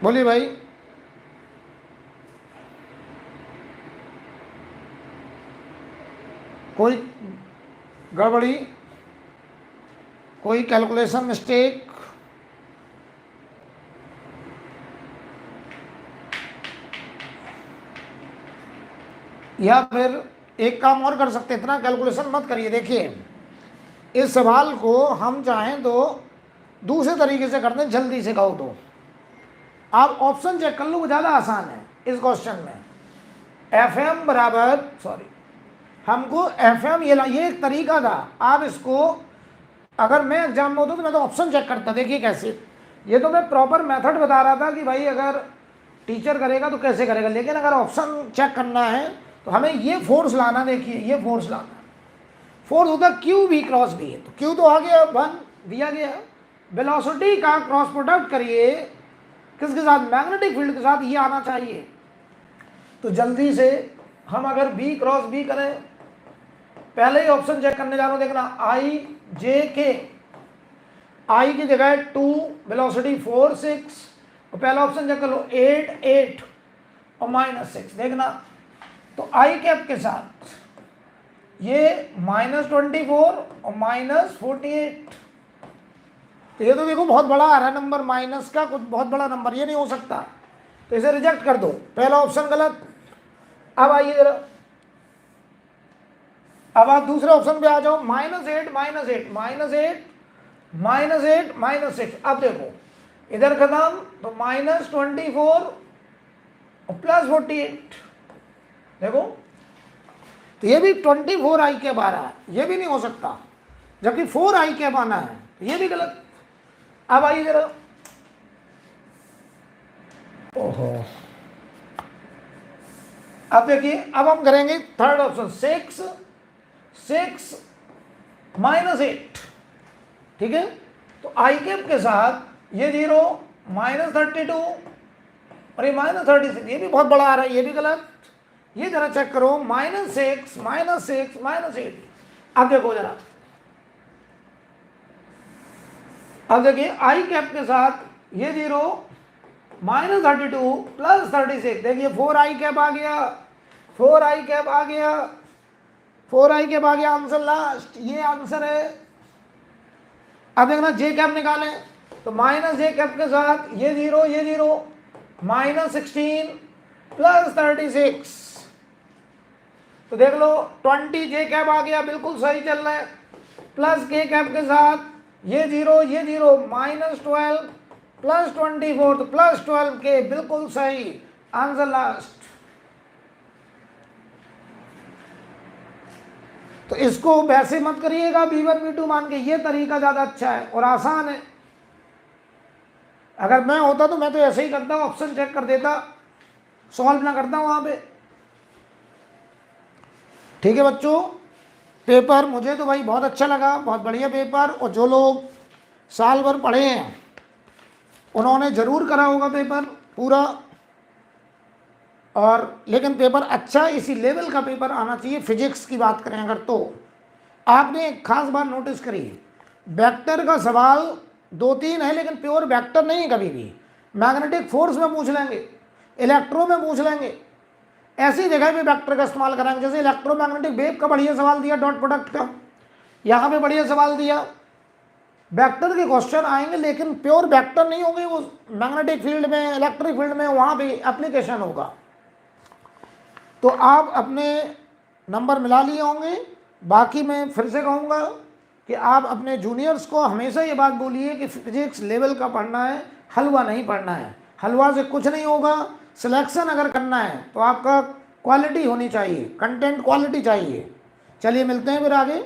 बोलिए भाई, कोई गड़बड़ी, कोई कैलकुलेशन मिस्टेक? या फिर एक काम और कर सकते, इतना कैलकुलेशन मत करिए। देखिए, इस सवाल को हम चाहें तो दूसरे तरीके से करते हैं, जल्दी से कहो तो आप ऑप्शन चेक कर लो, वो ज़्यादा आसान है इस क्वेश्चन में। FM बराबर, सॉरी, हमको FM ये एक तरीका था। आप इसको, अगर मैं एग्जाम में होता तो मैं तो ऑप्शन चेक करता। देखिए कैसे, ये तो मैं प्रॉपर मेथड बता रहा था कि भाई अगर टीचर करेगा तो कैसे करेगा, लेकिन अगर ऑप्शन चेक करना है तो हमें ये फोर्स लाना। देखिए ये फोर्स लाना, फोर्स होता है क्यू V क्रॉस B। तो क्यू तो आ गया 1 दिया गया, वेलोसिटी का क्रॉस प्रोडक्ट करिए किसके साथ, मैग्नेटिक फील्ड के साथ, ये आना चाहिए। तो जल्दी से हम अगर B क्रॉस B करें, पहले ही ऑप्शन चेक करने जा रहा हूं, देखना I J K, I की जगह 2, वेलोसिटी 4 6, और पहला ऑप्शन चेक कर लो 8 8 और -6। देखना, तो I कैप के साथ ये -24 और -48, तो ये तो देखो बहुत बड़ा आ रहा है नंबर, माइनस का कुछ बहुत बड़ा नंबर, ये नहीं हो सकता, तो इसे रिजेक्ट कर दो, पहला ऑप्शन गलत। अब आइए जरा, अब आप दूसरे ऑप्शन पे आ जाओ, -8 -8 -8 -6। अब देखो इधर खत्म, तो -24 और +48, देखो तो ये भी 24 I कैप आ रहा है, ये भी नहीं हो सकता, जबकि 4 I कैप आना है, ये भी गलत। अब आइए जरा, ओहो, अब देखिए, अब हम करेंगे थर्ड ऑप्शन, 6 6 -8, ठीक है। तो I कैप के साथ ये 0 -32 और ये -36, ये भी बहुत बड़ा आ रहा है, ये भी गलत। ये जरा चेक करो, -6 -6 -8। अब देखो जरा, अब देखिए I कैप के साथ ये 0 -32 +36, देखिए 4 I कैप आ गया, 4 I कैप आ गया, 4 I कैप आ गया, आंसर लास्ट, ये आंसर है। अब देखना J कैप निकालें, तो -J कैप के साथ ये 0 -16 +36, तो देख लो 20 J कैप आ गया, बिल्कुल सही चल रहा है। प्लस K कैप के साथ ये 0 -12 +24, तो +12 K, बिल्कुल सही आंसर लास्ट। तो इसको वैसे मत करिएगा B1 B2 मान के, ये तरीका ज़्यादा अच्छा है और आसान है। अगर मैं होता तो मैं तो ऐसे ही करता, ऑप्शन चेक कर देता, सॉल्व ना करता वहाँ पे। ठीक है बच्चों, पेपर मुझे तो भाई बहुत अच्छा लगा, बहुत बढ़िया पेपर, और जो लोग साल भर पढ़े हैं उन्होंने ज़रूर करा होगा पेपर पूरा, और लेकिन पेपर अच्छा इसी लेवल का पेपर आना चाहिए। फिजिक्स की बात करें अगर, तो आपने एक खास बात नोटिस करी, वेक्टर का सवाल 2-3 है, लेकिन प्योर वेक्टर नहीं है कभी भी। मैग्नेटिक फोर्स में पूछ लेंगे, इलेक्ट्रो में पूछ लेंगे, ऐसी जगह पे वेक्टर का इस्तेमाल कराएंगे। जैसे इलेक्ट्रोमैग्नेटिक वेव का बढ़िया सवाल दिया, डॉट प्रोडक्ट का, यहाँ पे बढ़िया सवाल दिया। वेक्टर के क्वेश्चन आएंगे, लेकिन प्योर वेक्टर नहीं होंगे, वो मैग्नेटिक फील्ड में, इलेक्ट्रिक फील्ड में, वहाँ पे एप्लीकेशन होगा। तो आप अपने नंबर मिला लिए होंगे। बाकी मैं फिर से कहूँगा कि आप अपने जूनियर्स को हमेशा ये बात बोलिए कि फिजिक्स लेवल का पढ़ना है, हलवा नहीं पढ़ना है। हलवा से कुछ नहीं होगा। सिलेक्शन अगर करना है तो आपका क्वालिटी होनी चाहिए, कंटेंट क्वालिटी चाहिए। चलिए मिलते हैं फिर आगे।